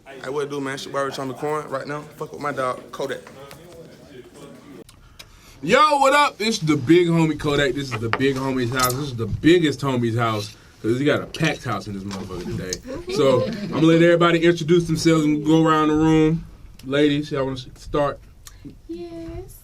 Hey, what it do, man? It's your boy Rich on the corn right now. Fuck with my dog, Kodak. Yo, what up? It's the big homie Kodak. This is the big homie's house. This is the biggest homie's house because he got a packed house in this motherfucker today. So I'm gonna let everybody introduce themselves and go around the room. Ladies, y'all want to start? Yes.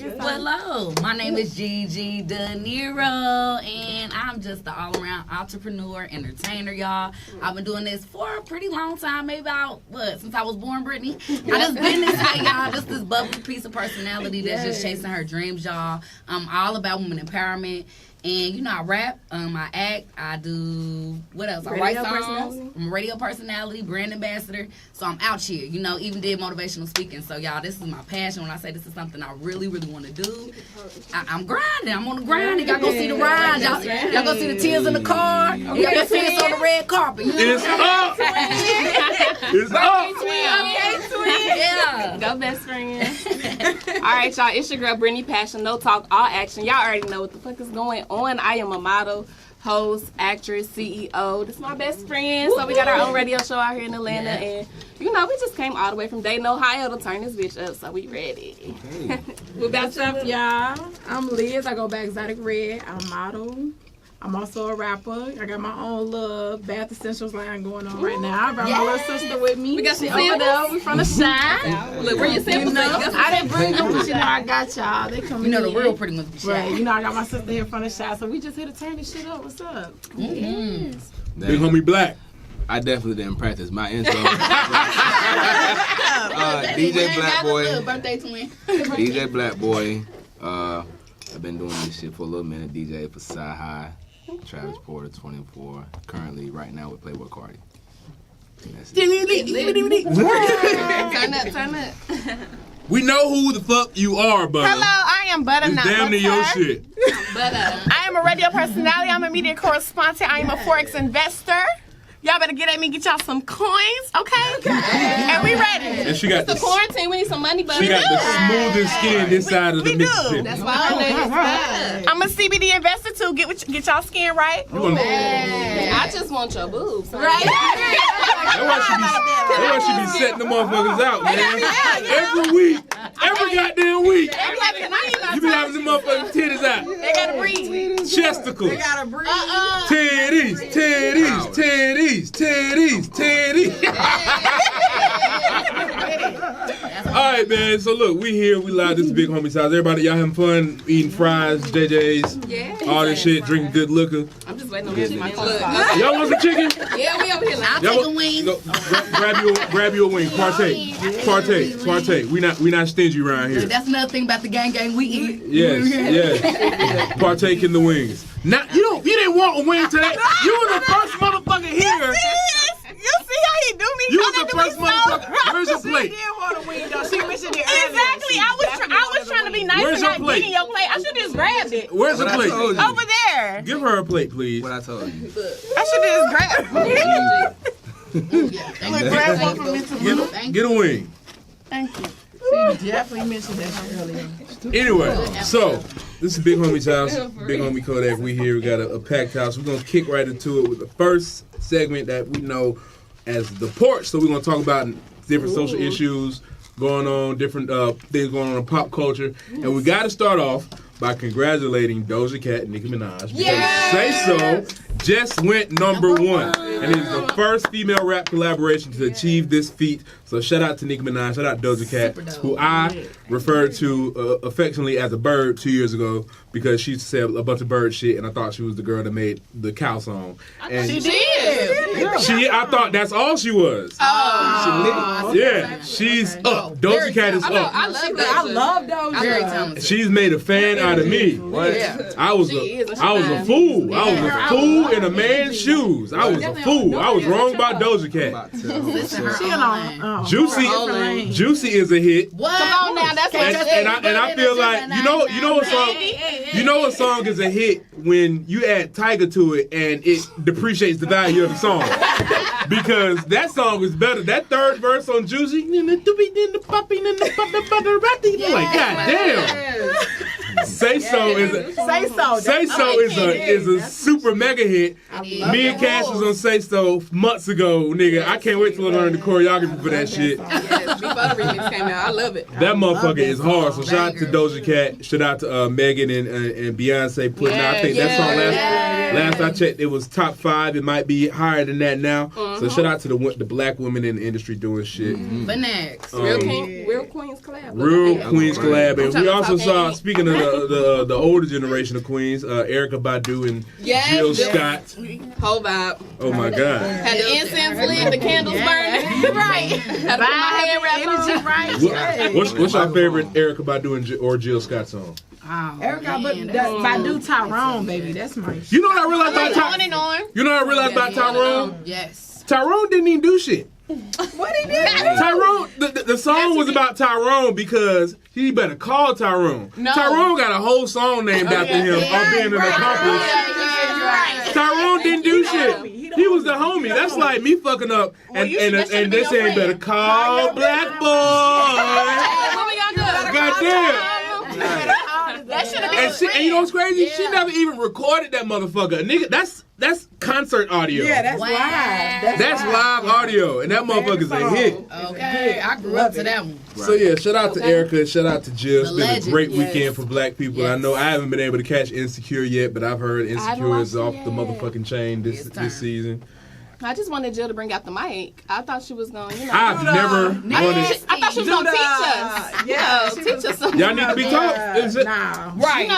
Hello, my name is Gigi De Niro, and I'm just the all-around entrepreneur, entertainer, y'all. I've been doing this for a pretty long time, maybe about, since I was born, Brittany. I just been this way, y'all, just this bubbly piece of personality that's just chasing her dreams, y'all. I'm all about women empowerment. And, you know, I rap, I act, I do, what else? I write songs. I'm a radio personality, brand ambassador. So I'm out here, you know, even did motivational speaking. So, y'all, this is my passion. When I say this is something I really, really want to do, I'm grinding. I'm on the grind. Y'all go see the ride. Y'all go see the tears in the car. Y'all go see us on the red carpet. It's up! It's up! Okay, twin. Yeah. Go best friend. All right, y'all. It's your girl, Brittany Passion. No talk, all action. Y'all already know what the fuck is going on. I am a model, host, actress, CEO. This is my best friend. So we got our own radio show out here in Atlanta. And, you know, we just came all the way from Dayton, Ohio to turn this bitch up. So we ready. What's up, y'all? I'm Liz. I go by Exotic Red. I'm a model. I'm also a rapper. I got my own little bath essentials line going on right now. I brought my little sister with me. We got some samples. We from the shine. Look, where your samples at? I didn't bring them, but you know I got y'all. They coming in. You know the real pretty much be Right. You know I got my sister here from the shine, so we just here to turn this shit up. What's up? Yes. Big homie Black. I definitely didn't practice my intro. DJ Black Boy. Birthday twin. DJ Black Boy. I've been doing this shit for a little minute. DJ for Sci High. Travis Porter 24. Currently, right now with Playboy Cardi. Turn up. We know who the fuck you are, but Hello, I am Butter. it's Not damn near your Butter. shit. I am a radio personality. I'm a media correspondent. I am a Forex investor. Y'all better get at me, get y'all some coins, okay? And we ready. And she got The quarantine, we need some money, but she got the smoothest skin this side of the We do. Mississippi. that's why her name is Bud. I'm a CBD investor too. Get y'all skin right. You wanna- I just want your boobs. Right? That's why she be setting the motherfuckers out, man. Every week. Every goddamn week. You be having the motherfucking titties out. They gotta breathe. Chesticles. They gotta breathe. Titties, titties, titties, titties, titties. All right, man. So look, we here. We live. This is Big Homie's house. Everybody, y'all having fun eating fries, JJ's, all this shit, drinking good liquor. I'm just waiting on this. My club. Y'all want some chicken? Yeah, we over here. I'll Y'all take a wing. go, grab you a wing. Partake. We not stingy around here. That's another thing about the gang we eat. Yes. Partake in the wings. Now you didn't want a wing today. You were the first motherfucker here. You see how he do me? You was the first motherfucker. Where's your plate? She did want a wing, though. She mentioned it Exactly. I was trying to be nice Where's and your not plate? getting your plate. I should have just grabbed it. Where's the What I plate? told you. Over there. Give her a plate, please. What I told you. I should have just grabbed it. Look, grab one for me too. Get a wing. Thank you. She definitely mentioned that shit earlier. Anyway, so this is Big Homie's house. Big Homie Kodak. We here. We got a packed house. We're gonna kick right into it with the first segment that we know as the porch. So we're gonna talk about different social issues going on, different things going on in pop culture, and we got to start off by congratulating Doja Cat and Nicki Minaj because Say So just went number one, and it is the first female rap collaboration to achieve this feat. So shout out to Nicki Minaj, shout out Doja Cat, who I referred to affectionately as a bird 2 years ago because she said a bunch of bird shit, and I thought she was the girl that made the cow song. And She did. I thought that's all she was. Yeah, she's up. Doja Cat is up. I love that. I love those. Very talented. She's made a fan out of me. I was a fool. I was a fool in a man's shoes. I was a fool. I was wrong about Doja Cat. She on Juicy is a hit. What? Come on now, that's what And I feel like you know a song is a hit when you add Tiger to it and it depreciates the value of the song. Because that song is better. That third verse on Juicy, like, god damn. Say So is a super mega hit. Me and Cash was on Say So months ago, nigga. I can't wait till I learn the choreography for that shit. Yes, before the remix came out, I love it. That motherfucker is hard. So shout out to Doja Cat. Shout out to Megan and Beyonce putting out. I think that song last I checked, it was top 5. It might be higher than that now. So shout out to the black women in the industry doing shit. But next, Real Queens collab. Real Queens collab. And we also saw, speaking of the older generation of queens, Erykah Badu and Jill Scott. Whole vibe. Oh my God. Had the incense lit, the candles burning. Right. Had to put my hair wrap on. Right. What's your favorite Erykah Badu or Jill Scott song? Erykah Badu Tyrone, baby. That's my shit. You know what I realized about Tyrone? You know what I realized about Tyrone? yes. Tyrone didn't even do shit. What he did? Tyrone, the song was about Tyrone because he better call Tyrone. Tyrone got a whole song named after him on being an accomplice. Tyrone didn't do shit. He was the homie. That's like me fucking up and they saying better call Black Boy. What we gonna do? Goddamn. That should have been And you know what's crazy? She never even recorded that motherfucker. Nigga, that's concert audio. Yeah, that's live. That's live audio, and that motherfucker's a hit. Okay, I grew up to that one. So yeah, shout out to Erykah, shout out to Jill. It's The been a legend, great yes. weekend for black people. I know I haven't been able to catch Insecure yet, but I've heard Insecure is off the motherfucking chain this season. I just wanted Jill to bring out the mic. I thought she was going, I've never wanted. I thought she was going to teach us. Yeah, teach us something. Y'all need to be taught. Is it? Nah. Right.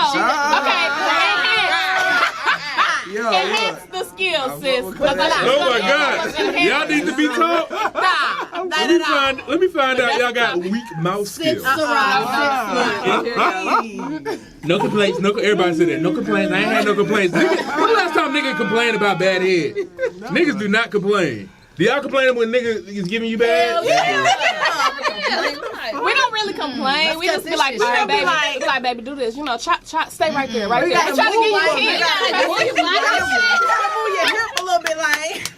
Enhance the skills, sis. Oh my God! Y'all need to be taught. Let me find out y'all got weak mouth skills. No complaints. Everybody said that. No complaints. I ain't had no complaints. When the last time nigga complained about bad head? Niggas do not complain. Do y'all complain when nigga is giving you bad? We don't really complain. We just be like, all right, baby, baby, do this. You know, chop, stay right there, right there. I'm trying to get you a hit. You gotta move your hip a little bit like.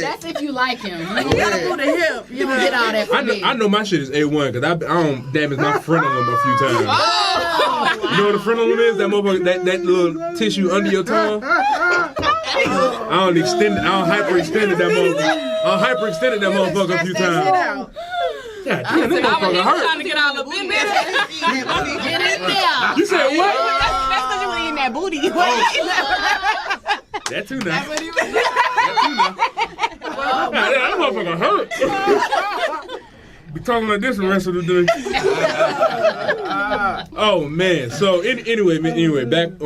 That's if you like him. You gotta move the hip. You don't get all that from me. I know my shit is A1 because I don't damage my frenulum a few times. You know what a frenulum is? That motherfucker, that little tissue under your tongue. I don't hyperextended that motherfucker a few times. Yeah, damn, that motherfucker hurt. Trying to get all the business. Get in there. You said what? That's because you were eating that booty. That too now. That motherfucker hurt. Be talking like this the rest of the day. Oh man. So anyway, back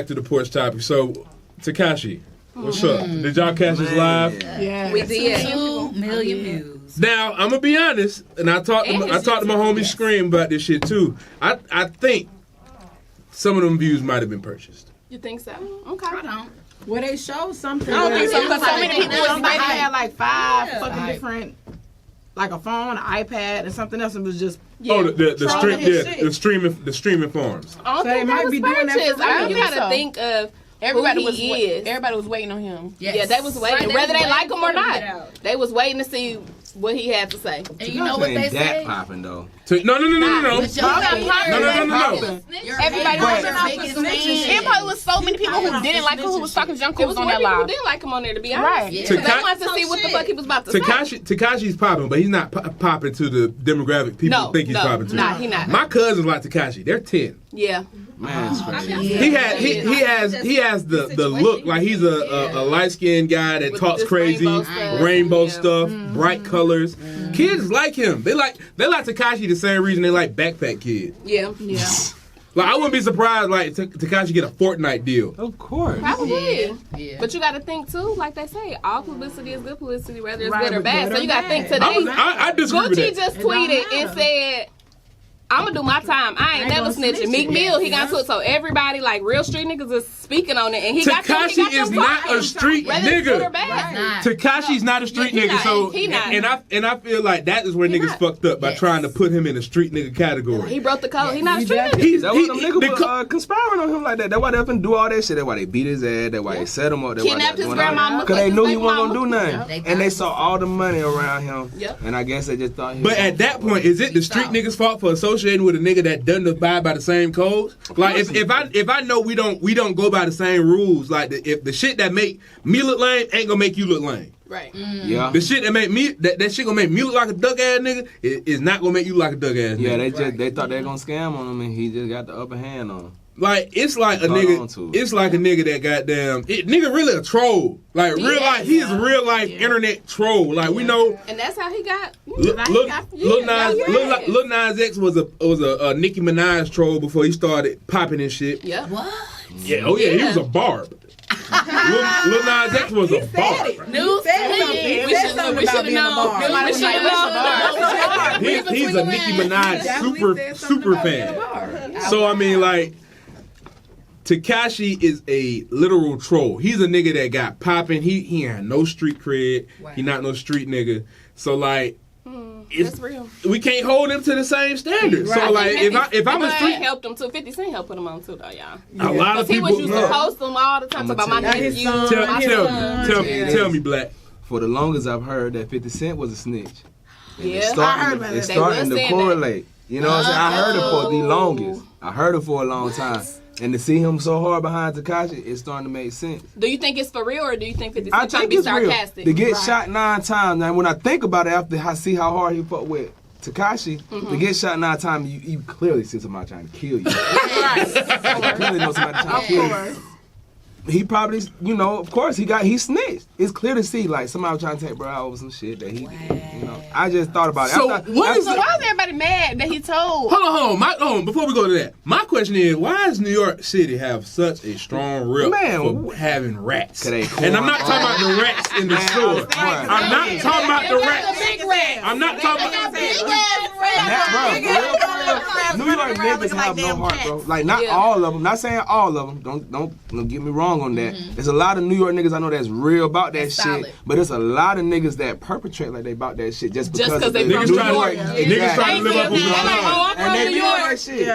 to the porch topic. So Tekashi, what's up? Did y'all catch this live? Yeah. We did. 2 million views. Now I'm gonna be honest, and I talked to my homie Scream about this shit too. I think some of them views might have been purchased. You think so? Okay. I don't. Well, they showed something. I don't think so because so many people was Somebody waiting. had like 5 fucking different, like a phone, an iPad, and something else. It was just The streaming farms. I don't So they think might that be was doing that purchased. for I real. mean, you I think gotta so. think of Everybody who he is. was waiting on him. Yes. Yeah, they was waiting. Right, Whether they was like him or waiting not, to get out. they was waiting to see what he had to say. And you know what they Ain't that say? popping though. No. But your No. Everybody was was It probably was so many people who didn't like who was talking junk It was on more that people who live. didn't like him on there, to be honest. Right. Yeah. Because they wanted to see what the fuck he was about to say. Takashi's popping, but he's not popping to the demographic people think he's popping to. Nah, he not. My cousins like Tekashi. They're 10. Yeah. Man, it's crazy. He has the look like he's a light skinned guy that With talks this crazy, rainbow stuff, stuff. bright colors. Kids like him. They like Tekashi the same reason they like Backpack Kid. Yeah. Like I wouldn't be surprised like Tekashi get a Fortnite deal. Of course. Probably. Yeah. But you got to think too, like they say, all publicity is good publicity, whether it's Right, good or bad. good So or you got to think bad. today. I disagree with Gucci that. just tweeted and said, I'm gonna do my time. I ain't never snitching. Meek Mill, he got to it. So everybody, like real street niggas, is speaking on it. And he got Tekashi is not a street whether it's good or nigga. bad. Not. Takashi's not a street He nigga, not. so He not. and I feel like that is where He niggas not. fucked up by Yes. trying to put him in a street nigga category. He broke the code. He not a street nigga. That's why them niggas were conspiring on him like that. That's why they up and do all that shit. That's why they beat his ass. That's why they set him up. That's why Kidnapped they his doing all that. grandmama, Cause they fucked knew his he wasn't gonna do baby nothing. mama. And they saw all the money around him. Yep. And I guess they just thought he But was at that point, is it the street niggas' fault for associating associating with a nigga that doesn't abide by the same codes. Like if I know we don't go by the same rules, like if the shit that make me look lame ain't gonna make you look lame. Right. Yeah. The shit that make me that shit gonna make me look like a duck ass nigga is not gonna make you like a duck ass nigga. Yeah, they thought they were gonna scam on him, and he just got the upper hand on him. Like it's like a nigga. It's like a nigga that goddamn nigga really a troll. Like real life, he's a real life internet troll. Like we know. And that's how he got. Lil Nas X was a Nicki Minaj troll before he started popping and shit. Yeah. What? Yeah. Oh yeah, he was a barb. Lil Nas X was a barb. We should have known. He's a Nicki Minaj super fan. So I mean, like, Tekashi is a literal troll. He's a nigga that got popping. He ain't no street cred. Wow. He not no street nigga. So like, that's real. We can't hold him to the same standards. Right. So like, if I'm a street, helped him too. 50 Cent helped put him on too, though, y'all. A lot of people. He was used to post them all the time about my nephew. Tell me, Black. For the longest, I've heard that 50 Cent was a snitch. Yeah, it's starting to correlate. You know what I'm saying? I heard it for the longest. I heard it for a long time. And to see him so hard behind Tekashi, it's starting to make sense. Do you think it's for real, or do you think 50 Cent trying to be sarcastic? Real. To get shot 9 times, and when I think about it after I see how hard he fought with Tekashi, to get shot 9 times, you clearly see somebody trying to kill you. Right. You clearly know somebody trying to kill you. He probably, of course, he snitched. It's clear to see, like, somebody was trying to take bro out over some shit that he did. I just thought about it. So why is everybody mad that he told? Hold on. Before we go to that, my question is, why does New York City have such a strong rep for having rats? And I'm not talking about the rats in the store. I'm not talking about the rats. I'm not talking about big rats. New York niggas have no heart, bro. Like, not all of them. Not saying all of them. Don't get me wrong on that. There's a lot of New York niggas I know that's real about that shit. But there's a lot of niggas that perpetrate like they about that shit just because they from New York. Niggas trying to live up a facade. And they do that shit.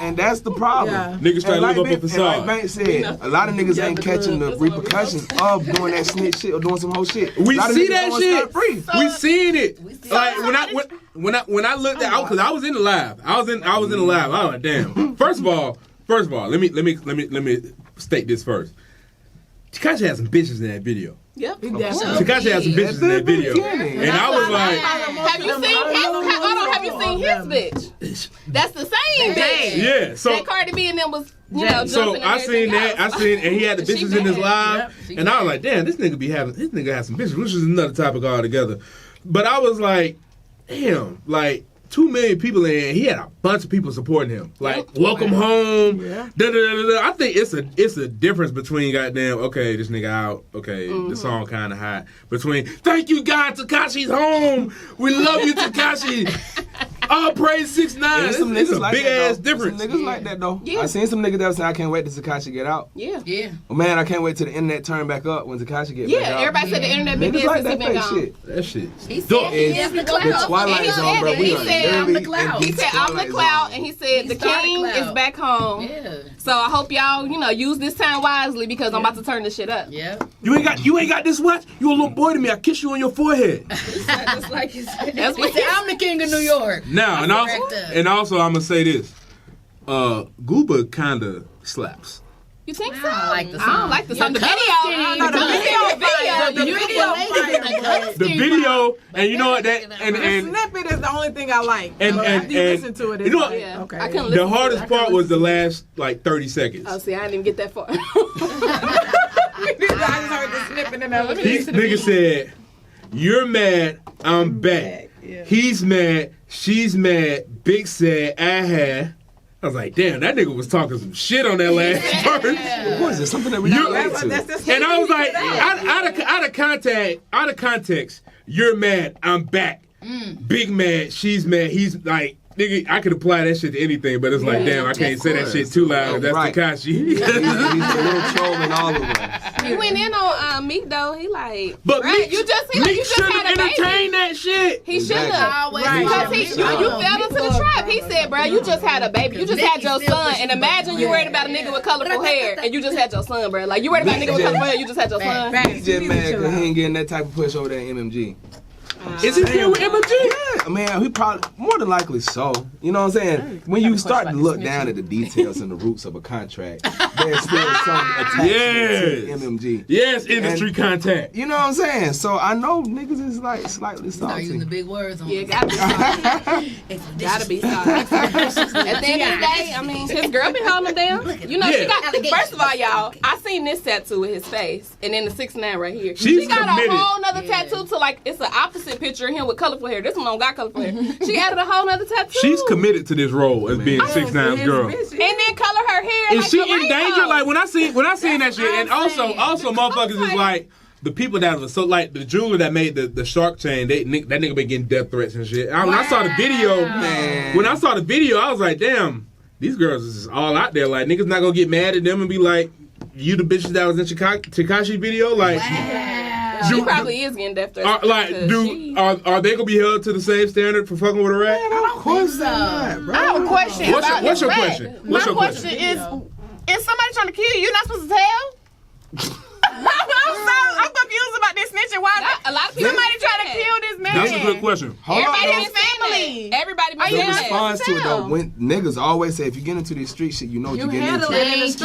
And that's the problem. Niggas trying to live up a facade. Like Bank said, a lot of niggas ain't catching the repercussions of doing that snitch shit or doing some whole shit. We see that shit. We seen it. Like when I looked at, because I was in the live. I was in the live. I was like, damn. First of all, let me state this first. Tekashi had some bitches in that video. Yep. Tekashi had some bitches in that video. And I was like, have you seen his bitch? That's the same bitch. Yeah. So that Cardi B and them was, jumping. So I seen that. And he had the bitches in his live. And I was like, damn, this nigga has some bitches, which is another topic altogether. But I was like, damn, like 2 million people in, and he had a bunch of people supporting him. Like, welcome home. Yeah. I think it's a difference between goddamn, okay, this nigga out, okay, the song kind of hot. Between, thank you God, Tekashi's home. We love you, Tekashi. All praise 6ix9ine. It's a big ass difference. Some niggas like that though. Yeah. I seen some niggas that say I can't wait till Tekashi get out. Yeah. Well, man, I can't wait till the internet turn back up when Tekashi get back out. Yeah, everybody said the internet been dead since he been gone. Shit. That shit. He said the Twilight Zone, bro. He said I'm the cloud. He said I'm the cloud, and he said the king is back home. Yeah. So I hope y'all, use this time wisely because I'm about to turn this shit up. Yeah. You ain't got this watch? You a little boy to me. I kiss you on your forehead. That's like he said. I'm the king of New York. Now, and also I'm gonna say this. Gooba kinda slaps. You think so? I don't like the song. The video, and you know what that and the snippet is the only thing I like. And after you listen to it, you know what? okay. I couldn't the hardest part was the last like 30 seconds. Oh, see, I didn't even get that far. I just heard the snippet and This nigga said, "You're mad, I'm back. Yeah. He's mad, she's mad. Big said, I was like, damn, that nigga was talking some shit on that last verse. Of course, it's something that we relate to. And I was like, out of context, you're mad, I'm back. Big mad, she's mad. He's like, nigga, I could apply that shit to anything, but it's like, damn, I can't say that shit too loud. That's Tekashi. He's a little troll in all of us. He went in on Meek though. He like, but Meek, you just had a baby. Entertain that shit. He should have. Because you fell into the trap. He said, bro, you just had a baby. You just had your son. And imagine you worried about a nigga with colorful hair and you just had your son, bro. Like you worried about a nigga with colorful hair, you just had your son. He's just mad because he ain't getting that type of push over there in MMG. Is he still with MMG? Yeah, man, he probably, more than likely so. You know what I'm saying? When you start to look down at the details and the roots of a contract, there's still some attachment to MMG. Yes, industry contact. You know what I'm saying? So I know niggas is like slightly salty. Start using the big words on Gotta be salty. Gotta be salty. At the end of the day, I mean, his girl be holding him down. You know, she got, first of all, y'all, I seen this tattoo with his face, and then the 6'9" right here. She got committed. a whole nother tattoo to, like, it's an opposite picture of him with colorful hair. This one don't got colorful hair. She added a whole nother tattoo. She's committed to this role as being 6'9" girl. And then color her hair. Is like she the in danger? rainbow. Like when I seen that shit, and also motherfuckers is like the people that was so like the jeweler that made the shark chain. That nigga been getting death threats and shit. When I saw the video, I was like, damn, these girls is just all out there. Like niggas not gonna get mad at them and be like, you the bitches that was in Tekashi video, like. She probably is getting death threats. Are they gonna be held to the same standard for fucking with a rat? Of course not, bro. I have a question. What's your question? My question is somebody trying to kill you? You're not supposed to tell? I'm confused about this snitching. Why? A lot of people Somebody trying to kill this man. That's a good question. Everybody in his family. Everybody be The saying that. response to it though, when niggas always say if you get into this street shit, you know what you get into.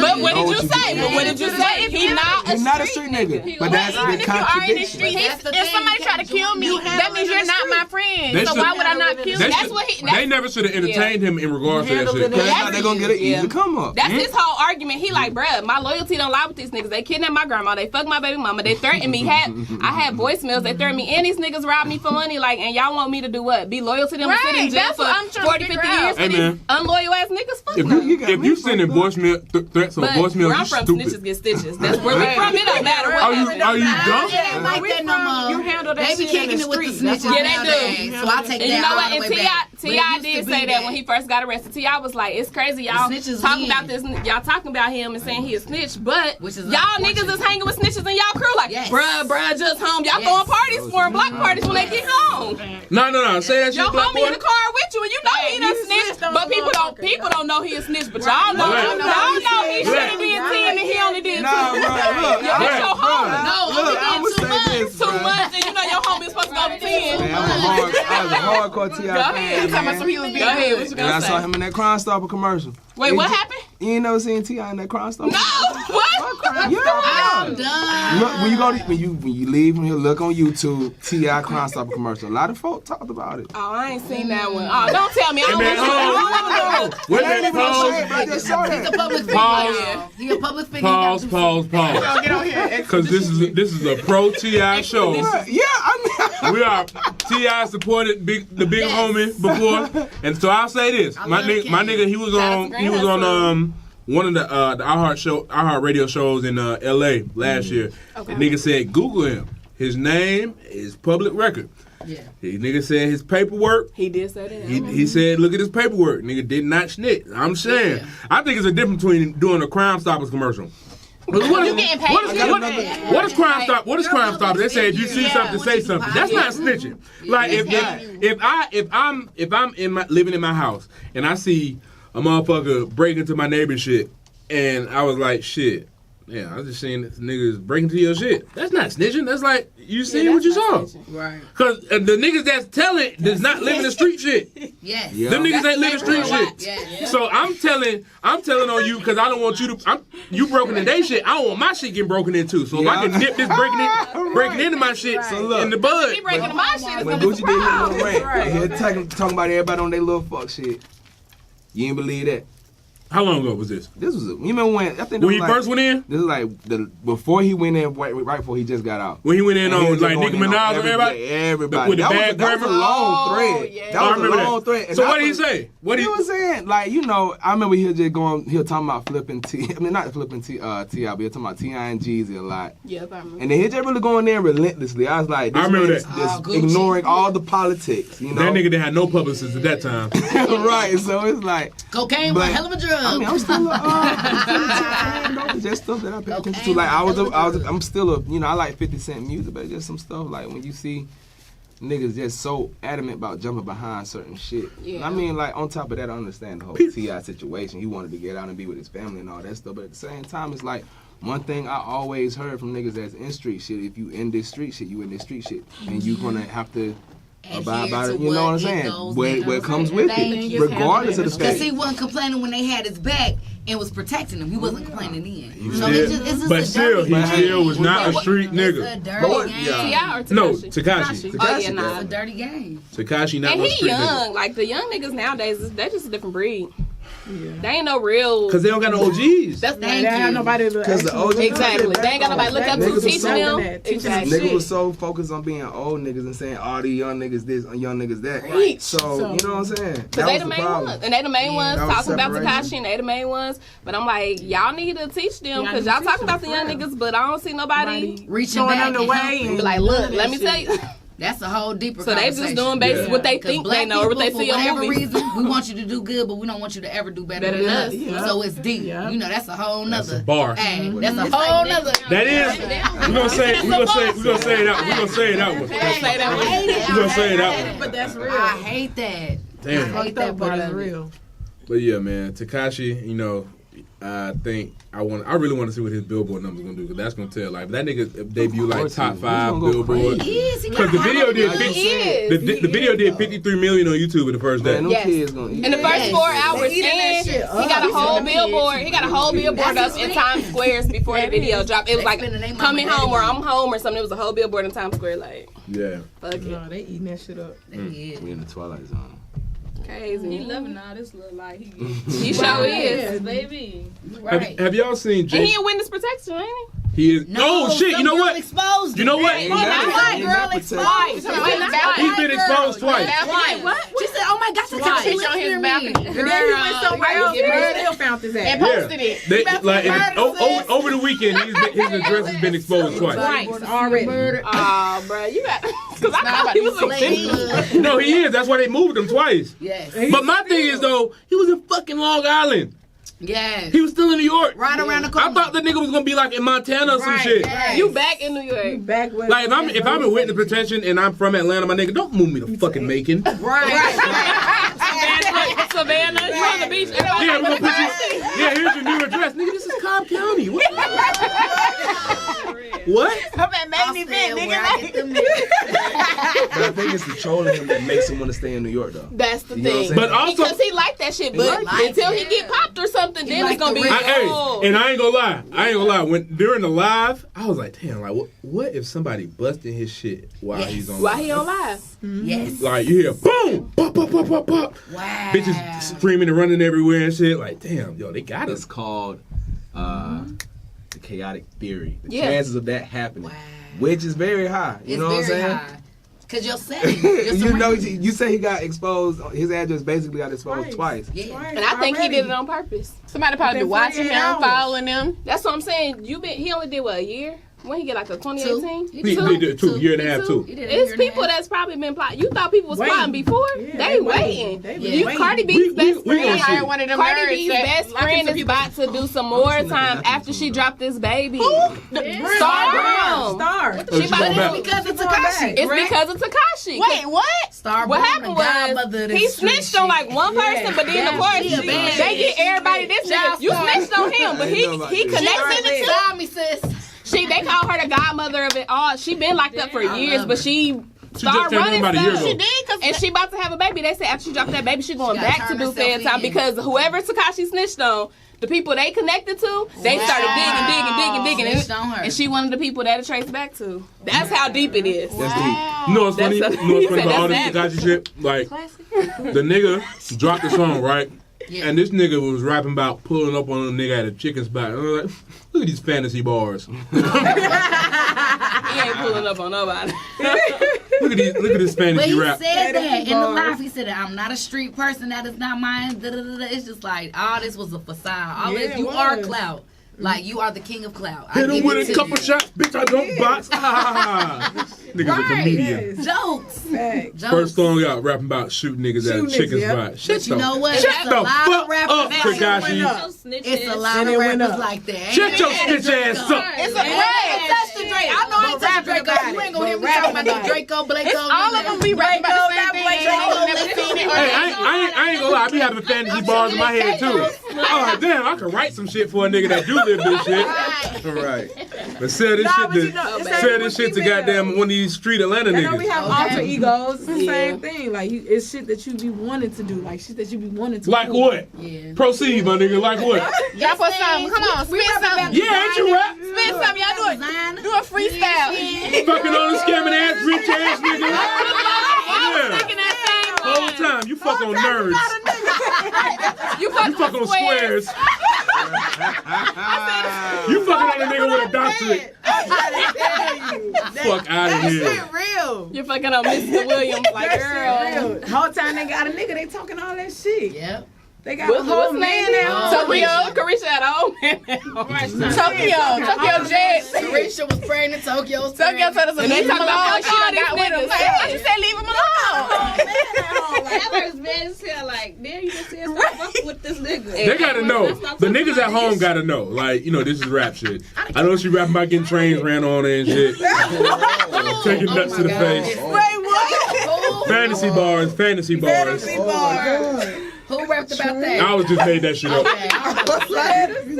But what did you say? But what did you say? He's not a street nigga. But that's Even the if you are in the contradiction. street, if somebody try to kill me, that means you're not my friend. So why would I not kill you? That's what he. They never should have entertained him in regards to that shit. Because that's how they gonna get an easy come up. That's his whole argument. He like, bruh, my loyalty don't lie with these niggas. They kidnapped my grandma. They fucked my baby mama. They threatened me. I had voicemails. They threatened me. And these niggas robbed me for money. Like, and y'all want me to do what? Be loyal to them and sit in jail That's for what I'm trying 40, to 50 figure years out. for these unloyal ass niggas? Fuck them. If you sending voicemail threats on But voicemail, where you I'm from, stupid. snitches get stitches. That's where we from. It don't matter what happens. Are you dumb? It ain't like that no more. You handle that They be shit in kicking the it with the street. snitches Yeah, they do. nowadays. So I take And you know that what? all And the way back. But it T.I. used did to say be that when he first got arrested. T.I. was like, it's crazy y'all snitches talking win. about this. Y'all talking about him and saying he a snitch, but Which is y'all unfortunate. niggas is hanging with snitches in y'all crew. Like, Yes. bruh, just home. Y'all Yes. throwing parties for him, block parties when they get home. No. Say that shit, Your black homie boy. in the car with you, and you know he done snitched. But people don't know he a snitch. But y'all know he shouldn't be in 10 and he only did 2. Nah, bro, look. Yo, that's your homie. No, Look, I only would did 2 say months. this, 2 bro. months, and you know your homie is supposed to go to 10. Man, I was a hardcore T.I. Go ahead. fan, Talking about some he man. was Go being ahead. good. What you And I gonna saw say? him in that Crime Stopper commercial. Wait, what happened? You ain't never seen T.I. in that Crime Stopper? No. What? Yeah. I'm done. Look, when you leave from here, look on YouTube, T.I. Crime Stopper commercial. A lot of folk talked about it. Oh, I ain't seen that one. Oh, don't tell me. I don't Man, want to know. wait a minute, I just saw He's a that. public figure. Pause. y'all. He a public figure. Pause. Get on here. Because this is a pro T.I. show. Yeah, I mean, We are T.I. supported the big homie before, and so I'll say this: my love nigga, he was on one of the iHeart radio shows in L.A. last year. Okay. The nigga said Google him. His name is public record. Yeah. The nigga said his paperwork. He did say that. He said, look at his paperwork. Nigga did not snitch. I'm saying. Yeah. I think it's a difference between doing a Crime Stoppers commercial. What is Crime Stop? What is Crime Stoppers? They say if you see something, say something. That's not snitching. Like if I'm living in my house and I see a motherfucker break into my neighbor's shit and I was like, shit. Yeah, I was just saying this niggas breaking into your shit. That's not snitching. That's like you seen what you saw. Right. Cause the niggas that's telling does not live in the street shit. Yes. Yeah. Them niggas ain't living street shit. Yes. So I'm telling on you because I don't want you to. You broken in they shit. I don't want my shit getting broken into. So if I can nip this breaking into my shit in the bud. He breaking into my shit. when Gucci did his little rant, he talking about everybody on their little fuck shit. You ain't believe that. How long ago was this? This was, you remember when, I think When he first went in? This is like, before he went in, right before he just got out. When he went in And he on was like going Nicki in on Minaj and everybody? Everybody. With the bad that was grammar? a long thread. Yeah. That was a long that. thread. And So I what did he was- say? What He was saying, like, you know, I remember he was talking about flipping T. I mean, not flipping T.I., but he was talking about T.I. and Jeezy a lot. Yeah, I remember. And then he just really going there relentlessly. I was like, this I remember man is that. just Gucci. ignoring all the politics, you know? That nigga didn't have no publicists at that time. Right, so it's like, Cocaine was a hell of a drug. I mean, I'm still it's just stuff that I pay attention to. Like, I'm still I like 50 Cent music, but it's just some stuff like when you see niggas just so adamant about jumping behind certain shit. Yeah. I mean, like, on top of that, I understand the whole T.I. situation. He wanted to get out and be with his family and all that stuff, but at the same time, it's like, One thing I always heard from niggas that's in street shit, if you in this street shit, you in this street shit. And you gonna have to abide by it, you know what I'm saying? Where it comes with it, regardless of the Because state. he wasn't complaining when they had his back and was protecting him. He wasn't complaining then. So Still- it's just but a still, dirty he game. still was not a street It's nigga. a dirty But what- game. T.I. or Tekashi? No, Tekashi. Oh, yeah, It's nah. a dirty game. Tekashi not And no he street young. nigga. Like, the young niggas nowadays, they just a different breed. They ain't no real. Because they don't got no OGs. That's They ain't got nobody to. Because the OG Exactly. They ain't got nobody to look up to Niggas was teaching so them. bad. Teaching them Exactly. Niggas was so focused on being old niggas and saying all the young niggas this and young niggas that. Right. So, you know what I'm saying? Cause they the main ones, and they the main ones that was talking about separation. Tekashi, and they the main ones. But I'm like, y'all need to teach them, Y'all cause need to y'all teach talking them about the young for real. niggas, but I don't see nobody. Reaching Showing back them the and way helping. and Be like, look, let me tell you. That's a whole deeper So they conversation. just doing basically what they 'Cause think black they know or what they people, see for on whatever movies. reason, we want you to do good, but we don't want you to ever do better than us. Yeah. So it's deep. Yeah. You know, that's a whole nother. That's a bar. Hey, that's a whole nother. That is. We're gonna say it out. We're gonna say it out. I hate it. We're gonna say it out. But that's real. I hate that. Damn. I hate that but part it's of it. real. But yeah, man, Tekashi, you know, I think I really want to see what his Billboard numbers gonna do, because that's gonna tell. Like, that nigga debut like top 5 Billboard. He is. He Because got the video did all the money. the video did 53 million on YouTube in the first day. Man, them Yes. kids gonna eat. In the first 4 hours, They eating that and shit he got a whole billboard. He got a whole billboard That's up in his Times Square before the video dropped. It was They like spending their mama coming home or money. I'm home or something. It was a whole billboard in Times Square. Like, Yeah. fuck it, No, they eating that shit up. He is. We in the Twilight Zone. crazy. He loving all this little like he He sure is. baby. Right. Have y'all seen And Jay? he in witness protection, ain't He is. No, Oh shit! You some know girl what? Exposed You know what? him. Ain't that- White ain't girl that exposed. protected? He's been exposed twice. She said, "Oh my gosh, Right. Tekashi It's on his listening balcony. to me." And then he went somewhere else and they still found his ass. And posted it. They, like over the weekend, his address has been exposed twice. Right, already. Oh, bro, you got. Because I thought he was a victim. No, he is. That's why they moved him twice. Yes. But my thing is though, he was in fucking Long Island. Yes. He was still in New York. Right around the corner. I thought the nigga was gonna be like in Montana or some shit. Yes. You back in New York. Back with Like if I'm in witness protection and I'm from Atlanta, my nigga, don't move me to fucking Macon. Right. Savannah, you on the beach. Yeah, we're gonna put you. Yeah, here's your new address, nigga. This is Cobb County. What? What? Come at main event, nigga. But I think it's the trolling him that makes him want to stay in New York, though. That's the You know what I'm thing. saying? But also, Because he like that shit, but like until it. he get popped or something, then like it's gonna the be. rich. and I ain't gonna lie. When during the live, I was like, damn, like what if somebody busting his shit while Yes. he's on? Why live? he on live? Yes. Like you hear boom, pop, pop, pop, pop, pop. Wow. Bitches screaming and running everywhere and shit. Like, damn, yo, they got It's us. called the chaotic theory. The Yeah. chances of that happening, Wow. which is very high. You It's know what I'm very saying? high. Cause you're setting. You know, you say he got exposed. His address basically got exposed twice. Yeah. And I think he did it on purpose. Somebody probably be watching him, following him. That's what I'm saying. He only did what, a year? When he get like a 2018? He did two, year and a half, too. It's people that's probably been plotting. You thought people was plotting before? Yeah, they waiting. They You waiting. Cardi B's best we friend. gonna see. One of them Cardi nerds B's that best locking friend some is people. about to do some more time after she dropped this baby. Star Brown. Star. She about to- back. Because of Tekashi. It's because of Tekashi. Wait, what? Star What Brown, happened the godmother was of he this street snitched on like one person, but then of course She a bad they get everybody this nigga. You snitched on him, but he connected it to. Tell me, sis. They call her the godmother of it all. She been locked up for years, love but her. she just started came home running about a year stuff. ago. She did, cause And she about to have a baby. They said after she dropped that baby, she going gotta back to turn do herself fan time in. because whoever Tekashi snitched on, the people they connected to, they started digging, Snitched on her. and she one of the people that it traced back to. That's how deep it is. That's deep. You know what's funny? That's You know what's he funny said about all this that's Tekashi shit? Like, the nigga dropped the song, right? Yeah. And this nigga was rapping about pulling up on a nigga at a chicken spot. And I was like, look at these fantasy bars. He ain't pulling up on nobody. Look at this But fantasy he rap. said that in the live. He said, "I'm not a street person. That is not mine." Da, da, da, da. It's just like all this was a facade. All Yeah, this, it you was. are clout. Like you are the king of clout. I Hit him give with it a to couple you. shots, bitch. I don't box. Nigga's a comedian. Jokes. Facts. Jokes. First song out rapping about shooting niggas at a Shooting chicken niggas, yeah. spot. Shut But you know what? Shut It's the a lot fuck of rappers up, Tekashi. It's a lot And of it went rappers up. like that. Shut your bitch ass up. it's a Ain't right. touch the Drake. I know I ain't touch the Draco. You ain't gonna hear me talking about no Draco, Blako. All of them be rapping about the same thing. Draco, They ain't never seen it. Hey, I ain't gonna lie. be having fantasy bars in my head too. Oh damn, I can write some shit for a nigga that do live this shit. Right. But sell this shit to goddamn one of these street Atlanta You know, niggas. we have alter egos. It's the same thing. Like, it's shit that you be wanting to do. Like, shit that you be wanting to Like do. what? Yeah. Proceed, my nigga. Like what? Y'all put something. Come on, spit something. Yeah, ain't you rap? Spit something. Y'all do a freestyle. Fucking on the scamming ass, rich ass nigga. Yeah. Thinking that same Whole time you fuck on nerds. You You fuck on squares. You fucking on a nigga with a doctorate. Fuck out of here. Real. You're fucking on Mr. Williams, like, girl. Real. The whole time they got a nigga, they talking all that shit. Yep. They got a whole man now. Tokyo, Carisha had a whole man. Tokyo Jet. Carisha was pregnant. Tokyo was Tokyo pregnant. told us a And they leave him talking about alone. how She all done got these with him. niggas. Like, she said leave him alone. That was bad as hell. Like, then you just said stop fucking with this nigga. They gotta know. The niggas at home gotta know. Like, you know, this is rap shit. I know she rapping about getting trains ran on and shit. Taking nuts to the face. Wait, what? Fantasy bars. Who rapped about that? I was just made that shit up. Okay.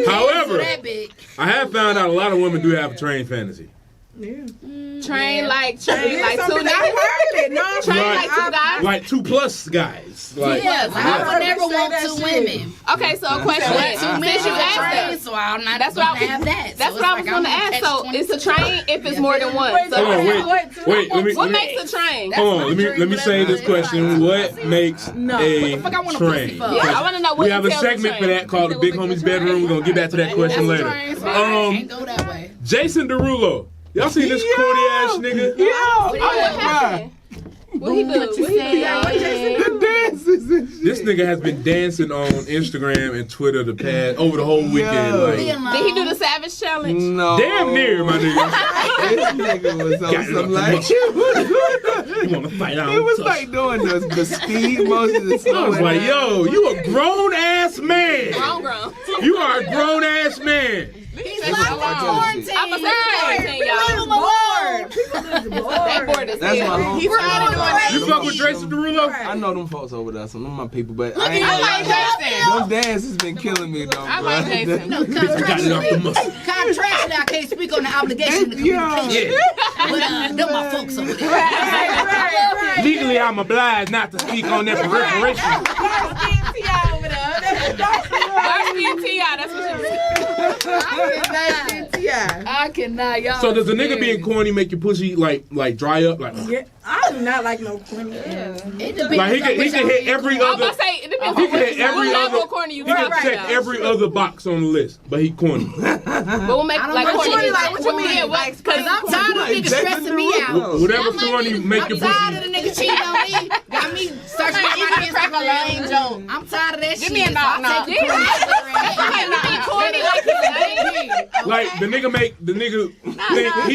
However, that big. I have found out a lot of women do have a train fantasy. Train like two Something niggas. that heard it. No, Train Right. like two guys. Like 2+ guys. Like, Yes, I would never Say want that 2 shit. women. Okay, so a question. Two Since men you on asked train, that, so I'm not That's what I gonna was- have that. that's So what I was it's going to like I'm ask. So it's a train if it's more than one. So Hold on, wait. Let what me. makes a train? Hold on, let me say this question. What makes a fuck I want a train? pussy for? Yeah, I want to know what We have a entails segment for train. that called the Big Homie's Bedroom. We're gonna get back to that question later. Can't go that way. Jason Derulo. Y'all seen this corny ass nigga? What happened? What he do? What he do? The dances and shit. This nigga has been dancing on Instagram and Twitter over the whole weekend. Like, Did he do the Savage Challenge? No. damn near, my nigga. This nigga was on Got it some up like You wanna fight out? It was like doing the speed motion. I was like, yo, you a grown ass man. Grown. You are a grown ass man. He's That's like what I on told you. quarantine. I'm a quarantine, y'all. Leave him alone. That board is That's my hell. home. He tried to do it. You fuck with Jason Derulo? I know them folks over there, some of my people, but I I ain't like Jason. them dances been killing me though, I like Jason. Got it off the muscle. Contractually, I can't speak on the obligation to communication. But them my folks over there. Legally, I'm obliged not to speak on that for reparation. Darcy and T.I., that's what she was. I cannot, y'all. So does a nigga being corny make your pussy like dry up? Like, Yeah, I do not like no corny. It depends like he on can which hit every I was other. about to say, it depends He on can hit every what level other. of corny you He can talking check about. every other box on the list, but he corny. But what make like know corny? what What you mean? What? Cause I'm tired of niggas stressing me out. Whatever corny make your I'm tired of pussy. the nigga cheating on me. Got me searching my Instagram. I'm tired of that shit. me a knock knock. So I take the Corny like his Like the nigga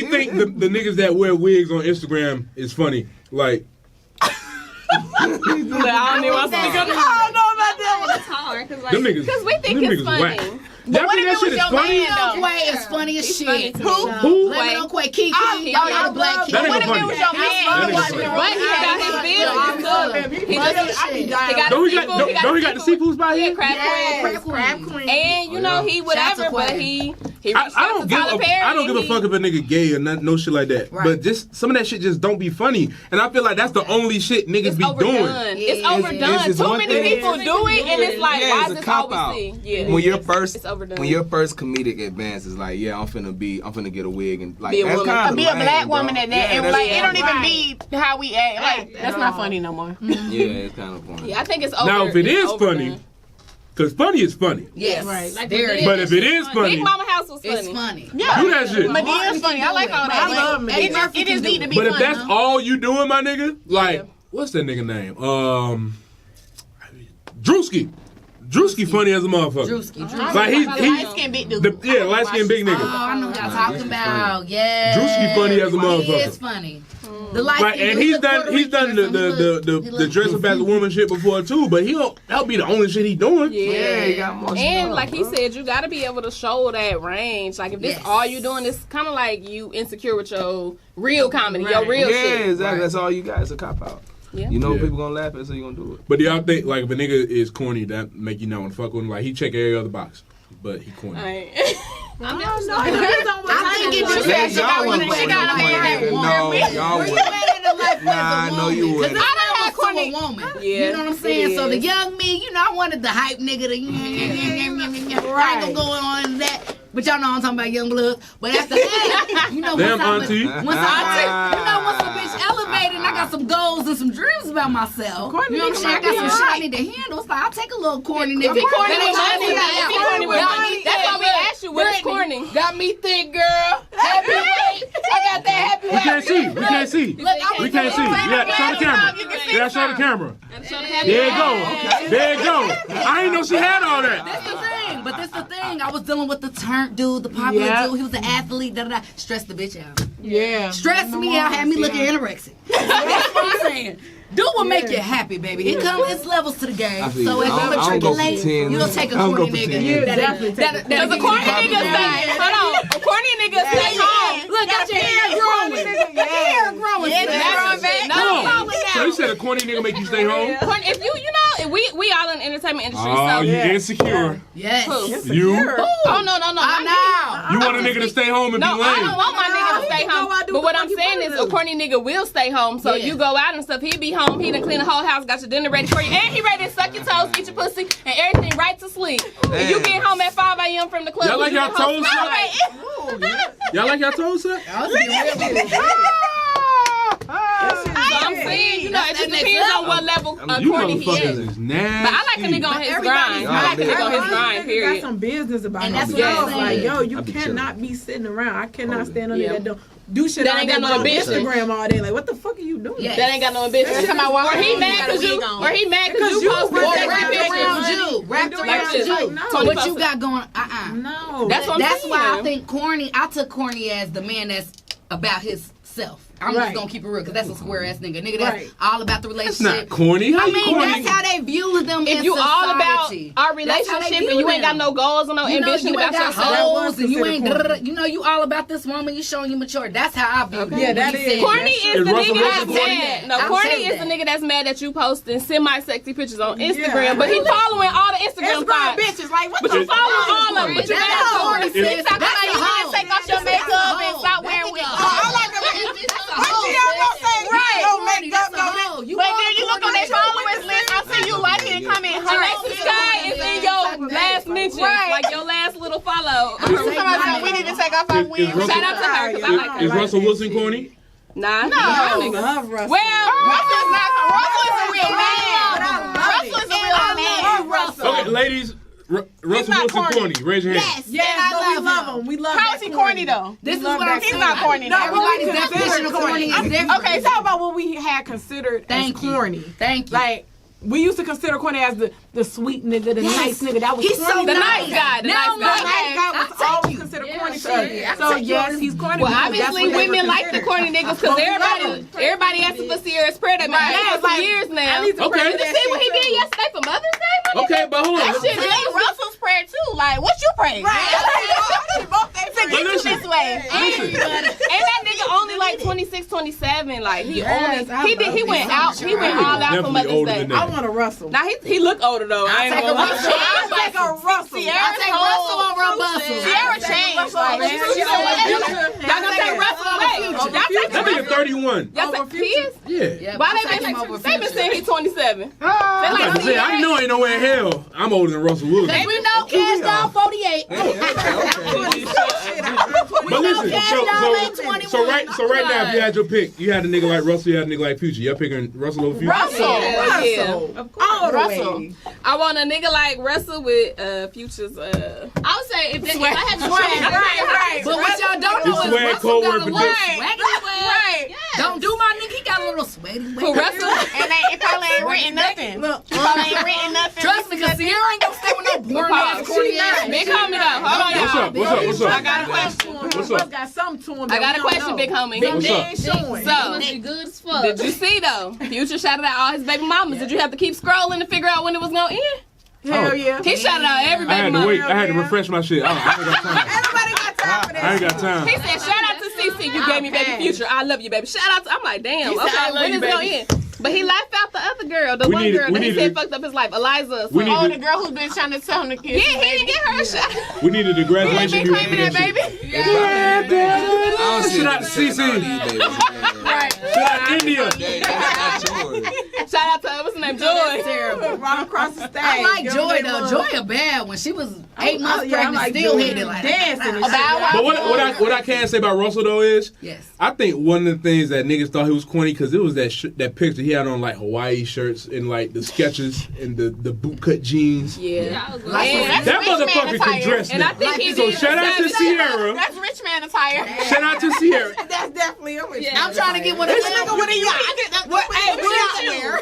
think the niggas that wear wigs on Instagram is funny. Like I don't even want to speak on it. It's hard because like them niggas. Because we think them it's nigga funny. whack. Y'all think that shit is funny? Quay is funny as shit. Who? Lemon on Quay, Kiki. Y'all know the black kid. That nigga funny. was your man? That nigga funny. But he got his business. He got Don't he got the seafood spot here? crab queen. And you know he whatever, Shout out to but Quay. he I don't give Tyler Perry. I don't give a fuck if a nigga gay or no shit like that. Right. But just some of that shit just don't be funny, and I feel like that's the only shit niggas It's be overdone. doing. It's overdone. it's Too one many thing. people do it, and it's like, why it's is a this all cop-out. we see? Yeah. When your first It's overdone. comedic advance is like, yeah, I'm finna get a wig and like Be a that's woman. kind of Be a black woman at that, and like it don't even Right. be how we act. Like that's not funny no more. Yeah, it's kind of funny. Yeah, I think it's over. Now if it it's is overdone. funny, because funny is funny. Yes. Right. Like Very. But if it is funny, Big Mama House was It's funny. funny. do that shit. Medea's funny. I like all that. I love Like, Medea. it just need to be But if funny. that's all you doing, my nigga, like what's that nigga name? Drewski. Drewski funny as a motherfucker. Drewski. Like he light skin big dude. light skinned big Oh, nigga. I know what y'all talking about. Yeah. Drewski funny as a He motherfucker. is funny. The light Like, skin and dude, he's look done Puerto the Rican or something. the dress up as a woman shit before too, but that'll be the only shit he doing. Yeah, you got more And stuff, like he bro. said, you got to be able to show that range. Like if this Yes. all you doing, it's kind of like you insecure with your real comedy, your real Yeah, shit. exactly. That's all you got. It's a cop out. Yeah. You know people gonna laugh at, so you gonna do it. But do y'all think like if a nigga is corny, that make you not want to fuck with him? Like he check every other box, but he corny. I don't know. It depends on what I think it type of just Y'all wouldn't she got a man that No, y'all wouldn't. Nah, no, you wouldn't. Because I had corny woman. Yeah, You know what I'm saying? So the young me, you know, I wanted the hype nigga to I ain't gonna go on that. But y'all know I'm talking about young bloods. But after that, you know, Damn, once auntie. once a bitch elevated and I got some goals and some dreams about myself. Corny You know what I'm saying? I got some shit I need to handle. So I'll take a little corny nigga. If he corny That with ain't money, gonna if he corny with money, that's why we asked you what's corny. Got me thick, girl. Happy weight. I got that happy weight. We can't see. We can't see. Look, I'm We can't see. Yeah, show the camera. Yeah, show the camera. There you go. There you go. I ain't know she had all that. That's the thing. But that's the thing. I was dealing with the turnt dude, the popular dude. He was an athlete. Stressed the bitch out. Yeah. Stressed me out. Had me looking anorexic. That's what I'm saying. Do what make you happy, baby. It comes, it's levels to the game. I feel So you. if you I don't go for matriculate, 10. you'll take a I don't corny go for 10. nigga. You That- definitely that- take that- Because a corny nigga stay, hold on, a corny nigga stay home. Look, got your hair growing. Hair growing. Hold on. So you said a corny nigga make you stay home? Corny, if you know, we all in the entertainment industry, Oh, so. you insecure. Yes. You? Oh, no. I know. You want a nigga to stay home and be No, I don't lame? want my nigga to stay go home. out, do But what what I'm you saying wanna is a do. corny nigga will stay home. So Yeah. you go out and stuff, he be home, he done clean the whole house, got your dinner ready for you, and he ready to suck your toes, eat your pussy, and everything right to sleep. And you get home at 5 a.m. from the club. Y'all like you y'all get home toes smell sucked? like- Y'all like y'all toes sucked? So I'm saying, you know, it just That's depends on what level You corny he motherfuckers is. is nasty. But I like a nigga on his grind. I like a nigga on his grind, got period. some business about And him. that's what I'm Like, saying. yo, you I be cannot be sitting around. I cannot stand under Yeah. that door. Do shit That all ain't day, got no but on ambition. Instagram all day. Like, what the fuck are you doing? Yes. That ain't got no ambition. Or he mad because you, or he mad because you posted Because sexy you pictures. Wrapped around shit. you. No. What you got going? No. That's what I'm That's saying. why I think corny. I took corny as the man that's about himself. I'm Right. just gonna keep it real because that's a square ass nigga. Nigga that's Right. all about the That's relationship. not corny. How I you mean, corny? that's how they view them If in you all about society. our That's how they relationship view and you ain't got them. no goals or no You know, ambition you ain't about got yourself. hoes and you considered ain't, corny. you know, you all about this woman. You showing you mature. That's how I view them. Yeah, that When you is. said Corny that. is Is the Russel nigga Wilson that's corny? mad. No, I'll corny say is the that. nigga that's mad that you posting semi-sexy pictures on Instagram, Yeah. but he following all the Instagram Instagram thoughts. bitches. Like, what But the you follow all of them. But you That's got corny. corny. It's- TikTok That's about you a want hoe. to take off your That's a makeup hoe. and stop That wearing nigga wigs. a Oh, hoe. I like the Right. No makeup, That's a hoe. You But all then you look on corny. their followers list, I see you liking and commenting. Alexis Sky is in your last mention, like your last little follow. We need to take off our wigs. Russell- Shout out to her because I like her. Is Russell Wilson corny? Nah, no. love Russell. Well, Russell is a real man. Russell is a real man. Okay, ladies, Russell not Wilson corny. corny. Raise your hand. Yes, but we love him. We love How that is he corny though? This is love what that I'm He's saying. not corny. No, though. Everybody's we consider definition of corny is different. Okay, talk about what we had considered Thank as you. corny. Thank you. Like, we used to consider corny as the sweet nigga, the Yes. nice nigga. That was He's corny. so the nice. nice guy, the Now nice The guy. nice guy was I'll take always you. considered Yeah, corny. sure. I'll So take you. yes, he's corny. Well, because obviously that's what they women were like the considered. corny niggas because everybody asking for Sierra's prayer. That Right. been Yeah, for like, years now. I need to Okay. pray Did that you see what he shit did too. yesterday for Mother's Day? my nigga? Okay, but hold on. That shit Really, Russell's prayer too. Like, what you praying? Both they To get you listen. this way. Listen, And that nigga only like 26, 27. Like he Yes, I only he love went him. out. He went all out for Definitely Mother's older Day. than that. I want a Russell. Now he look older though. I ain't take gonna a lie. Russell. I'll take a Russell. I take Russell over a Bustle. Sierra changed. Like, Man, you know what? Y'all gonna take Russell away. Y'all take that nigga 31. Y'all take he is? Yeah. Why I take him they over been saying he's 27? They I'm like about to say, I know ain't nowhere in hell I'm older than Russell Wilson. We know Cash Doll 48. But listen, so right now, if you had your pick, you had a nigga like Russell, you had a nigga like Future. You're picking Russell over Future? Yeah. All the Russell. way. I want a nigga like Russell with Future's. I would say if I had to Right. But what y'all don't know It's is swag Russell code got word a for little dick. swaggy swag. Don't do my nigga. He got a little sweaty. Who, Russell? And it probably ain't written nothing. Look, It probably ain't written nothing. Trust me, because Sierra ain't gonna stay with no boring ass, corny ass. Big homie though. Hold on, What's y'all. up? What's up? What's I up? got a question. What's Russ up? got something to him. I got that a we question, don't big know. homie. What's up? Ain't showing. So, be good as fuck. did you see though? Future shouted out all his baby mamas. Did you have to keep scrolling to figure out when it was gonna end? Hell yeah. He shouted out every I baby had to mama. wait. I had to refresh my shit. I ain't got time. Everybody got time for that. I ain't got time. He said, shout out to CC, you gave me baby Future. I love you, baby. Shout out to, I'm like, damn, He said, okay, "I love when you, is it gonna baby." end? But he left out the other girl, the one girl that he said fucked up his life, Eliza. The girl who's been trying to tell him to kiss. Yeah, he didn't get her a shot. We needed the graduation He ain't been claiming that, baby. Shout out to CC. Right. Shout out India. Shout out to what's her name, Joy. Terrible. Right across the stage. I like Joy though. Joy a bad one. She was 8 months pregnant, still hit it like dancing. that. But what I can say about Russell though is, yes, I think one of the things that niggas thought he was corny because it was that picture he had on like Hawaii shirts and like the sketches and the bootcut jeans. Yeah, that motherfucker can dress and now. I think he So shout out to Sierra. That's rich man attire. Shout out to Sierra. That's definitely a rich. I'm trying to get one of them.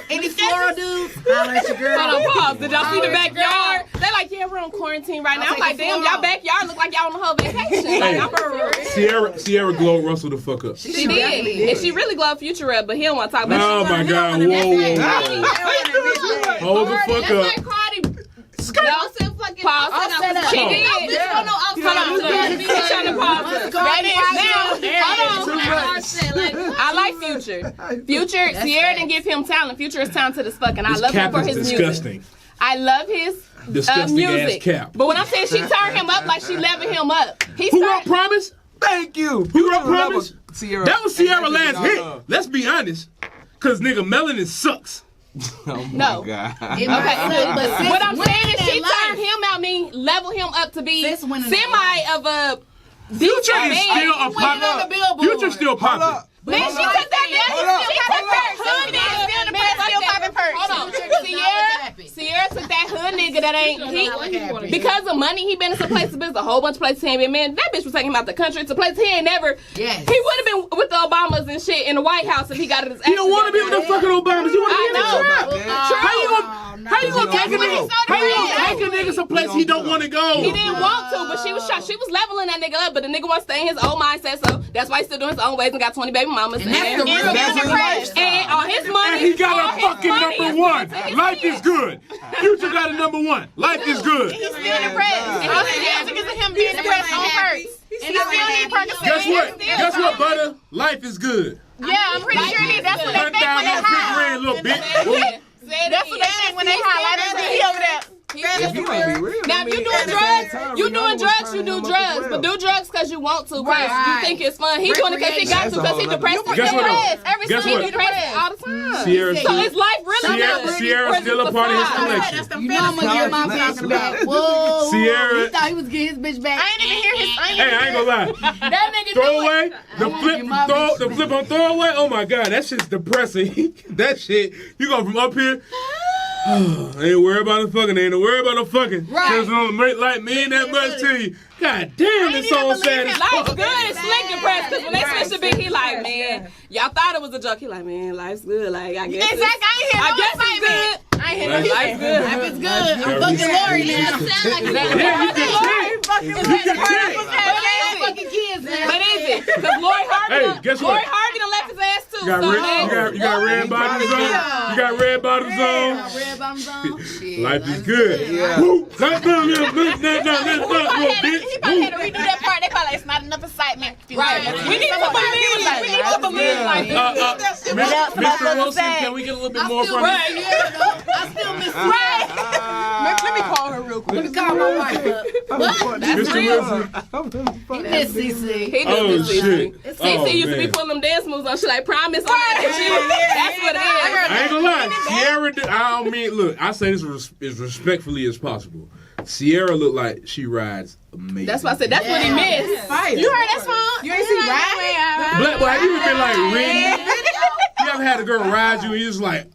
Any floral dudes? Holla at your girl. Hold on, pause. Did y'all see the backyard? They like, yeah, we're on quarantine right now. I'm like, damn, y'all backyard look like y'all on the whole vacation. Like, I'm Sierra glowed Russell the fuck up. She did. And she really glowed Future up, but he don't want to talk about it. Oh my God! Whoa! Hold the fuck up. Pause. She did. Hold on. I like Future. Sierra didn't give him talent. Future is talented as fuck, and I love him for his disgusting. music. I love his Disgusting music. ass cap. But when I'm saying she turned him up, like she leveled him up. Who wrote Promise? Thank you. Who wrote Promise? Sierra. That was Sierra's last hit. Let's be honest. Cause nigga, melanin sucks. No. God. Okay, but what I'm saying is she turned him out, level him up to be semi of a Future is still a popular. Future still popular. Man, she took that hood nigga. Hold on. Sierra took that hood nigga that ain't because of money. He been in some places, but a whole bunch of places he ain't been. Man, that bitch was taking him out the country to places he ain't never. Yes. He would have been with the Obamas and shit in the White House if he got his. You don't want to be with the fucking Obamas. You want to be in the trap. How you gonna take a nigga? How you gonna take a nigga some place he don't want to go? He didn't want to, but she was leveling that nigga up. But the nigga wants to stay in his old mindset, so that's why he's still doing his own ways and got 20 baby mamas. And on his money. And he got a fucking number one. Life is good. Future got a number one. Life is good. He's still depressed. And all the music is him being depressed on first. And he still need Percocet. Guess what, butter? Life is good. Yeah, I'm pretty sure he. That's what they think when they high. Little bitch. That's what they think when they high. Like he over there. Now, if you doing drugs, you do drugs. But do drugs because you want to, because you think it's fun. He doing it because he got to, because he depressed. Every single he depressed all the time. So his life really good. Sierra's still a part of his collection. You know I'm going to get my bitch back. Whoa. Sierra. He thought he was getting his bitch back. I ain't even hear his. Hey, I ain't gonna lie. That nigga Throwaway, the flip on throwaway. Oh my God, that shit's depressing. That shit, you go from up here. Ain't worry about the fucking. Ain't worry about the fucking. Right. Cause don't like mean that much to you. God damn, this song sad as Life's fuck. good and slick depressed. Cause when they switch the beat, he like, man, y'all thought it was a joke. He like, man, life's good. Like, I guess. Exactly. I guess it's good. I ain't hear Life's good. Life is good. I'm fucking Lori now. Yeah, you can Fucking kids now. But is it? Because Lori Harvey done left his ass too. You got red bottoms on. You got red bottoms on. Life is good. He probably had to redo that part. They probably like, it's not enough excitement. Right. We need to put music like Mr. Wilson, can we get a little bit more from you? I still miss you. Let me call her real quick. Let me call my wife up. What? That's Mr. real. Wilson. He missed CC. He Oh, do this shit. CC used to be putting them dance moves on. She like, promise. That's what it is. I ain't gonna lie. Sierra, I don't mean, look, I say this as respectfully as possible. Sierra looked like she rides amazing. That's why I said that's what he missed. You heard that song? You ain't see Ride? Black boy, have you ever been like riding? You ever had a girl ride you and you just like,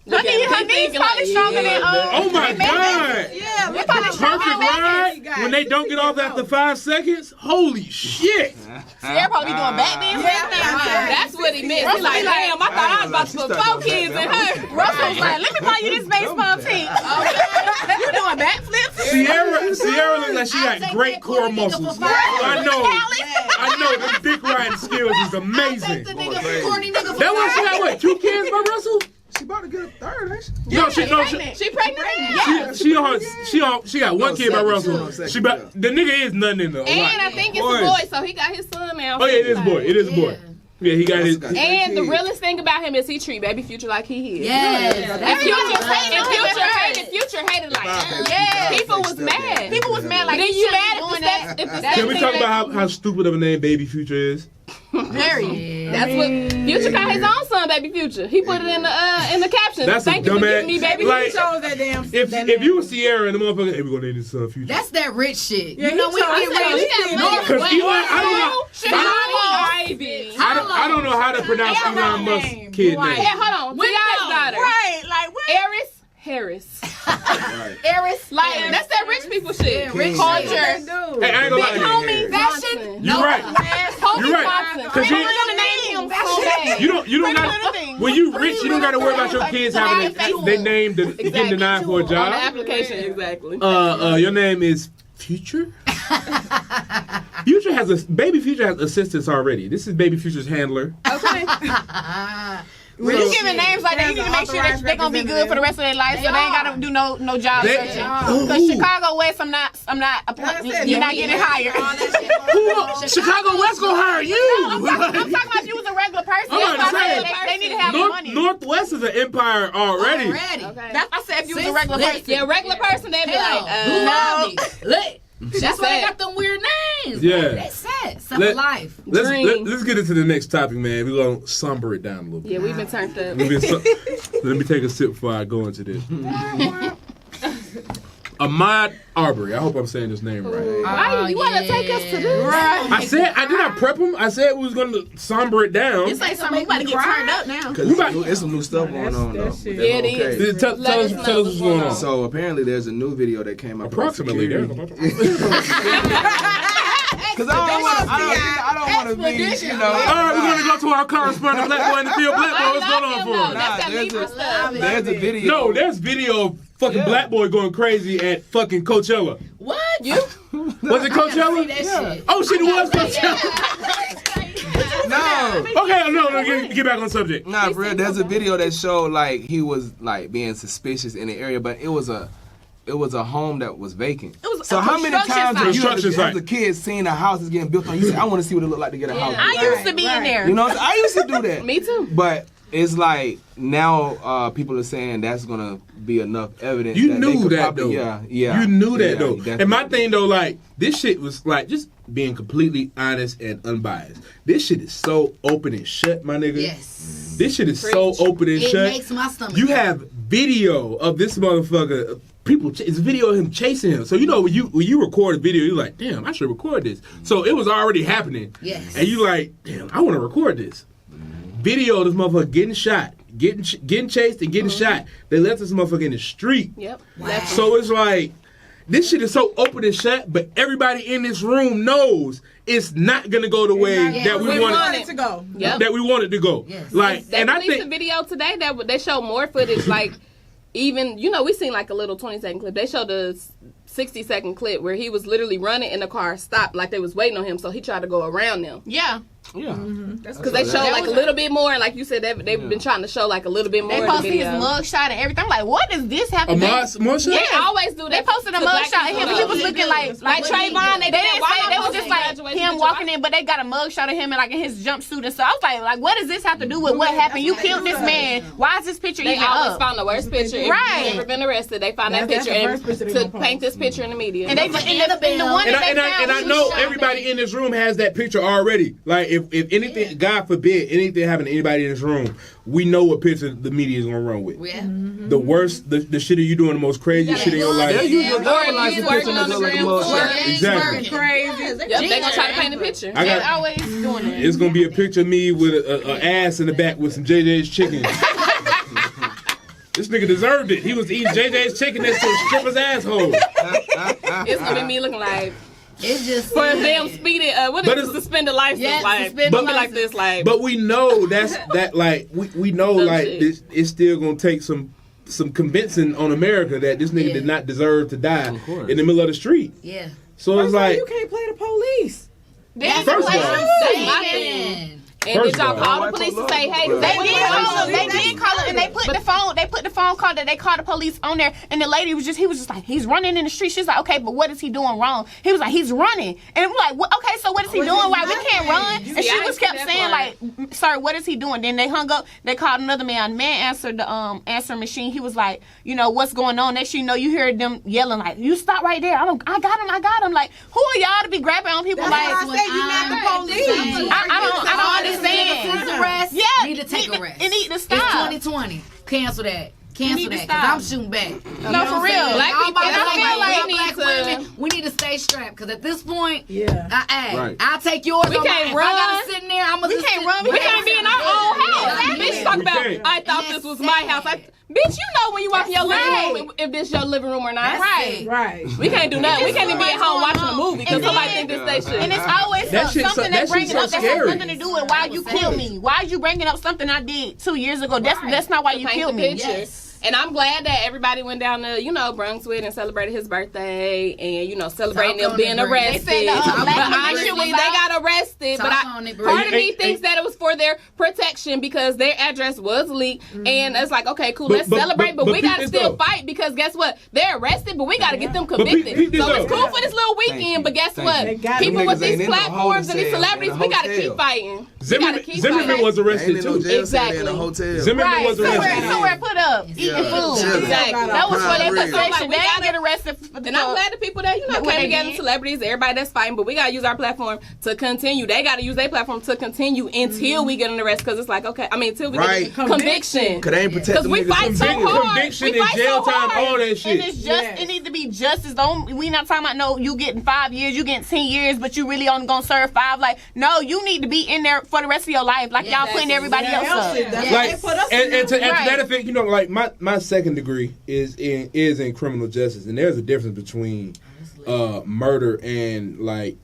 Her knees probably stronger than oh my God. Yeah, they probably stronger Perfect than ride when they don't get off after 5 seconds? Holy shit. Sierra probably doing back dance right now. That's what he missed. He like, damn, I thought I was about to put 4 kids in her. Russell was like, let me buy you this baseball team. You doing backflips? Sierra looks like she got great core muscles. I know, them dick riding skills is amazing. That one, she got what, 2 kids by Russell? She about to get a third, ain't she? She pregnant? She got 1 kid by Russell. The nigga is nothing in the And I think it's a boy, so he got his son now. Oh yeah, it is a boy. Yeah, he got his. And the realest thing about him is he treat Baby Future like he is. Yes. Future hated like people was mad. People was mad like then you mad if the Can we talk about how stupid of a name Baby Future is? Very. That's what Future called his own son, Baby Future. He put it in the caption. That's Thank a you for dumbass. giving me Baby Like, Future. if you were Sierra and the motherfucker, hey, we're gonna name this son Future. That's that rich shit. Yeah, You know, we get rich. Because Elon, I don't know how to pronounce Elon Musk's kid name. Hey, hold on. T.I.'s daughter. Right, like what? Harris. Eris, Like, that's that rich people shit. Rich culture. shit. Hey, I ain't gonna lie to you. Homie, That shit. You're right. You're right. Cause People gonna name him so bad. you don't got when you rich, you don't got to worry about your kids having they name getting denied for a On the job. application, exactly. Your name is Future. Baby Future has assistants already. This is Baby Future's handler. Okay. When you giving names like that, you need to make sure that they're gonna be good for the rest of their life, so they ain't gotta do no job searching. Because Chicago West, you're not getting hired. Chicago West gonna hire you. I'm talking about you as a regular person. They need to have money. Northwest is an empire already. Okay. That's why I said if you was a regular person. Yeah, regular person, they'd be like, no. That's why they got them weird names. Yeah. That's sad. Simple life. Let's get into the next topic, man. We're gonna somber it down a little bit. yeah, we've been turned up. Let me take a sip before I go into this. Ahmaud Arbery. I hope I'm saying his name right. Why you want to take us to this? I said I did not prep him. I said we was gonna somber it down. It's like something about to get turned up now. It's some new stuff going on though. Yeah, it is. Tell us what's going on. So apparently there's a new video that came out. Approximately. Because I don't want to be, you know. All right, we're gonna go to our correspondent, Black Boy in the Field. Black Boy, what's going on for him? That's that Libra stuff. There's a video. No, there's video of fucking Black Boy going crazy at fucking Coachella. What? You? Was it Coachella? That shit. Oh shit, it was Coachella. No. Okay, no, get back on subject. Nah, for real, there's a video that showed like he was like being suspicious in the area, but it was a home that was vacant. It was So how many times have you as a kid seen a house that's getting built on? You say, I want to see what it look like to get a house. I used to be in there. You know, I used to do that. Me too. But it's like now people are saying that's gonna be enough evidence. You that knew that though. Yeah. You knew that though. Definitely. And my thing though, like this shit was like just being completely honest and unbiased. This shit is so open and shut, my nigga. Yes. This shit is so open and It shut. makes my stomach. You have video of this motherfucker. It's video of him chasing him. So you know when you record a video, you're like, damn, I should record this. So it was already happening. Yes. And you like, damn, I want to record this. Video of this motherfucker getting shot, getting chased and getting shot. They left this motherfucker in the street. Yep. Wow. So it's like, this shit is so open and shut, but everybody in this room knows it's not gonna go the way that we want it to go. Yep. That we want it to go. Yes. Like, They and I released think a video today that they showed more footage. Like, even we seen like a little 20-second clip. They showed a 60-second clip where he was literally running and the car stopped, like they was waiting on him. So he tried to go around them. Yeah. Yeah. Because they showed like a little bit more, and like you said, they've been trying to show like a little bit more. They in the posted his video. mugshot and everything. I'm like, what does this have to do? more shit? They always do that. They posted a to black mugshot of him, and he was looking like Trayvon. They didn't say they was just like him walking in, but they got a mugshot of him and like in his jumpsuit and stuff. I was like, what does this have to do with what happened? You killed this man. Why is this picture They even always up? found the worst picture. If Right. you've ever been arrested, they find that That's picture the and first picture they to gonna paint this picture in the media. And they and the one that they found, And I know everybody in this room has that picture already. Like if anything, God forbid, anything happen to anybody in this room, we know what picture the media is gonna run with. Yeah. The worst, the shit you doing the most crazy shit in your life. They use your driver's license picture working on to the look like a gram mugshot. Exactly. Crazy. Yep, they gonna try to paint a picture. I They're got, always doing that. it's gonna be a picture of me with an ass in the back with some JJ's chicken. This nigga deserved it. He was eating JJ's chicken next to a stripper's asshole. It's gonna be me looking like It's just for a damn speeding. What But is it's- suspended license? Yeah, Like, suspended but be like license. this, like. But we know we know like shit. it's still gonna take some convincing on America that this nigga did not deserve to die in the middle of the street. Yeah. So it's like You can't play the police. first of all, That's my thing. And did y'all call the police to say, hey, They did call it, and they put the phone call that they called the police on there, and the lady was just like, he's running in the street. She's like, okay, but what is he doing wrong? He was like, he's running, and we're like, okay, so what is he doing? Why we can't run? And she was kept saying like, sir, what is he doing? Then they hung up. They called another man. The man answered the answering machine. He was like, you know, what's going on? Next, you know, you hear them yelling like, you stop right there. I got him. Like, who are y'all to be grabbing on people? Like, I don't understand. Arrest, yeah, need to take a rest. It need to stop. It's 2020. Cancel that. Cause I'm shooting back. No, for real. Black people, I feel like we need to stay strapped. Cause at this point, I'll take yours. We can't run. I gotta sit in there. We can't run. We can't be in our own house. Bitch, talk about. I thought this was my house. Bitch, you know when you walk in your living room if this your living room or not. Right. We can't do nothing. We can't even be at home watching a movie because somebody think this they shit. And it's always something they bringing up that has nothing to do with why you killed me. Why are you bringing up something I did 2 years ago? That's not why you killed me. And I'm glad that everybody went down to, you know, Brunswick and celebrated his birthday and, you know, celebrating them being arrested. But honestly, they got arrested. But part of me thinks that it was for their protection because their address was leaked. And it's like, okay, cool, let's celebrate. But we got to still fight because guess what? They're arrested, but we got to get them convicted. So it's cool for this little weekend, but guess what? People with these platforms and these celebrities, we got to keep fighting. Zimmerman was arrested too. Exactly. Zimmerman was arrested. Somewhere put up. Food. Exactly. That was for their protection. They didn't get arrested. And I'm glad the people that, you know, came together, celebrities, everybody that's fighting, but we got to use our platform to continue. They got to use their platform to continue until we get an arrest because it's like, okay, I mean, until we get conviction. Because they ain't protecting because we fight so hard. Conviction and jail time, all that shit. And it's just, it needs to be justice. We not talking about, no, you getting 5 years, you getting 10 years, but you really only going to serve 5. Like, no, you need to be in there for the rest of your life. Like, y'all putting everybody else up. And to that effect, you know, like, my second degree is in criminal justice, and there's a difference between murder and like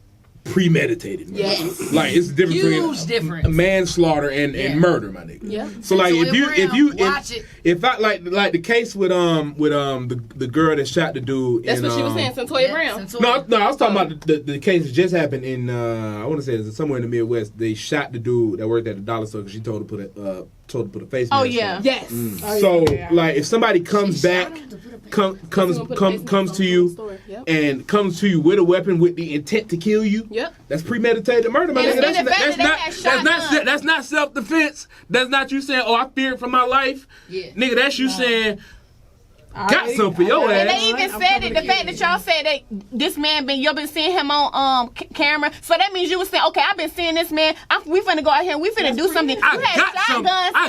premeditated murder. Yes. Like it's a difference between manslaughter and murder, my nigga. Yeah. So like if I like the case with the girl that shot the dude. That's what she was saying, Santoya Brown. No, I was talking about the case that just happened in I want to say it's somewhere in the Midwest. They shot the dude that worked at the dollar store because she told her to put a face mask on. Yes. So like if somebody comes back, comes to you and comes to you with a weapon with the intent to kill you. Yep. That's premeditated murder, my nigga. That's not self-defense. That's not you saying, "Oh, I feared for my life." Yeah. Nigga, that's you saying, got something for your ass. And they even said it. The fact that y'all said that this man you've been seeing him on camera, so that means you was saying, okay, I've been seeing this man. We finna go out here and we finna do something. I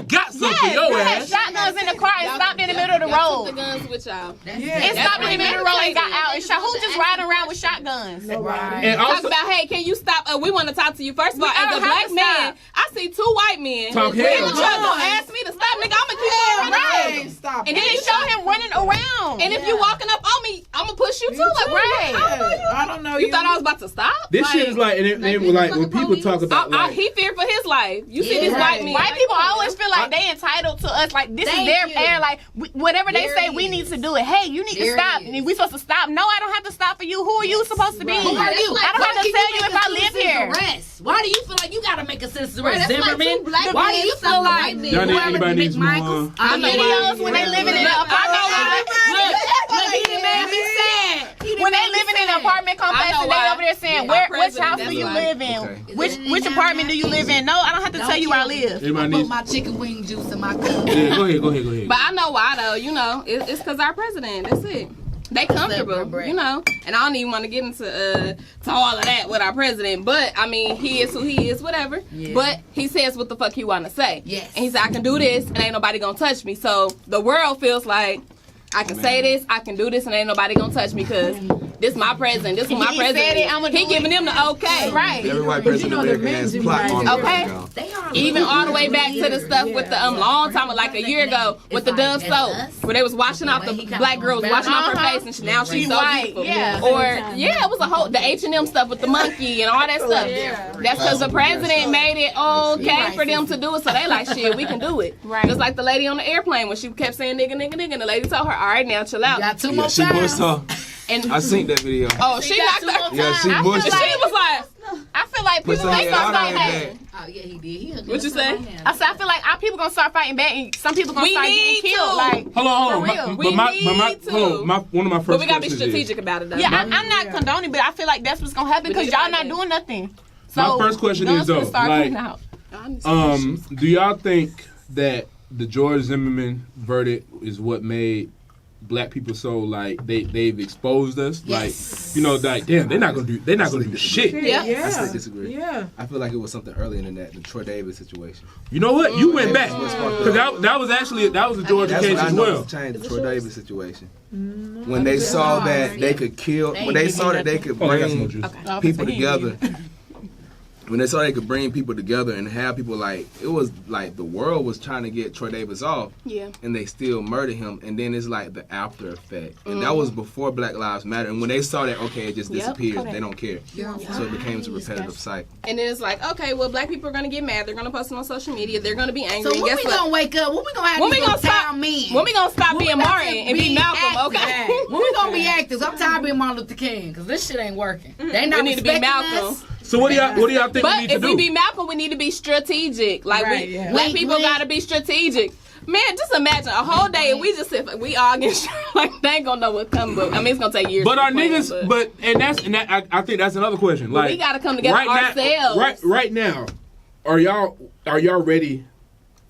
got something for your ass. You had shotguns in the car and stopped in the middle of the road. The guns with y'all. And stopped in the middle of the road and got out and shot. Who just riding around with shotguns? And also, talk about, hey, can you stop? We want to talk to you. First of all, as a black man, I see 2 white men. Talk hell. Don't ask me to stop, nigga. I'ma keep on running. Stop. And then they show him running around. And if you walking up on me, I'm gonna push you too. Like, I don't know. You thought I was about to stop? This shit is like, and it was like when people talk about, like, he feared for his life. You see these white men. White people always feel like they entitled to us. Like this is their air. Like whatever they say, we need to do it. Hey, you need to stop. And we supposed to stop. No, I don't have to stop for you. Who are you supposed to be? Who are you? I don't have to tell you if I live here. Why do you feel like you gotta make a citizen's arrest? Zimmerman. Why do you feel like anybody needs more? Videos when they living in an apartment. When they living in an apartment complex and they over there saying, which house do you live in? Which apartment do you live in? No, I don't have to tell you where I live. I put my chicken wing juice in my cup. Yeah, go ahead. But I know why though. You know, it's because our president. That's it. They comfortable, you know, and I don't even want to get into to all of that with our president. But I mean, he is who he is, whatever. Yeah. But he says what the fuck he want to say. Yes. And he said, I can do this, and ain't nobody gonna touch me. So the world feels like I can say this, I can do this, and ain't nobody gonna touch me because this my president. This is my president. He giving them the okay, right? Every white person in America has plot on okay. Even all the way back to the stuff with the long time, like a year ago, with the Dove soap, where they was washing off the black girls, washing off her face, and now she's so beautiful. Yeah. Or it was a whole the H&M stuff with the monkey and all that stuff. Yeah. That's because the president made it okay for them to do it, so they like shit. We can do it. Right. Just like the lady on the airplane when she kept saying nigga, nigga, nigga, and the lady told her, all right, now chill out. Got 2 more she pushed her. And I seen that video. Oh, she knocked her. Yeah, she pushed her. She was like, I feel like people make us like, hey, Oh yeah, he did. He What you say? I said I feel like our people gonna start fighting back, and some people gonna start getting killed. To. Like, hold on. We need to. One of my first. But we gotta be questions strategic about it, though. yeah, I'm not condoning, but I feel like that's what's gonna happen because y'all not doing nothing. So my first question is though, like, do y'all think that the George Zimmerman verdict is what made black people so like they've exposed us? Yes. Like, like damn, they're not gonna do shit. Yeah. I still disagree. Yeah. I feel like it was something earlier than that, the Troy Davis situation. You know what? You went back because that was a Georgia That's case what I as know well. was changed, the Troy Davis situation. When they saw that they could kill, when they saw that they could bring people together. When they saw they could bring people together and have people like, it was like the world was trying to get Troy Davis off, and they still murdered him, and then it's like the after effect, and that was before Black Lives Matter. And when they saw that, okay, it just disappears, they don't care, so it became a repetitive cycle. And then it's like, okay, well, black people are gonna get mad. They're gonna post it on social media. They're gonna be angry. So and when guess we what? gonna wake up? When we gonna have When we these gonna stop? town men? When we gonna stop being we Martin gonna and be Malcolm? actors? Okay. When we gonna be actors? I'm tired of being Martin Luther King because this shit ain't working. They not We need to be respecting Malcolm. us. So what do y'all think we But need to if do? we be Malcolm, we need to be strategic. Like black people gotta be strategic. Man, just imagine a whole day and we just sit, we all get shot. Like they ain't gonna know what's coming. But I mean, it's gonna take years. But our plan, niggas, I think that's another question. Like, we gotta come together ourselves. Right now, are y'all ready?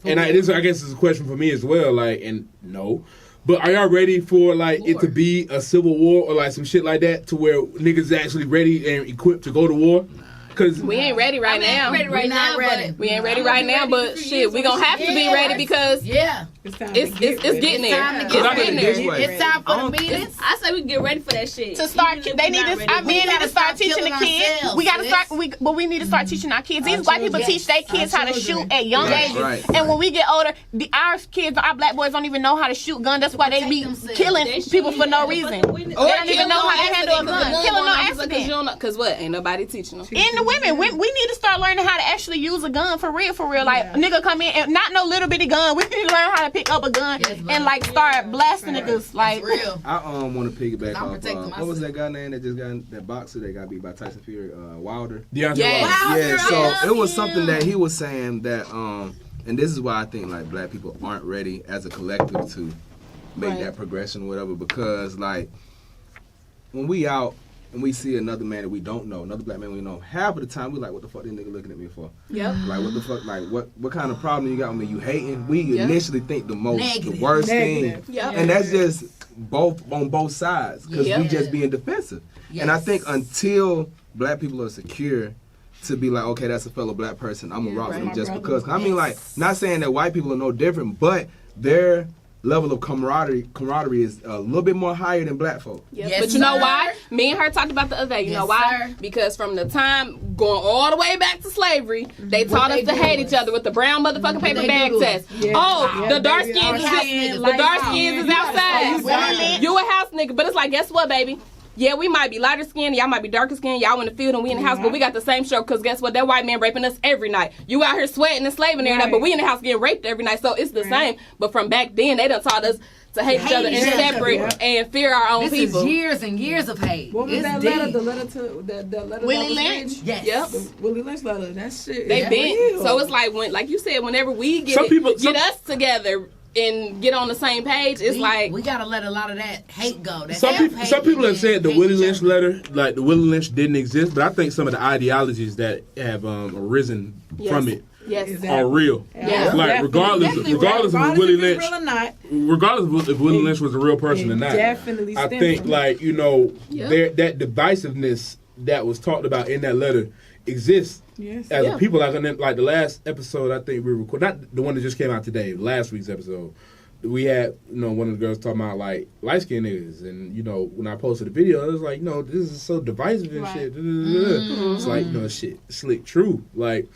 And I guess this is a question for me as well. Like, and no. But are y'all ready for like it to be a civil war or like some shit like that to where niggas actually ready and equipped to go to war? Cause we ain't ready right now. We ain't ready right now, but shit, we gonna have to be ready because it's getting there. It's time for the meetings. I say we get ready for that shit. To start, they need to. We need to start teaching the kids. We gotta start. We need to start teaching our kids. These white people teach their kids how to shoot at young ages, and when we get older, our kids, our black boys don't even know how to shoot guns. That's why they be killing people for no reason. They don't even know how to handle a gun. Killing no accident. Cause what? Ain't nobody teaching them. And the women, we need to start learning how to actually use a gun for real. Like a nigga come in and not no little bitty gun. We need to learn how to pick up a gun and like start blasting niggas. Like real. I want to piggyback off. What was that guy name that just got that boxer that got beat by Tyson Fury? Wilder. Yeah. So it was something that he was saying that and this is why I think like black people aren't ready as a collective to make that progression or whatever, because like when we out and we see another man that we don't know, another black man we know, half of the time we like, what the fuck this nigga looking at me for? Yep. Like, what the fuck, like, what kind of problem you got with me? You hating? We initially think the worst thing. Yep. And that's just on both sides, because we just being defensive. Yes. And I think until black people are secure to be like, okay, that's a fellow black person, I'm gonna rock with them just because. I mean, like, not saying that white people are no different, but their level of camaraderie is a little bit more higher than black folk. But you know why? Me and her talked about the other day. You know why? Sir. Because from the time going all the way back to slavery, they taught us to hate each other with the brown motherfucking paper bag test. The dark skins is outside. You a house nigga, but it's like, guess what, baby? Yeah, we might be lighter skinned, y'all might be darker skinned, y'all in the field and we in the house, but we got the same stroke, because guess what? That white man raping us every night. You out here sweating and slaving every night, but we in the house getting raped every night, so it's the same. But from back then, they done taught us to hate each other and separate and fear our own people. This is years and years of hate. What was that letter? The letter to the letter Willie Lynch? Yes. The Willie Lynch letter. That shit. They been. So it's like, when, like you said, whenever we get us together and get on the same page, it's like we gotta let a lot of that hate go. Some people have said the Willie Lynch letter, like the Willie Lynch didn't exist, but I think some of the ideologies that have arisen from it are real. Yeah. Like regardless of Willie Lynch, regardless if Willie Lynch was a real person or not, definitely I think like that divisiveness that was talked about in that letter exists. Yes. As a people, like the last episode, I think we recorded, not the one that just came out today, last week's episode, we had, one of the girls talking about, like, light-skinned niggas, and, when I posted the video, it was like, this is so divisive and shit. Mm-hmm. It's like, shit, slick true. Like,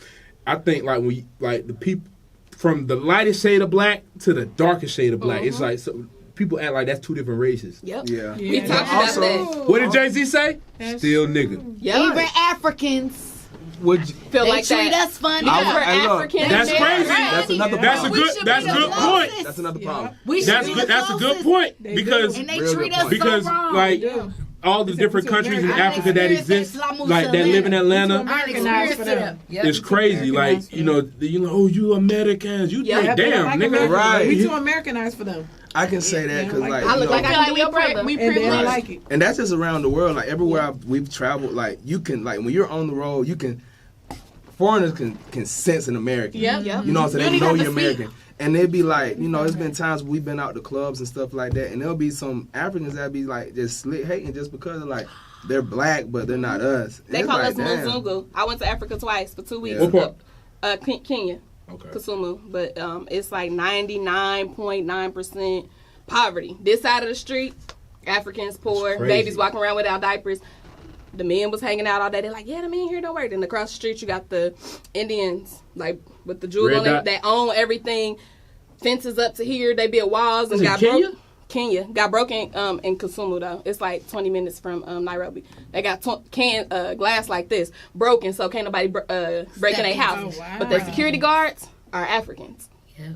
I think, like, the people, from the lightest shade of black to the darkest shade of black, it's like, so, people act like that's two different races. Yep. Yeah. We talked about that. What did Jay-Z say? Still nigga. Yep. Even Africans would you feel like treat us funny. African. That's crazy. That's another problem. That's a good point. That's another problem. That's a good point, because and they treat us so wrong. like all the different countries in Africa that exist, like that live in Atlanta. It's crazy. Like you Americans, you think damn nigga, right? We too Americanized for them. I can say that because I look like I can be your brother. We privileged. Like it. And that's just around the world. Like everywhere we've traveled, like you can, like when you're on the road, you can. Foreigners can sense an American. Yep. You know, so they know you're American. And they'd be like, there's been times we've been out to clubs and stuff like that, and there'll be some Africans that be like just slick hating just because of like they're black but they're not us. And they call us Muzungu. I went to Africa twice for 2 weeks. What part? Kenya. Okay. Kisumu. But it's like 99.9% poverty. This side of the street, Africans poor, babies walking around without diapers. The men was hanging out all day. They're like, yeah, the men here don't work. Then across the street, you got the Indians, like with the jewel on it. They own everything. Fences up to here. They build walls and got broken. Kenya got broken in Kisumu though. It's like 20 minutes from Nairobi. They got glass like this broken, so can't nobody break in their house. But the security guards are Africans. Yep.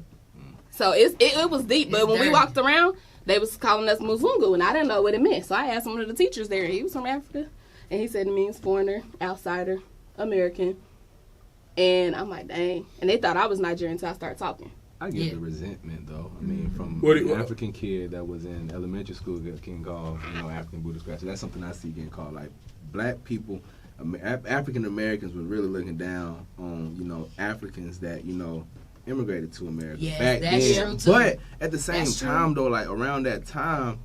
So it was deep. But when we walked around, they was calling us Muzungu, and I didn't know what it meant. So I asked one of the teachers there. He was from Africa. And he said it means foreigner, outsider, American. And I'm like, dang. And they thought I was Nigerian until I started talking. I get the resentment, though. I mean, from an African kid that was in elementary school getting called, African Buddha Scratcher. That's something I see getting called. Like, black people, African Americans were really looking down on, Africans that, immigrated to America back then. True too. But at the same time, though, like, around that time,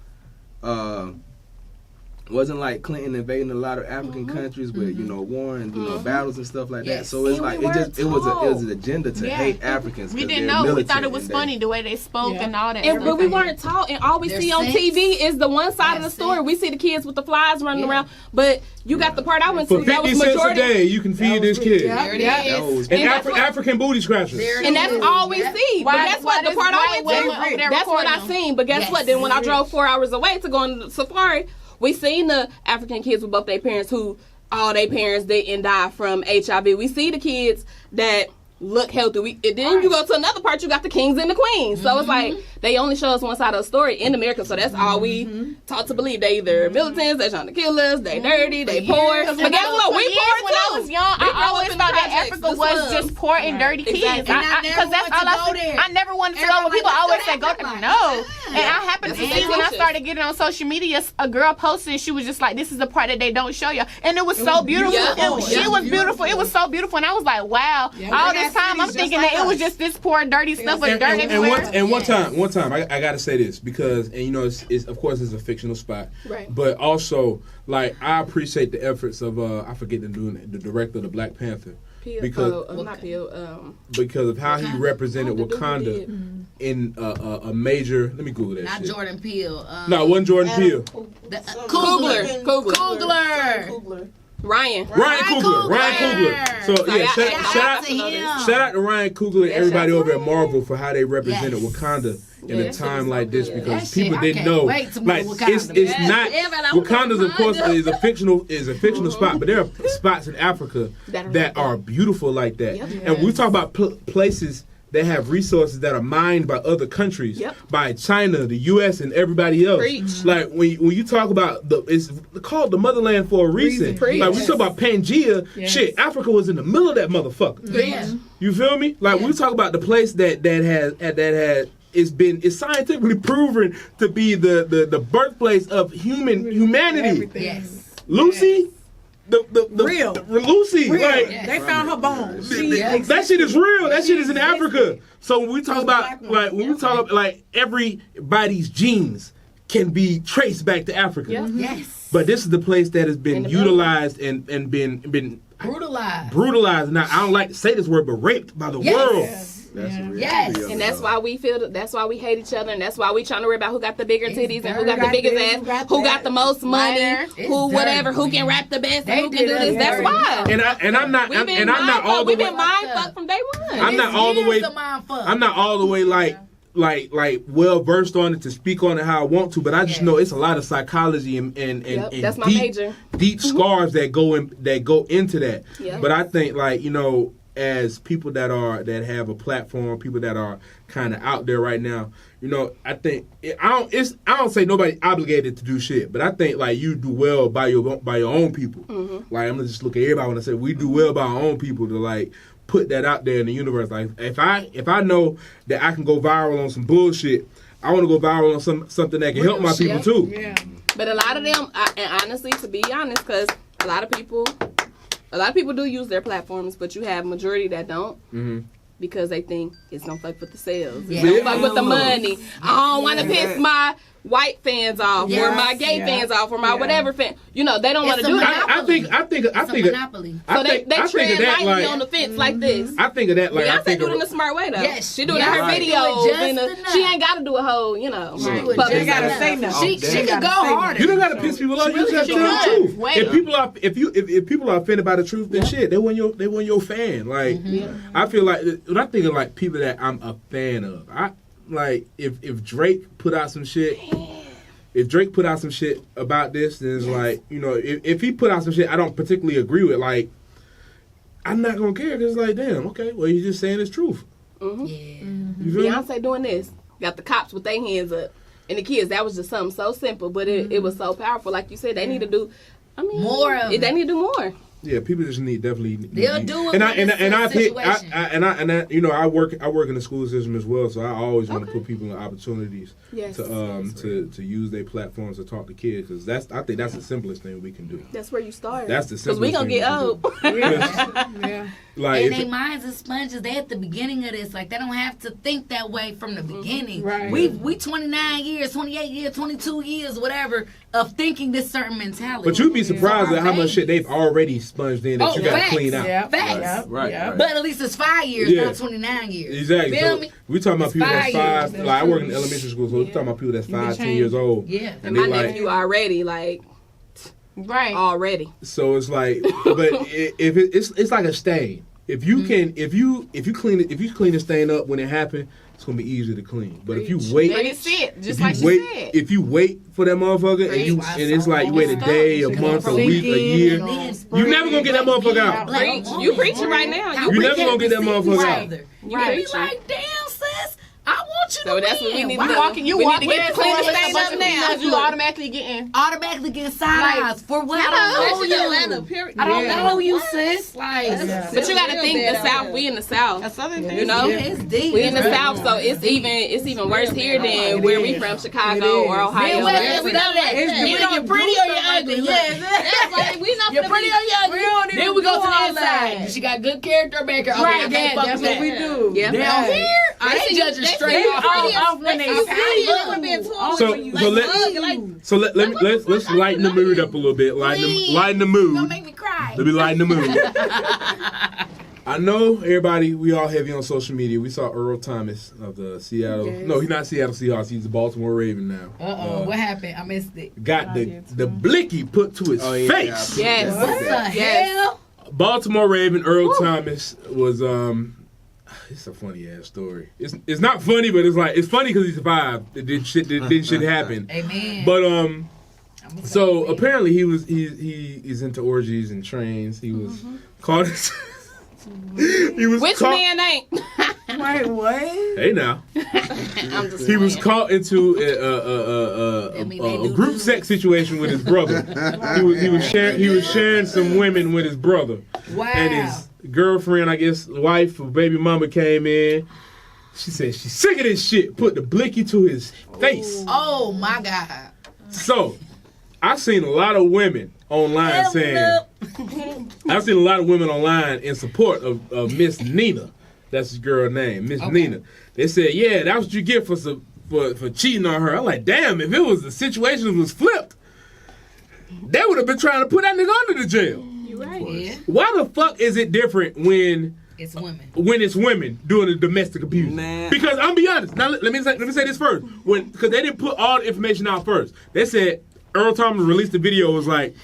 wasn't like Clinton invading a lot of African countries with war and battles and stuff like that. So it's like it was an agenda to hate Africans. We didn't know. We thought it was funny the way they spoke and all that. But we weren't taught, and all we see on TV is the one side of the story. We see the kids with the flies running around, but you got the part I went to. For 50 cents a day, you can feed this kid. There it is. And African booty scratchers. And that's all we see. But guess what? The part I went to, that's what I seen. But guess what? Then when I drove 4 hours away to go on the safari, we seen the African kids with both their parents who all their parents didn't die from HIV. We see the kids that look healthy. Then you go to another part, you got the kings and the queens. So it's like they only show us one side of the story in America. So that's all we taught to believe. They either militants, they trying to kill us, they dirty, they poor. But guess what? We poor too. When I was young, I always thought that Africa was just poor and dirty kids. Because that's all I never wanted to go. When people always say go there, no. And I happened to see when I started getting on social media, a girl posted, she was just like, this is the part that they don't show you. And it was so beautiful. She was beautiful. It was so beautiful. And I was like, wow. All this time I'm thinking that it was just this poor dirty stuff with dirt everywhere. And one time I gotta say this because it's of course it's a fictional spot, right? But also like I appreciate the efforts of I forget the director of the Black Panther because of how he represented Wakanda in a major. Let me Google that. Not shit. Jordan Peele. No, it wasn't Jordan Peele. Coogler. Ryan Coogler. So shout out to Ryan Coogler and everybody over at Marvel for how they represented Wakanda in a time like this because people didn't know. Like it's not Wakanda's of course is a fictional spot, but there are spots in Africa that are beautiful like that. And we talk about places that have resources that are mined by other countries, by China, the U.S., and everybody else. Preach. Like when you talk about it's called the motherland for a reason. Like we talk about Pangea, shit, Africa was in the middle of that motherfucker. Yes. You feel me? Like we talk about the place that has it's scientifically proven to be the birthplace of humanity. Everything. Yes. Lucy. The real Lucy, real. Like they found her bones. That shit is real. That shit is in Africa. So when we talk about everybody's genes can be traced back to Africa. Yes. But this is the place that has been utilized and been brutalized. Now I don't like to say this word, but raped by the world. Yes. And that's why we that's why we hate each other, and that's why we trying to worry about who got the bigger titties and who got the biggest ass, who got the most money, who can rap the best, and who can do this. That's why. And I'm not all the way. We've been mind fucked from day one. I'm not all the way like well versed on it to speak on it how I want to, but I just know it's a lot of psychology and that's my major. Deep scars that go into that. But I think as people that have a platform, people that are kind of out there right now, you know, I think I don't say nobody obligated to do shit, but I think like you do well by your own people. Mm-hmm. Like I'm gonna just look at everybody when I say we do well by our own people to like put that out there in the universe. Like if I know that I can go viral on some bullshit, I want to go viral on something that can help my people too. Yeah. But a lot of them, and honestly, to be honest, because a lot of people do use their platforms, but you have majority that don't. Mm-hmm. Because they think it's gonna fuck with the sales. Yeah. It's gonna fuck with the money. I don't want to piss my white fans off or my gay fans off or my whatever fan. You know, they don't want to do that. I think it's a monopoly. So they tread lightly like, on the fence like this. I think of that like Beyonce do it in a smart way though. Yes, she do it in her videos. She ain't got to do a whole, you know. She ain't got to say nothing. She can go harder. You don't got to piss people off. You just have to tell the truth. If people are offended by the truth, then shit, they want your fan. Like I feel like when I think of like people that I'm a fan of, like if Drake put out some shit. If Drake put out some shit about this, then it's like, you know, if he put out some shit I don't particularly agree with, like, I'm not going to care because it's like, damn, okay, well, he's just saying his truth. Mm-hmm. Yeah. Beyonce doing this, got the cops with their hands up. And the kids, that was just something so simple, but it was so powerful. Like you said, they need to do, more of it. They need to do more. Yeah, people just definitely. They'll do it. And you know, I work in the school system as well, so I always want to put people in opportunities to use their platforms to talk to kids, because I think that's the simplest thing we can do. That's where you start. That's the simplest. Because we gonna get old. Yeah. Like, and their minds are sponges. They at the beginning of this, like they don't have to think that way from the beginning. Right. We 29 years, 28 years, 22 years, whatever, of thinking this certain mentality. But you'd be surprised at how much shit they've already sponged in that you got to clean out. Yeah. Facts. Right. But at least it's 5 years, not 29 years. Exactly. So we talking about people that's 5. Like I work in elementary school, so we talking about people that's 5, 10 years old. Yeah. And my nephew already like. Right. Already. So it's like, but if it's like a stain. If you clean the stain up when it happened, it's gonna be easy to clean. But if you wait, if you wait for that motherfucker and it's like you wait a day, a month, a week, a year, you never gonna get that motherfucker out. You preaching right now. You never gonna get that motherfucker out. You be like, damn sis, I want you to so that's what we need to do. You walking to clean the stain up now. You automatically getting side eyes for what? I don't know you, sis. Like, but you gotta think the South. We in the South. You know, it's deep. We in the South, so it's even worse here than where we from, Chicago or Ohio. We know that. You're pretty or you're ugly. Yes. You're pretty or you're ugly. Then we go to the inside. She got good character, bad character. Right. That's what we do. Yeah. Down here, they judging straight off when they see you. So let's lighten the mood up a little bit. Lighten the mood. Don't make me cry. Let me lighten the mood. I know everybody, we all heavy on social media. We saw Earl Thomas of the Seattle. Yes. No, he's not Seattle Seahawks. He's the Baltimore Raven now. What happened? I missed it. Got the blicky put to his face. Yes. What the hell? Baltimore Raven Earl Thomas was it's a funny ass story. It's not funny, but it's funny because he survived. Didn't shit happen. Amen. But so apparently he's into orgies and trains. He was caught. Which man ain't? Wait, what? Hey now. He was caught into a group sex situation with his brother. He was sharing some women with his brother. Wow. And his girlfriend, I guess, wife or baby mama came in. She said she's sick of this shit. Put the blicky to his face. Oh my God. So, I've seen a lot of women online I've seen a lot of women online in support of Miss Nina. That's his girl name, Miss Nina. They said, yeah, that's what you get for cheating on her. I'm like, damn, if it was the situation was flipped, they would have been trying to put that nigga under the jail. You're right. Yeah. Why the fuck is it different when it's women? When it's women doing the domestic abuse? Nah. Because I'm be honest. Now let me say this first. Because they didn't put all the information out first. They said Earl Thomas released a video. It was like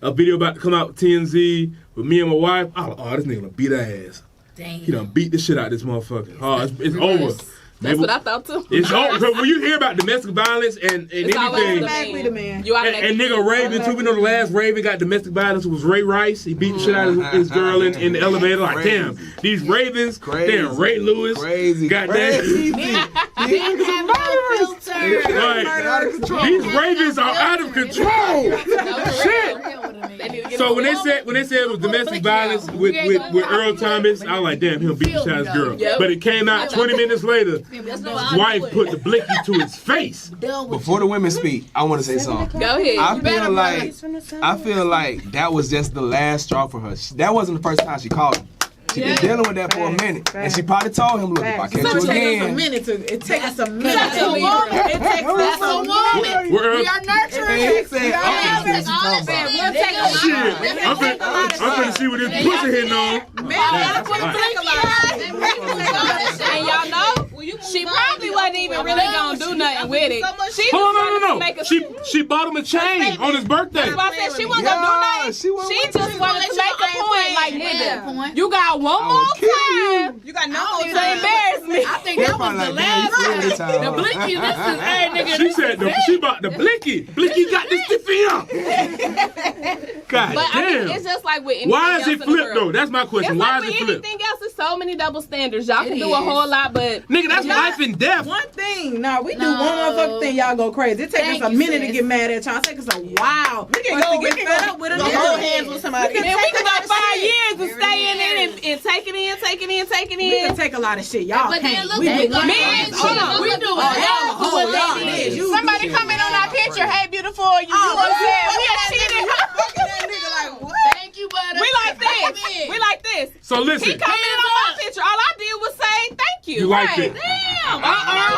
a video about to come out with TMZ with me and my wife. Oh, this nigga gonna beat her ass. Dang. He done beat the shit out of this motherfucker. Oh, it's over. That's what I thought too. It's all, when you hear about domestic violence and It's always anything, Automatically the man. You and nigga Raven too. We know the last Raven got domestic violence was Ray Rice. He beat the shit out of his girl in the elevator. Like, damn, these Ravens, damn, Ray Lewis, goddamn. These Ravens are out of control. Shit. So when they said it was domestic violence with Earl Thomas, I was like, damn, he'll beat the shit out of his girl. But it came out 20 minutes later. His wife put the blicky to his face. Before the women speak, I want to say something. Go ahead. I feel like that was just the last straw for her. That wasn't the first time she called him. She been dealing with that for a minute, and she probably told him, "Look, if I catch you again." It takes us a minute to leave her. It takes us a woman. We are nurturing. He said, I'm finna see what this pussy hitting on. And y'all know, she probably wasn't even really gonna do nothing with it. She She bought him a chain on his birthday. That's why I said she wasn't gonna do nothing. She just wanted to make a point. Like, nigga, you got one more time. You got no more To time. embarrass me. I think that was the last time. The blicky, this is, hey, nigga. She said she bought the blicky. Blicky got this stiffy up. God But damn. I mean, it's just like with anything Why is else it in the flipped world. though? That's my question. It's Why like is it with flipped? anything else, there's so many double standards. Y'all can It do a is. whole lot, but Nigga, that's life and death. One thing, we do one motherfucking thing, y'all go crazy. It takes us a minute to get mad at y'all. It takes us a while. We can go get fed up with a nigga. hold hands with somebody. man, we can go 5 years and stay in it and take it in. We can take a lot of shit. Y'all But then can't. look, We they do go- one Man, shit. hold on. We do Oh, hell, oh, y'all is. You Somebody do comment on our picture. Hey, beautiful. You Oh, upset? We are cheating. Thank you, butter. We like this. We like this. So He listen. commented on my picture. All I did was say thank you. You liked it. Damn. I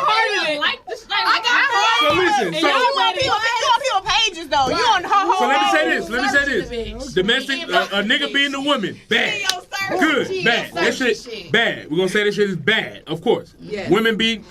heard it. Like this, I got So listen. And So y'all You on people pages though. You on her whole. let me say this. Domestic, a nigga beating a woman, bad. Good, bad. That shit, bad. We're gonna say that shit is bad, of course. Yes. A man beating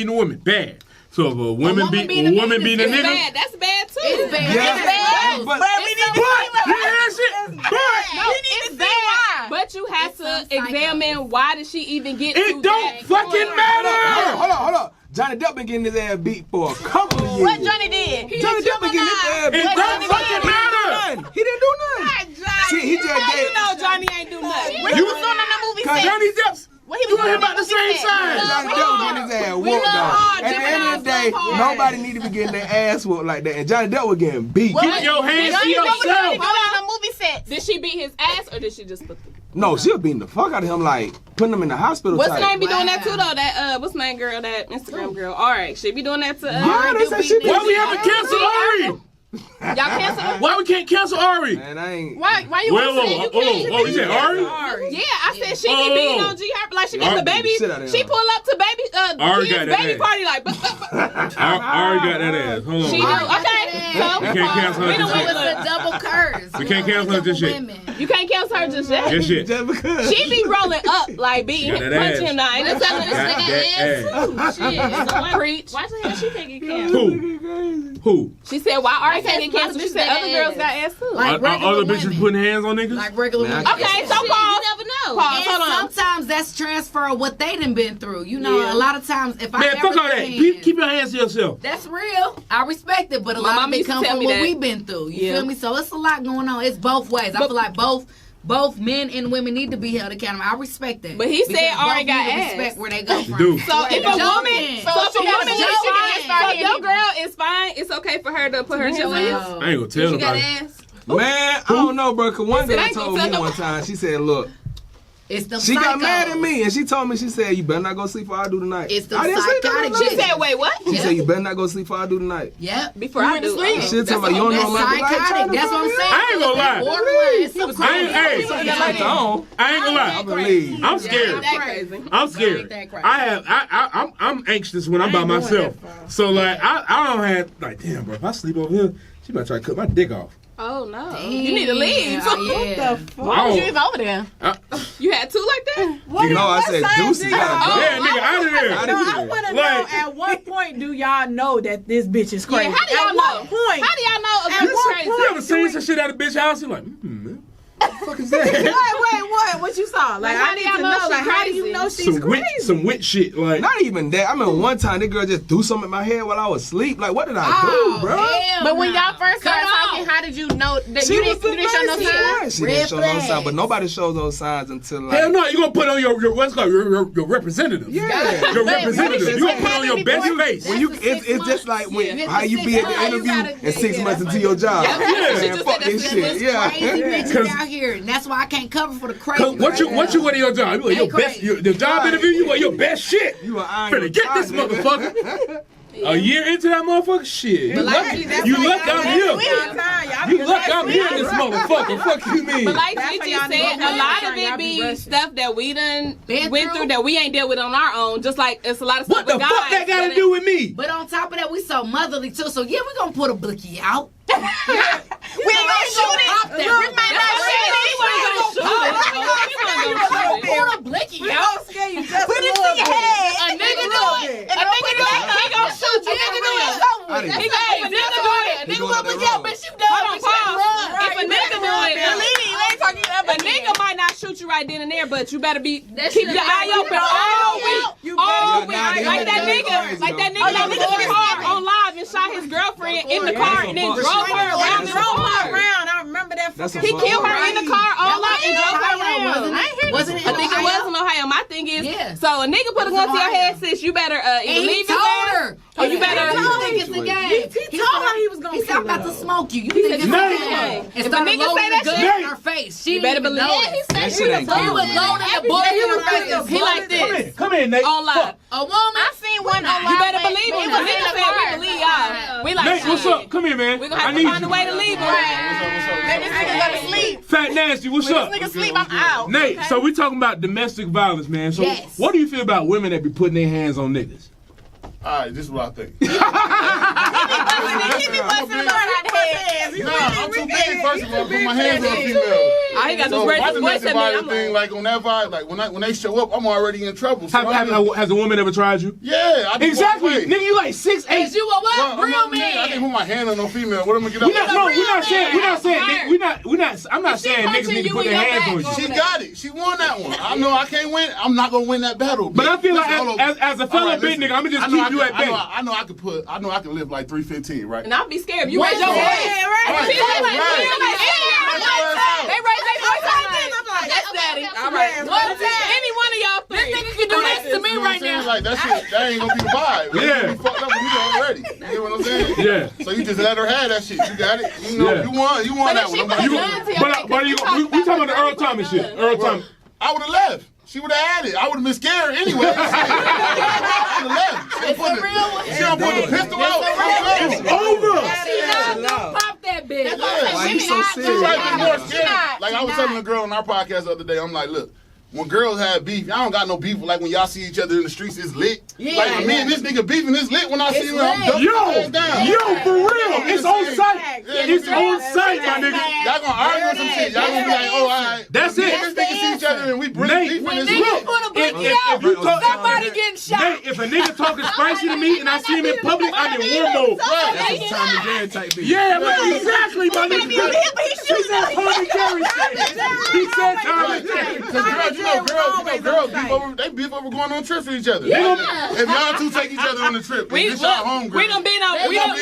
a woman, bad. So if a woman beating a It's nigga, bad. That's bad too. It's bad. Yeah, but you hear that shit? It's bad. But you have to examine why did she even get to It don't that fucking point. matter. Hold on. Johnny Depp been getting his ass beat for a couple of years. What Johnny did? Johnny Depp been getting his ass beat. It don't fucking matter. He didn't do nothing. See, he just How you did. know Johnny ain't do nothing? What he was doing in the movie set? Johnny Depp's What he was doing doing about the same size. Johnny Depp was getting his ass whooped though. At the end of the day, nobody need to be getting their ass whooped like that. And Johnny Depp was getting beat. Keep your hands to Johnny Depp was doing yourself. in the movie set. Did she beat his ass or did she just put the... No, she was beating the fuck out of him, like putting him in the hospital. What's type. the name be doing that too though? That what's the name girl? That Instagram girl. Alright, she be doing that to Yeah, they say she Why we haven't canceled Ari? Y'all cancel her? Why we can't cancel Ari? Man, I ain't. Why you Whoa, want to say you can't? you said Ari? Yeah, I said she be beating on G Harper like she got Ari the baby. beat the shit out of She him. pull up to Ari G's got that baby ass. party like. Ari got that ass. Hold on. She do. Okay, so We can't cancel her we done just went It was yet. a double curse. We can't cancel her just yet. You can't cancel her just yet. Just yet. Just because. She be rolling up like beating She got him, that punching ass. him down. Ain't no telling this Got nigga that ass. shit. Preach. Why the hell she can't get canceled? Who? She said, "Why Ari can't get That's canceled?" She bitches said, got "Other ass. girls got ass too." Like Are regular other bitches women. putting hands on niggas? Like regular women. Okay, so Shit, pause. you never know. Pause, And hold on. sometimes that's transfer of what they done been through. You know, a lot of times if I Man, ever fuck all that. can- Keep your hands to yourself. That's real. I respect it, but a My lot of mama it used to come tell from me what that. we've been through. You Yeah. feel me? So it's a lot going on. It's both ways. I feel like both men and women need to be held accountable. I respect that. But he Because said both Ari got need to ass. respect where they go from. do. So if a woman, Joking. so if a woman is Joking. fine, so your girl is fine, it's okay for her to put her hands on you. Wow. I ain't gonna tell nobody. Man, I don't know, bro. Cause one Listen, I girl ain't gonna told tell me no- one time. She said, "Look, It's the she got psychos. mad at me, and she told me, she said, you better not go sleep before I do tonight." It's the I didn't sleep psychotic that night. She said, "Wait, what?" She said, "You better not go sleep before I do tonight." Yep. Before I do. She was talking about you don't know That's my life. psychotic. That's what I'm saying. I ain't gonna lie. Borderline. It's so I ain't, hey, crazy. I ain't gonna lie. believe. I'm scared. That crazy. I'm scared. I'm anxious when I'm by myself. So like I don't have like damn bro. If I sleep over here, she might try to cut my dick off. Oh no, you need to leave. Yeah. Why was you even over there? You had two like that? You know, I said deuces gotta go. Yeah, nigga, out of there. No, I want to know Like- at what point do y'all know that this bitch is crazy? Yeah, how do y'all at know? what point? How do y'all know a At bitch what crazy? You ever seen some shit at a bitch house? You're like, man, what the fuck is that? Wait, what you saw. Like, How I do need y'all to know know. she Like, how do crazy? you know she's crazy? Some wit shit. Like, Not even that. I remember one time that girl just threw something in my head while I was asleep. Like, what did I do, bro? But when y'all first started talking, how did you know that She you was didn't show no signs? She didn't show no signs, but nobody shows those signs until like. hell no, you gonna put on your what's called your representative. Yeah. Your representative. You gonna put on your best face. When you, it's just like when how you be at the interview and 6 months into your job. Yeah. Fuck this shit. Yeah. Crazy bitches out here, and that's why I can't cover for the crazy. What you wear to your job? You wear your best. The job interview. You wear your best shit. You are iron. Finna get this motherfucker. A year into that motherfucker, shit. You lucky I'm here. You lucky I'm here in this motherfucker. Fuck you mean? But like she just said, a lot of it be stuff that we done went through that we ain't dealt with on our own. Just like it's a lot of stuff What the with fuck guys. that got to do with me? But on top of that, we so motherly too. So yeah, we gonna put a blicky out. We ain't gonna shoot it. We might not shoot it. Put a blicky out. Put it to your head. A nigga do it. A nigga do it. He gonna shoot you. A nigga do it. He gonna do it. Nigga will be yeah, bitch, you done. If a nigga do it, a nigga might not shoot you right then and there, but you better keep your eye open all week. All week. Like that nigga that was in the car on live and shot his girlfriend in the car and then drove her around in the car. I remember that. He killed her in the car on live and drove her around. Wasn't it? I think it was in Ohio. My thing is, Yeah. so a nigga put a gun to your head, sis, you better either leave it there, or you better. He think it's a game. He told her he was gonna He said I'm kill about her. to smoke you. You think it's a game? If a nigga say that gun shit, in her face. She you better didn't believe even it. That shit ain't So he cool. was loading the bullet in her face. He like this Come in, Nate. on live. A woman. I seen one on You better live. believe it. It If a was in nigga the said we car. believe y'all, we like Nate, what's up? Come here, man. We gonna I have to need find a way to leave him. Let this nigga go to sleep. Fat Nasty, what's up? This nigga sleep, I'm out. Nate, so we talking about domestic violence, man. So Yes. what do you feel about women that be putting their hands on niggas? All right, this is what I think. He be busting the door out the head. Nah, I'm too big. First of all, put my hands on a female. I got So this my racist voice domestic at me. violence I'm thing, like, like on that vibe, like when they show up, I'm already in trouble. So Has a woman ever tried you? yeah, I just Exactly. walk away. Nigga, you like 6'8". You a what? Well, I'm Real not a nigga. I man. didn't put my hand on no female. What am I gonna get up? I'm not saying niggas need to put their hands on you. She got it. She won that one. I know I can't win. I'm not gonna win that battle. But I feel like Listen, hold on. as a fellow All right, big listen. nigga, I'ma just I know keep you at bay. I know I can live like 315, right? and I'll be scared. You raise your voice. Right. She like, Right. they raise their voice like, that's daddy. All right. Any one of y'all three. This nigga can do this to me You know what right I'm saying? now. Like that shit, that ain't gonna be the vibe. Yeah. You fucked up with you already. You know what I'm saying? Yeah. So you just let her have that shit. You got it. You know, Yeah. you won that one. We talking about the Earl Thomas shit. Earl Thomas. I would have left. She would have had it. I would have been scared anyway. I would have left. She don't put the pistol out. It's over. Pop that bitch. Why you so She serious? might be more scared. Like I was telling a girl on our podcast the other day, I'm like, look, when girls have beef, I don't got no beef. Like when y'all see each other in the streets, it's lit. Like me and this nigga beefing, it's lit. When I see him, I'm ducking his ass down. Yo, for real. It's on site. It's on site, my nigga. Y'all gonna argue with some shit. Y'all gonna be like, oh, all right. That's it. This nigga see each other and we bring Nate, beef in When this niggas lit. put a blicky If out, you talk- somebody getting shot. Nate, if a nigga talking spicy to me and I see him in public, I'm in war mode. That's a Tom and Jerry type beat. Yeah, man, exactly, my nigga. He said Tom and Jerry shit. He said Tom and Jerry. Cause girls beef over going on trips with each other. If y'all two take each other on a trip, We this y'all home girl. done been out. We done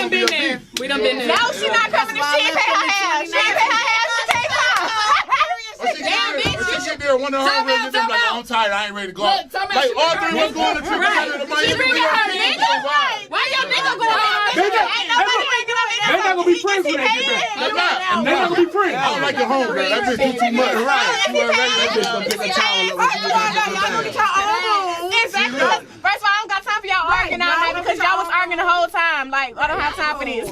been there. We done been there. No, she not coming. She ain't pay her half. She ain't pay her half. She can't come. She get there, one of her homegirls get there, like, I'm tired, I ain't ready to go. Like, all three of us go on a trip together. She bringing her nigga. Why your nigga going They not gonna be friends when they get back. They not gonna be friends. I don't like your homegirl. That bitch do too much. Right. You already that bitch gonna pick a towel up when she get back. First of all, I don't got time for y'all arguing all night because y'all was arguing the whole time. Like, I don't have time for this.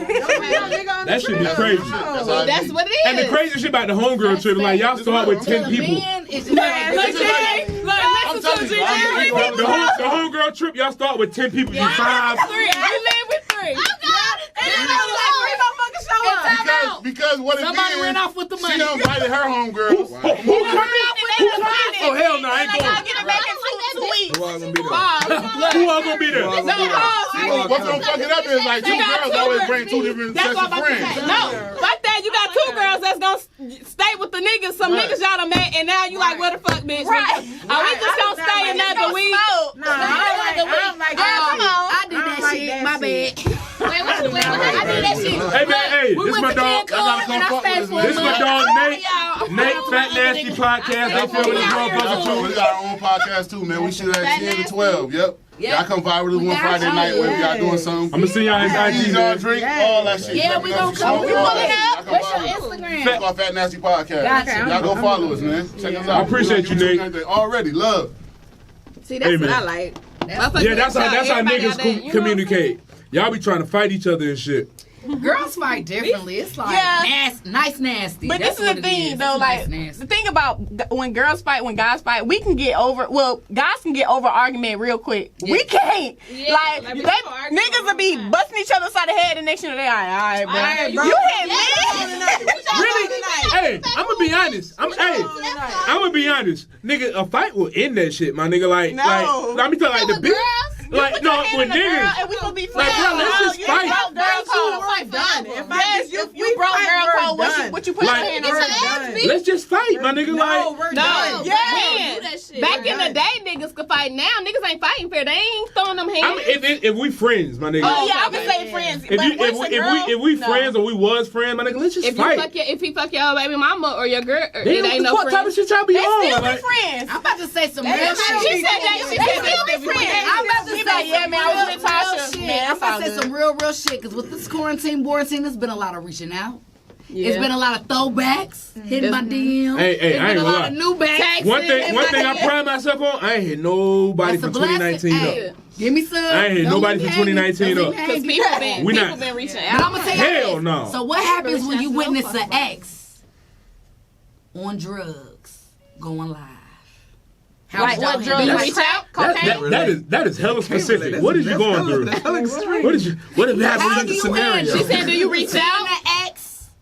That should be crazy. That's what it is. And the crazy shit about the homegirl trip, like y'all start with 10 people. The homegirl trip, y'all start with 10 people. You 5. You live with 3. Because what it Somebody is, ran off with the money. she done invited her homegirls. Who coming? Oh hell no, I ain't going. Who all gonna be there? Who all gonna be there? What's gonna fuck it up is like two girls always bring two different sets of friends. No, fuck that. you got two girls that's gonna stay with the niggas. Some niggas y'all done met, and now you like, what the fuck, bitch? Are we just gonna stay another week? No, I don't like that. Come on. I did that shit. My bad. Wait, I did that shit. Hey, man, hey, this my dog. This my dog, Nate. Nate, Fat Nasty Podcast. They feel this motherfucker too. We got our own podcast too, man. We shoot at 10 to 12. Yep. Y'all come by with us one Friday night when we got doing something. I'm gonna see y'all in IG. Y'all drink, all that shit. Yeah, we gonna come. We pulling up. What's your Instagram? It's called Fat Nasty Podcast. Y'all go follow us, man. Check us out. I appreciate you, Nate. Already, love. See, that's what I like. Yeah, that's how niggas communicate. Y'all be trying to fight each other and shit. Girls fight differently. It's like nasty. But That's this is the thing, though. Like the thing about when girls fight, when guys fight, we can get over. Well, guys can get over argument real quick. Yeah. We can't. Yeah, like niggas will be busting each other side the head, and next thing they all right, bro. You hit me. Really? Hey, I'm gonna be honest. I'm gonna be honest. Nigga, a fight will end that shit, my nigga. Like, let me tell you, like the bitch. Like, no, with niggas. And we gonna be like, bro, let's just fight. Done. If you broke girl code, what you put your hand on? Let's just fight, my nigga. Back in the day, niggas could fight. Now niggas ain't fighting fair. They ain't throwing them hands. I mean, if we friends, my nigga. Oh yeah, I would say friends. If we friends or we was friends, my nigga, let's just fight. If he fuck your baby mama or your girl, it ain't no friends. What type of shit y'all be on? They still be friends. I'm about to say some real shit. She said they still be friends. I'm about to say yeah, man, I was with Tasha. Man, I'm about to say some real shit, because with this quarantine, there's been a lot of reaching out. Yeah. It's been a lot of throwbacks, hitting my DM. Hey, I ain't a gonna lot lie. of new backs. One thing I pride myself on, I ain't hit nobody from 2019 up. Give me some. I ain't hit nobody from 2019 up. Because people been reaching out. But I'm gonna tell you hell no. So what happens when you witness an ex on drugs going live? Like what drugs? Do you reach out? That is hella specific. What is you going through? What is happening in the scenario? She said, do you reach out?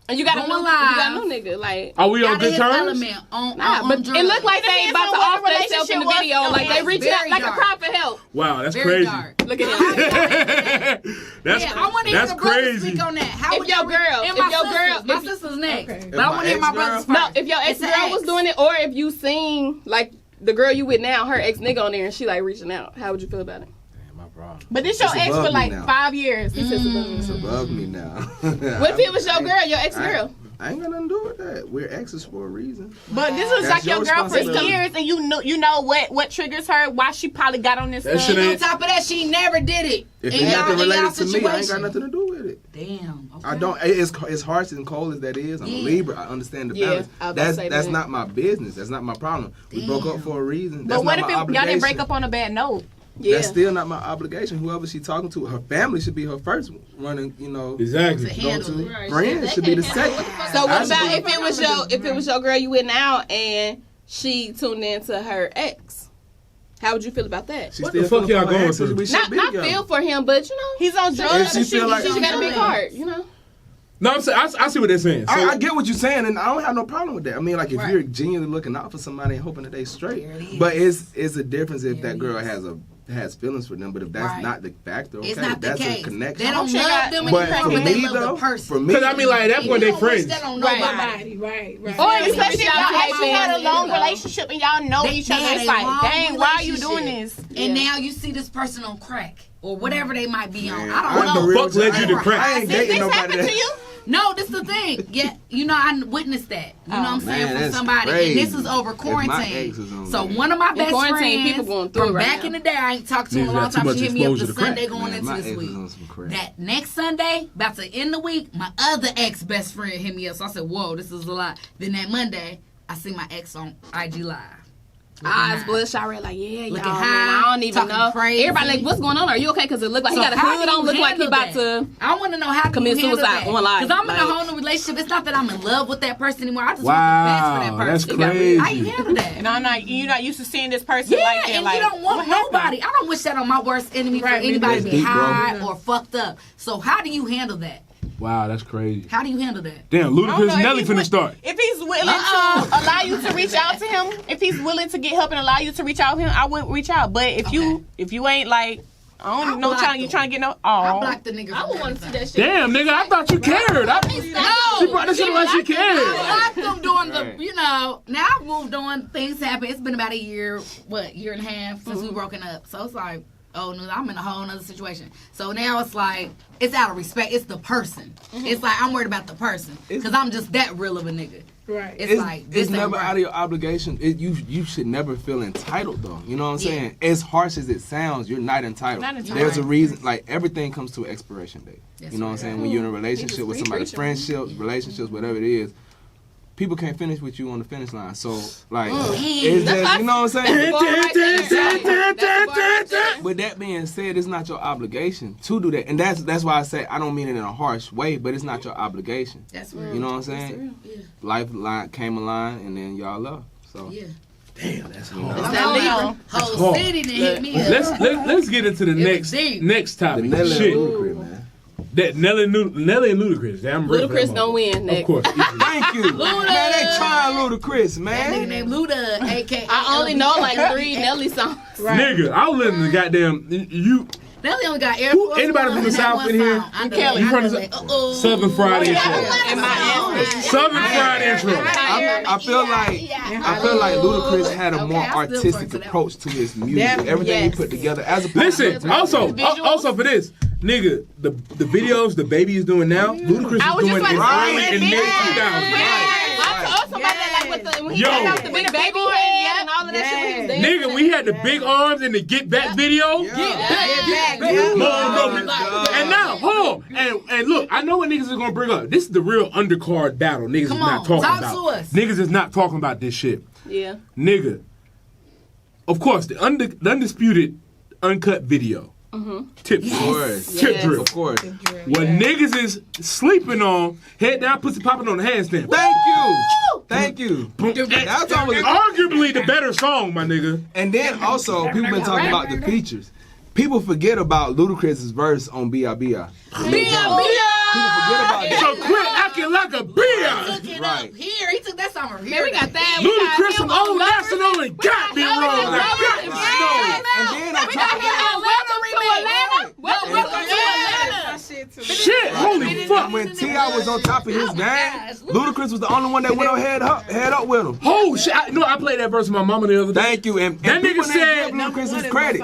And you got a new nigga. Like, are we on good terms? But it looked like they about to off themselves in the video. Like they reaching out like a cry for help. Wow, that's crazy. Look at that. That's crazy. Speak on that. How if your girl, my sister's next. But I want to hear my brother's first. No, if your ex girl was doing it, or if you seen like the girl you with now, her ex nigga on there, and she like reaching out, how would you feel about it? My problem. But this your ex for like 5 years. It's above me now. What if it was your girl, your ex girl? I ain't got nothing to do with that. We're exes for a reason. But this was like your girl for years, and you know what triggers her, why she probably got on this. And on top of that, she never did it. If it's nothing related to me, I ain't got nothing to do with it. Damn. Okay. I don't. It's harsh and cold as that is. I'm a Libra. I understand the balance. That's not my business. That's not my problem. We broke up for a reason. That's but what not if my obligation. y'all didn't break up on a bad note? Yeah. That's still not my obligation. Whoever she's talking to, her family should be her first running. Exactly. Friends should be the second. So what about if it was your girl you with now and she tuned into her ex? How would you feel about that? What the fuck y'all going through? Not feel for him, but he's on drugs. She got a big heart. No, I'm saying I see what they're saying. So, I get what you're saying, and I don't have no problem with that. I mean, like if you're genuinely looking out for somebody and hoping that they straight, but it's a difference if that girl has feelings for them. But if that's not the factor, okay, that's a connection. They don't love them but for me though, for me, because I mean, like that's when they friends. Right. Or especially if y'all actually had a long relationship and y'all know each other. It's like, dang, why are you doing this? And now you see this person on crack or whatever they might be on. I don't know. What the fuck led you to crack? I ain't dating nobody that. No, this is the thing. Yeah, I witnessed that. You know what I'm saying? From somebody. Crazy. And this is over quarantine. So one of my best friends people going through from right back now. in the day, I ain't talked to her in a long time. She hit me up the Sunday going into my this week. Crack. That next Sunday, about to end the week, my other ex-best friend hit me up. So I said, whoa, this is a lot. Then that Monday, I see my ex on IG Live. Eyes bloodshot red, like, yeah, y'all, high, I don't even know. Crazy. Everybody like, what's going on? Are you okay? Because it look like he got a hood on, look like he about to I want to know how commit suicide on live. Because I'm in a whole new relationship. It's not that I'm in love with that person anymore. I just want the best for that person. That's crazy. How you handle that? And you're not used to seeing this person like that. And like, you don't want nobody. I don't wish that on my worst enemy for anybody to be high or fucked up. So how do you handle that? Wow, that's crazy. How do you handle that? Damn, Ludacris and Nelly finna start. If he's willing to allow you to reach out to him, if he's willing to get help and allow you to reach out to him, I would reach out. But if you ain't like, I don't know you trying to get no. I blocked the nigga. I would want to see that shit. Damn, nigga, I thought you cared. She brought this shit like she cared. I blocked them during the, now I've moved on. Things happen. It's been about a year, year and a half since we broken up. So it's like, oh no, I'm in a whole nother situation. So now it's like, it's out of respect. It's the person. It's like, I'm worried about the person. Because I'm just that real of a nigga. Right. It's like, this it's never out of your obligation. You should never feel entitled though. You know what I'm saying? As harsh as it sounds, you're not entitled. There's a reason. Like everything comes to an expiration date. You know what I'm saying? When you're in a relationship with somebody, friendships, relationships, whatever it is, people can't finish with you on the finish line. So like, it's just, you know what I'm saying? With that being said, it's not your obligation to do that, and that's why I say I don't mean it in a harsh way, but it's not your obligation. That's real. You know what I'm saying? Life came along, and then y'all love. So damn, that's hard. Whole city done hit me up. Let's get into the next topic. Shit. That Nelly and Ludacris. Damn, Ludacris gonna win next. Of course. Thank you. Luda. Man, they trying Ludacris, That man. nigga named Luda, a.k.a. I only know like 3 Nelly songs. Right. Nigga, I was listening to goddamn you. Nelly only got Air Force Anybody One from the and South that in here? one song. You from the Southern Friday intro. Southern Friday intro. I feel like Ludacris had a more artistic approach to his music. Everything he put together as a Listen, also for this, nigga, the videos the baby is doing now, Ludacris is doing in early and mid 2000s. I told somebody that when he came out the big baby head and all of that shit when he was dancing. Nigga, we had the big arms in the Get Back video. Get back. And now, hold on. And look, I know what niggas is gonna bring up. This is the real undercard battle niggas is not talking about. Talk to us. Niggas is not talking about this shit. Yeah. Nigga. Of course, the undisputed uncut video. Tip drill. Of course. What niggas is sleeping on, head down, pussy popping on the handstand. Thank you. That's arguably the better song, my nigga. And then also, people been talking about the features. People forget about Ludacris's verse on B.I.B.I. People forget about that. So quit acting like a bitch. Right. Here, he took that song from here. We got that. Ludacris from Old National and got me wrong. And then on top of that, Welcome to Atlanta. Shit, holy fuck. when T.I. was on top of his game, Ludacris was the only one that went on head up with him. Oh shit! I played that verse with my mama the other day. Thank you. And that nigga said Ludacris his credit.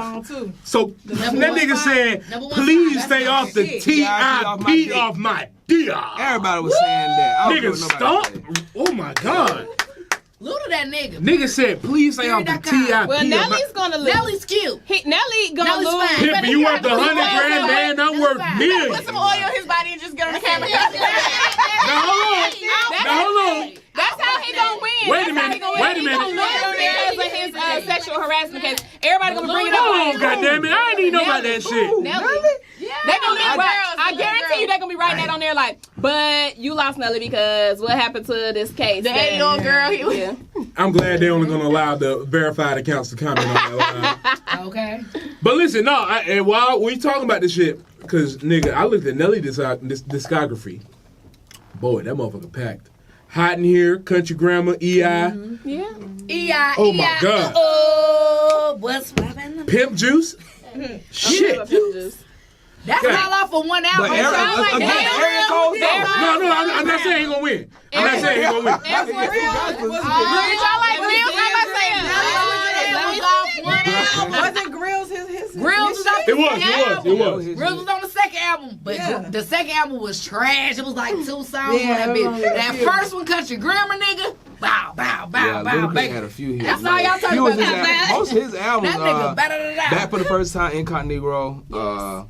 So that nigga said, please stay off the T.I.P. off my D.R. Everybody was saying that. Nigga, stop! Oh my god. Luda that nigga. Nigga said, please stay off the T.I.P. Well, Nelly's gonna lose. Nelly's cute. Nelly gonna lose. Pimp, you worth $100 grand, man. I'm worth millions. Put some oil on his body and just get on the camera. Now hold on. That's how he gonna win. Wait a minute. He gonna lose because of his sexual harassment case. Everybody gonna bring it up. Hold on, goddammit. I didn't even know about that shit. Nelly. They gonna be I guarantee you they're gonna be writing that on there like, but you lost Nelly because what happened to this case? The 8-year-old girl. I'm glad they're only gonna allow the verified accounts to comment on that line. Okay. But listen, and while we talking about this shit, because nigga, I looked at Nelly discography. Boy, that motherfucker packed. Hot in Here, Country Grammar, E.I. Yeah. E.I. Oh my god. Oh, what's poppin'? Pimp Juice. Shit. That's all off of one album. But Aaron Cole's No, I'm not saying he gonna win. I'm not saying he gonna win. Did y'all like Grills? I'm not saying Wasn't Grills his Grills was off the It was. Grills was on the second album, but the second album was trash. It was like 2 songs on that bitch. That first one, Country Grammar, nigga. Bow. Ludacris had a few hits. That's all y'all talking about. Most of his albums, that nigga, Back for the First Time, Incognito,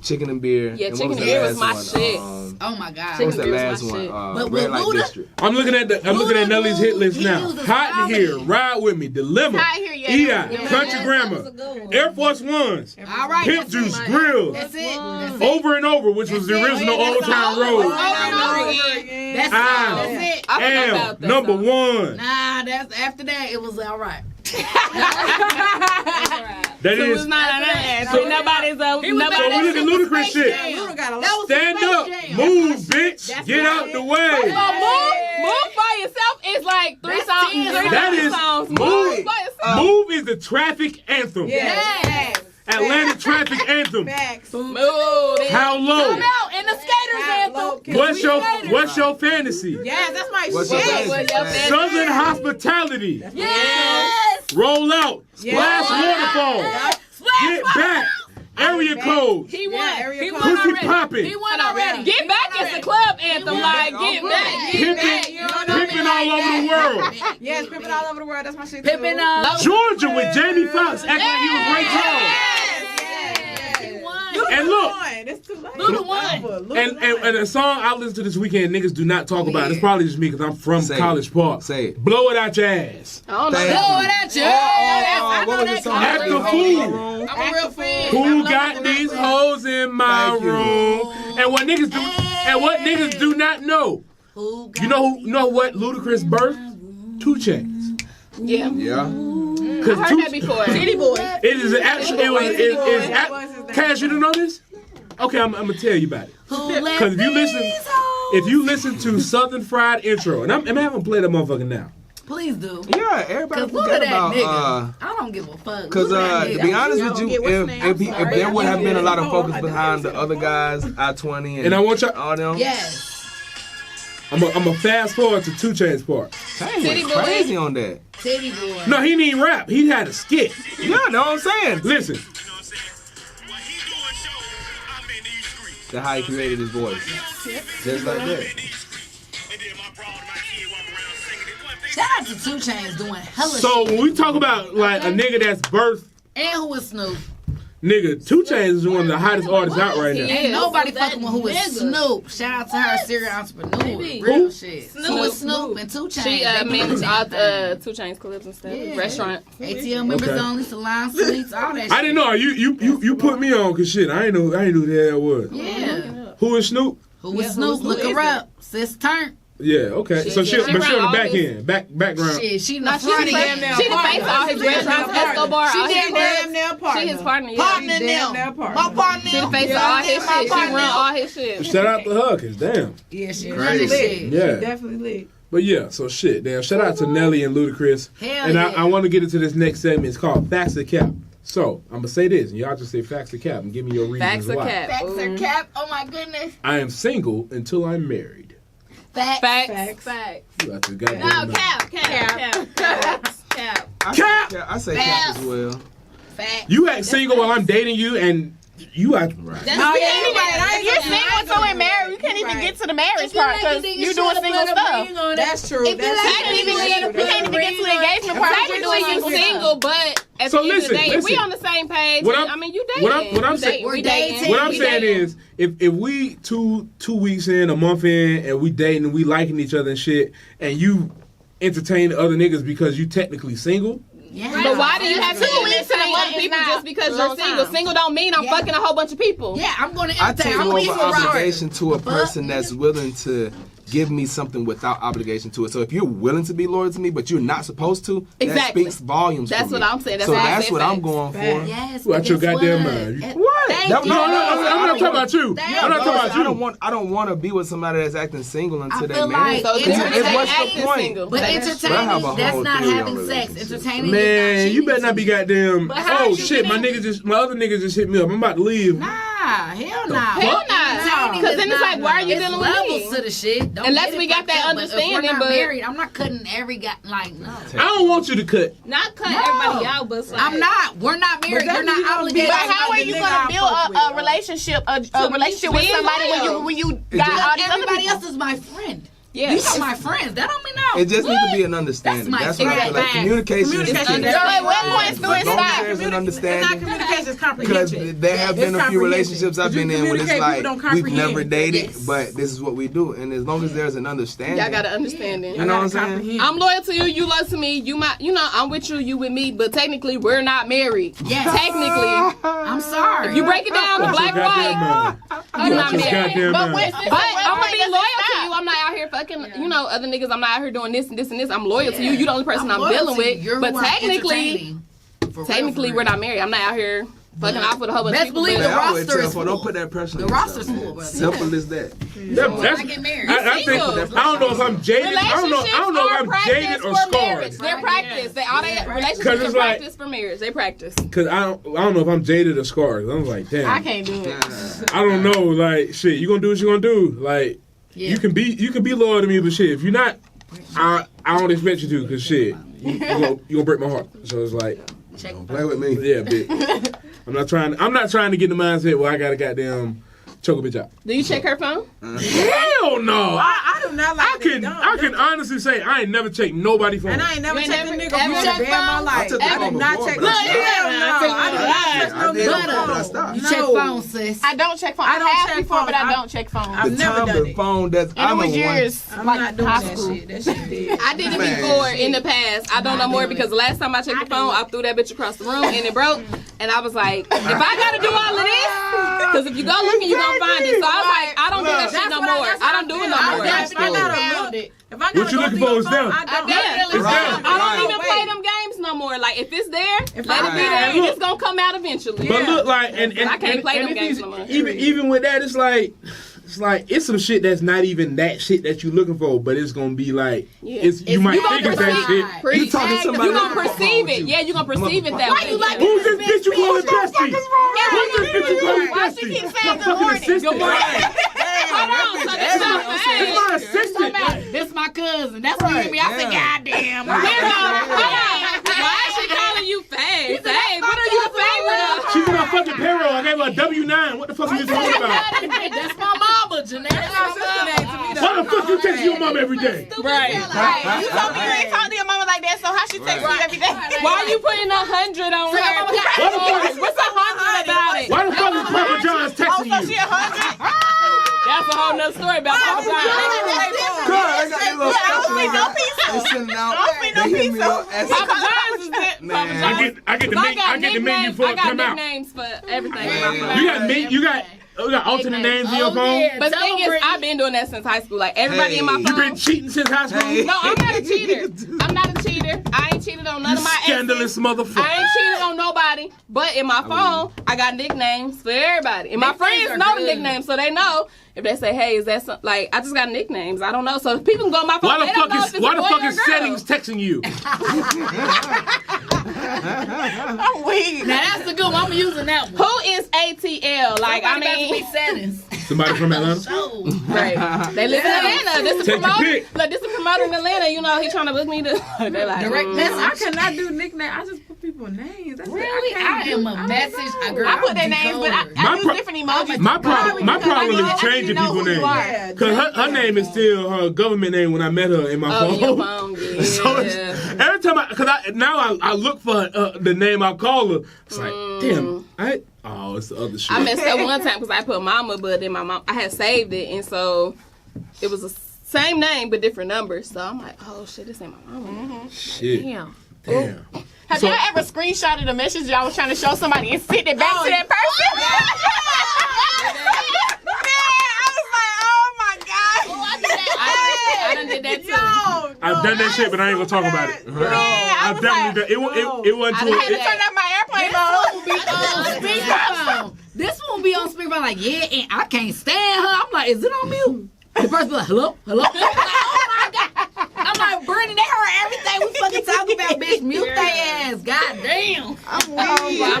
Chicken and Beer. Yeah, and Chicken and Beer was my shit. Oh my god. What was that last one? Red Light District. I'm looking at Nelly's hit list now. Hot in Here, Ride With Me, Dilemma, E.I., Country Grammar, Air Force Ones, Pimp Juice, Grills, That's it. Over and Over, which was the original Old Town Road. That's it. I am number one. Nah, that's after that. It was all right. That is. Nobody's So we look at Ludacris shit. Stand up, move, bitch. Get out the way. Move by yourself is like 3 songs. That is songs. Move. Move is the traffic anthem. Yes. Atlanta traffic anthem. Facts. Move. How low? Come out in the skaters anthem. What's your fantasy? Yes, that's my What's your shit. fantasy? Southern hospitality. Yes. Roll out. Splash waterfall. Get back. Area code. He won. He won Pussy already. popping. He won already. Get back is the club anthem. Like, get back. Pimping all over the world. Yes, pimping all over the world. That's my shit. Pippin' too. up. Georgia with Jamie Foxx acting like he was Ray Charles. He won. And look, It's too late. Luda won. and a song I listened to this weekend, niggas do not talk about. It's probably just me because I'm from Say it. College Park. Say it. Blow it out your ass. I don't know. Thank Blow you. it at you. What was the song? Act the fool. I'm a real fan. Who got these hoes in my Thank you. room? And what niggas do not know. You know what Ludacris birthed? 2 Chainz. Yeah. Yeah. I heard that before. City boy. It is actually Cash, you didn't know this? Okay, I'm gonna tell you about it. Because if you listen to Southern Fried Intro, and I'm having to play that motherfucker now. Please do. Yeah, everybody Cause look forget at that about nigga. I don't give a fuck. because Look at that to nigga. be honest with you, Get what's name? if there would have been a lot of focus I behind the other guys, I-20 And I want y'all. all them. Yes. I'm a fast forward to 2 Chainz part. Chainz City went boy. crazy on that. Titty boy. No, he didn't even rap. He had a skit. Yeah, know what I'm saying? Listen. That's how he created his voice. Just like that. Shout out to 2 Chainz doing hella So shit. when we talk about like a nigga that's birthed, And who is Snoop? nigga, 2 Chainz is one of the hottest artists out right now. Ain't nobody fucking with who is Snoop. Shout out to her, serial entrepreneur. Real shit. Who is Snoop and 2 Chainz? She They managed do all everything. 2 Chainz clubs and stuff. Yeah. Restaurant. ATL members Okay. only, salon suites, all that shit. I didn't know. You put me on because shit. I ain't know who the hell it was. Yeah. Who is Snoop? Who is Snoop? Look her up. Sis Turn. Yeah, okay. So she yeah. but she on the All back his- end, background. Shit, she She the front the end. face of all his restaurants, Escobar. She all his damn clubs. near partner. She his partner, yeah. Partner Damn now. near partner. My partner. She the face of all his shit. She run all his shit. Shout out to her, cause damn. Yeah, she Crazy. running shit. Yeah. Definitely lit. But yeah, so shit, damn. Shout out to Nelly and Ludacris. Hell And yeah. I want to get into this next segment. It's called Facts or Cap. So I'm gonna say this, and y'all just say facts or cap, and give me your reasons Facts or why. cap? Facts or cap? Oh my goodness. I am single until I'm married. Facts. Facts. You got to goddamn No, know. cap. Cap! I say cap as well. Facts. You act single while I'm dating you, and you act right. If you're single so and married, you can't even get to the marriage part because you're doing single stuff. That's true. You can't even get to the engagement part. You're doing Technically, you single, but at So the end of the day, listen. we on the same page. What I'm- I mean, you what dating. I'm You saying- dating. We're We dating. What I'm We saying dating. is, if we two weeks in, a month in, and we dating and we liking each other and shit, and you entertain other niggas because you technically single, Yeah. But why do you have to 2 weeks in a entertain month other is people not just because a you're long single? time. Single don't mean I'm Yeah. fucking a whole bunch of people. Yeah, I'm going to I entertain. take I'm more of leaving an for Robert. obligation to a person that's willing to give me something without obligation to it. So if you're willing to be loyal to me, but you're not supposed to, that Exactly. speaks volumes. That's for what me. I'm saying. That's so why I that's said what I'm facts. going for. Yes. Watch but your guess goddamn what? mind. What? Thank That- you. no, I'm not talking about you. Thank I'm not talking about I don't you. want. I don't want to be with somebody that's acting single until I they feel married. like So It's what's the acting point? single. But But I entertaining, have a that's whole not theory on having sex. relationships. Entertaining Man, is not you better cheating. not be goddamn. But how Oh you shit, my other nigga just hit me up. I'm about to leave. Nah, hell no. Hell nah. Because then it's like, why are you It's dealing with levels me? to the shit. Don't Unless get it we got fucked that up, but understanding, If we're not but- married, I'm not cutting every guy. Like no. I don't want you to cut. Not cut No. everybody out, but it's like, I'm not. We're not married. that You're means not you gonna be obligated. But like how are the you nigga gonna I build fuck with, a though. relationship, a So relationship with be somebody loyal. when you It got just- all these other Everybody people? else is my friend. yeah. These are my friends. That don't mean no. It just needs to be an understanding. That's That's my what I feel like. fact. Communication is Communication. key. So at what point do it As long as stop? there's an It's not understanding. communication, it's Because comprehension. there have been It's a few comprehension. relationships I've If you been in where it's communicate, like people don't we've comprehend. never dated, Yes. but this is what we do, and as long as there's an understanding, Y'all got to understand it. you know what I'm saying? I'm loyal to you. You loyal to me. You might, I'm with you. You with me. But technically, we're not married. Yes. Technically, I'm sorry. if you break it down, the Watch black your goddamn white, mind. I'm not Watch your married. goddamn But mind. when- But I'm gonna be does it loyal to stop? you. I'm not out here fucking, other niggas. I'm not out here doing this and this and this. I'm loyal to you. You the only person I'm loyal dealing to you. with. You're But who I'm technically, entertaining. For real, we're for not married. I'm not out here fucking off with a whole bunch of Best people. believe the Man, I would roster tell is for don't put that pressure on The roster's yourself, full, man. brother. Simple as that. That's, I get married. I think I don't know if I'm jaded. I don't know if I'm jaded or scarred. They're practice. All they relationships 'Cause are it's like- practice for marriage. They practice. Cause I don't know if I'm jaded or scarred. I'm like, damn. I can't do it. I don't know. Like, shit, you gonna do what you gonna do. Like, you can be loyal to me, but shit, if you're not, I don't expect you to. Cause shit, you gonna break my heart. So it's like, Don't play with me. yeah, bitch. I'm not trying to get in the mindset where I gotta goddamn choke a bitch out. Do you check her phone? Hell no. I do not like I can honestly say I ain't never checked nobody's phone. And I ain't never You checked ain't a never- nigga ever phone checked a day in my phone? life. I took the I phone do not before, check but no I hell stopped. no. I do not check no I did nigga before, but I phone. stopped. You No. check phone, sis. I don't check phone. I I don't have check before, phone. but I don't check phone. I've The never time done the it. phone that's And it was one. years. I'm like not doing high that school. shit. That shit dead. I did it Man. before in the past. I don't know more because the last time I checked the phone, I threw that bitch across the room and it broke. And I was like, if I gotta do all of this, because if you go looking, you gonna find it. So I was like, I don't do that shit no more. I don't do it no more. If I What you looking for is them. I don't. Yeah. It's them. I don't even play them games no more. Like if it's there, let it be there. Look. It's gonna come out eventually. But look, like, and I can't play them if games it's- no more. even with that, it's like some shit that's not even that shit that you looking for, but it's gonna be like you might think it's that shit. You talking to somebody You gonna on the phone perceive with it. you. Yeah, you gonna perceive it that Why way. you like Who's this bitch you calling bestie? Who's this bitch you calling Why she bestie? keep saying My good morning? fucking assistant. Hold on, so this not It's my assistant. This my cousin. That's what made me. I said, Yeah. goddamn. Why is she calling you fag? Fag? What are you a favorite of? She's in my fucking payroll. I gave her a W-9. What the fuck are you talking about? That's my mama, Jeanette. That's my mama. Why the fuck you text your mom every day? Right. Right. You told me you ain't talking to your mama like that, so how she text you every day? Why are you putting 100 on her? Why the fuck is, What's 100 about it? why the fuck is Papa John's Oh, texting so she you? 100? That's a whole nother story about Papa John. God, I got this little I don't special see no one. pizza. They sending out. I don't see no They hit me pizza. up asking. Papa John's is it. Man. Papa John's. I get the menu for I it got come out. nicknames for everything. You got alternate names in your phone. But the thing is, I've been doing that since high school. Like everybody in my Hey. You been phone. cheating since high school. Hey. No, I'm not a cheater. I'm not a cheater. I ain't cheated on none of my Scandalous exes. motherfucker. I ain't cheated on nobody. But in my phone, I got nicknames for everybody. And my friends know the nicknames, so they know. If they say, "Hey, is that some, like I just got nicknames?" I don't know. So people can go on my phone. Why the they don't fuck know is if it's a boy or a girl. settings texting you? I'm weak. Now that's the good one. I'm using that one. Who is ATL? Like Somebody about to be I mean, settings. Somebody from Atlanta? Oh. right? They live in Atlanta. This is Take your promoter. pick. Look, this is promoter in Atlanta. You know, he trying to book me to. They're like, Direct message. I cannot do nicknames. I just put people's names. That's Really? I am a message. I put their names, but I use different emojis. My problem I is changing know people's who you are. names. Because her name is still her government name when I met her in my Oh, phone. your phone, yeah. So every time I look for the name I call her, it's like, damn, it's the other shit. I messed up one time because I put mama, but then I had saved it, and so it was the same name but different numbers. So I'm like, oh shit, this ain't my mama. Shit. Damn. Have y'all ever screenshotted a message y'all was trying to show somebody and sent it back to that person? I done did that too. I've done that shit, but I ain't gonna talk about it. I've definitely done it. It wasn't too. I had to turn up my airplane mode. This one be on speakerphone like, yeah, and I can't stand her. I'm like, is it on mute? The person be like, hello? I'm like, oh my God. I'm like, Brittany, they heard everything we fucking talk about, bitch. Mute their ass. God damn. I'm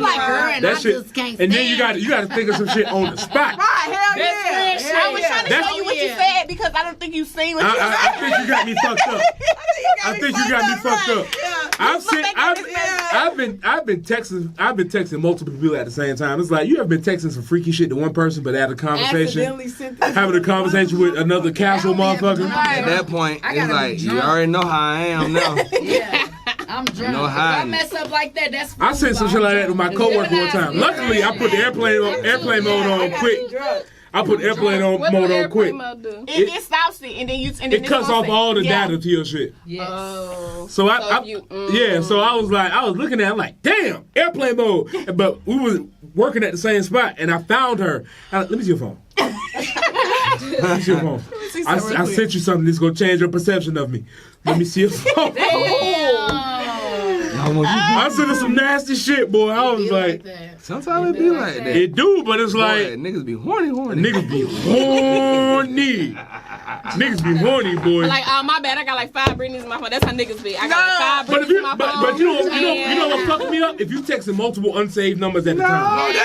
like, girl, and That I shit, just can't stand and then you got to think of some shit on the spot. Hell yeah. I was trying to show you what you said because I don't think you seen what you said. I think you got me fucked up. I think you got me fucked up. I've been texting multiple people at the same time. It's like you have been texting some freaky shit to one person, but had a conversation, having a conversation with another casual motherfucker. At that point, it's like you already know how I am now. Yeah, I'm drunk. No If I hiding. mess up like that, that's I said some shit like that to my coworker one time. Luckily, I put the airplane mode on quick. I put airplane What mode do on quick. airplane mode do? It stops it, and then you. And then It cuts off all the data to your shit. yes. Oh. So so I was looking at it, I'm like, damn, airplane mode. But we was working at the same spot, and I found her. Let me see your phone. Let me see your phone. I sent you something that's gonna change your perception of me. Let me see your phone. I said some nasty shit, boy. I was like, sometimes it be like that. It do, but it's like niggas be horny. Niggas be horny. Niggas be horny, boy. Like, oh my bad, I got like 5 Britneys in my phone. That's how niggas be. I got like 5 Britneys in my phone. But you know what fucked me up? If you texting multiple unsaved numbers at the time.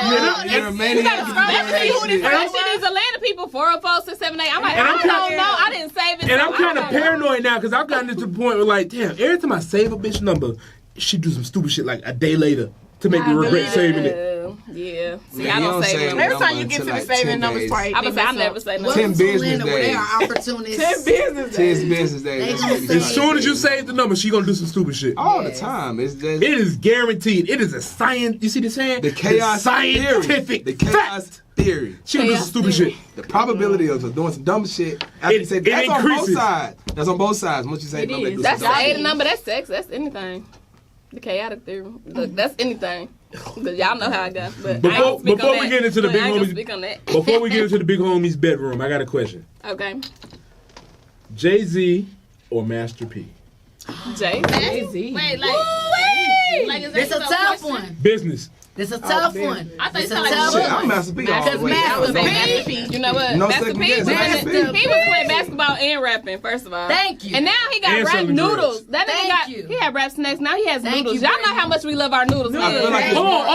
Especially these Atlanta people, 404-678. I'm like, I don't know. I didn't save it. And I'm kind of paranoid now because I've gotten to the point where like, damn, every time I save a bitch number, she do some stupid shit like a day later to make me regret saving it. Yeah. See, I don't save it. Every time you get to the saving numbers twice. I'm gonna say I never say no. 10 business days. They are opportunists. 10 business days. 10 business days. As soon as you save the number, she gonna do some stupid shit. All the time. It's just, it is guaranteed. It is a science. You see the saying? The chaos scientific. The chaos theory. She gonna do some stupid shit. The probability of doing some dumb shit. That's increases. on both sides. That's on both sides. Once you say no, they do that's some the number. That's sex. That's anything. The chaotic theory. Look, that's anything. But y'all know how I got. But before we get into the big homies, before we get into the big homies bedroom, I got a question. Okay. Jay-Z or Master P? Jay-Z. Wait, like it's a tough one. Business. It's a tough one. I think it's a tough one. I'm Master P all the way. Master P. You know what? No Master second P. guess. He was playing basketball and rapping, first of all. Thank you. And now he got And rap selling noodles. drugs. That nigga got, he had rap snacks. Now he has noodles. Y'all know how much we love our noodles. I feel like Hold on.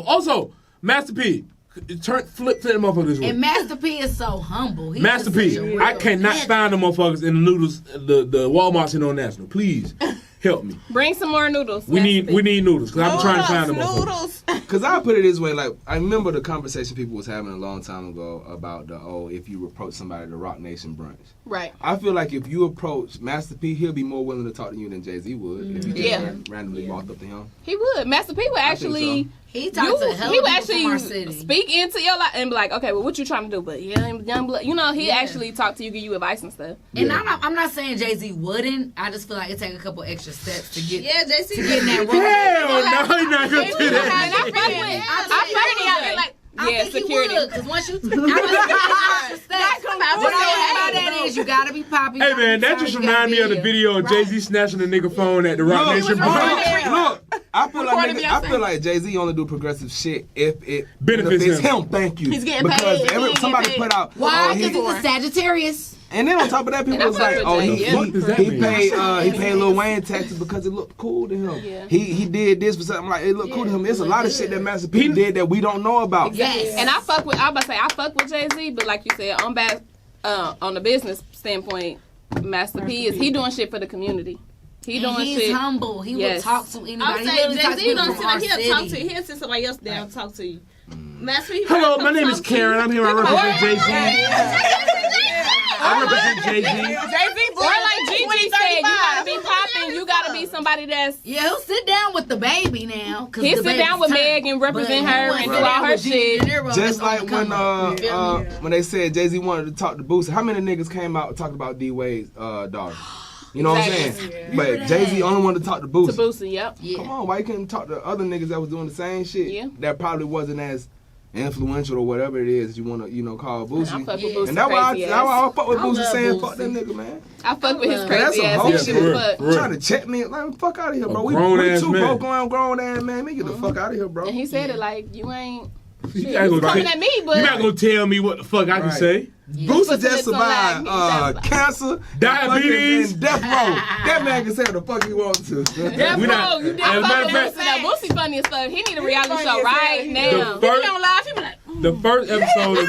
Also, Master P. Flip them motherfuckers. And Master P is so humble. He Master P. I cannot find them motherfuckers in the noodles, the Walmart's in National. Please help me. Bring some more noodles. We need noodles because I'm trying to find them motherfuckers. Because I put it this way, like I remember the conversation people was having a long time ago about if you approach somebody at the Rock Nation brunch. Right. I feel like if you approach Master P, he'll be more willing to talk to you than Jay-Z would if you just randomly walked up to him. He would. Master P would actually. He talks to hell he would from actually our city. speak into your life and be like, okay, well, what you trying to do? But young blood, he actually talk to you, give you advice and stuff. And I'm not saying Jay-Z wouldn't. I just feel like it take a couple extra steps to get Jay-Z to get in that room. Hell no, he's not gonna do that. I think security. he would, because once you, how that is, you gotta be poppy. Hey man, that just reminded me of the video of Jay-Z snatching the nigga phone at the Rock Nation brunch. Look, I feel like Jay-Z only do progressive shit if it benefits him. Thank you. He's getting because paid. Somebody put out. Why? Because he's a Sagittarius. And then on top of that, people was like, "Oh, he paid Lil Wayne taxes because it looked cool to him. Yeah. He did this for something like it looked cool to him. There's a lot of shit that Master P did that we don't know about. Yes. And I fuck with Jay-Z, but like you said, on the business standpoint, Master P he doing shit for the community. He's humble. He will talk to anybody. I'm saying Jay-Z don't sit like he'll talk to you. He'll sit somebody else down and talk to you. Master P. Hello, my name is Karen. I'm here. I represent Jay-Z. I represent Jay-Z. Or like Gigi said, you gotta be popping. You gotta be somebody that's. Yeah, he'll sit down with the baby now. He'll sit down with Meg and represent her and do all her shit. Just like when they said Jay-Z wanted to talk to Boosie, how many niggas came out and talked about D-Wade's daughter? You know what I'm saying? Yeah. But Jay-Z only wanted to talk to Boosie. To Boosie, yep. Yeah. Come on, why you couldn't talk to other niggas that was doing the same shit? Yeah. That probably wasn't as influential or whatever it is you want to, call Boosie. And I fuck with Boosie. And that's why I fuck with Boosie saying, Boosie. fuck that nigga, man. I fuck with his That's crazy some ass. whole He shit. should Trying to check me. Like, fuck out of here, bro. We grown-ass two man. both grown ass man. Man, get the fuck out of here, bro. And he said it like, you ain't. You coming at me, but you're not gonna tell me what the fuck I can say. Boosie just survived cancer, diabetes, and death row. That man can say what the fuck he wants to. Death row, you as a matter of fact, Boosie funny as fuck. He need a reality show right now. The first episode of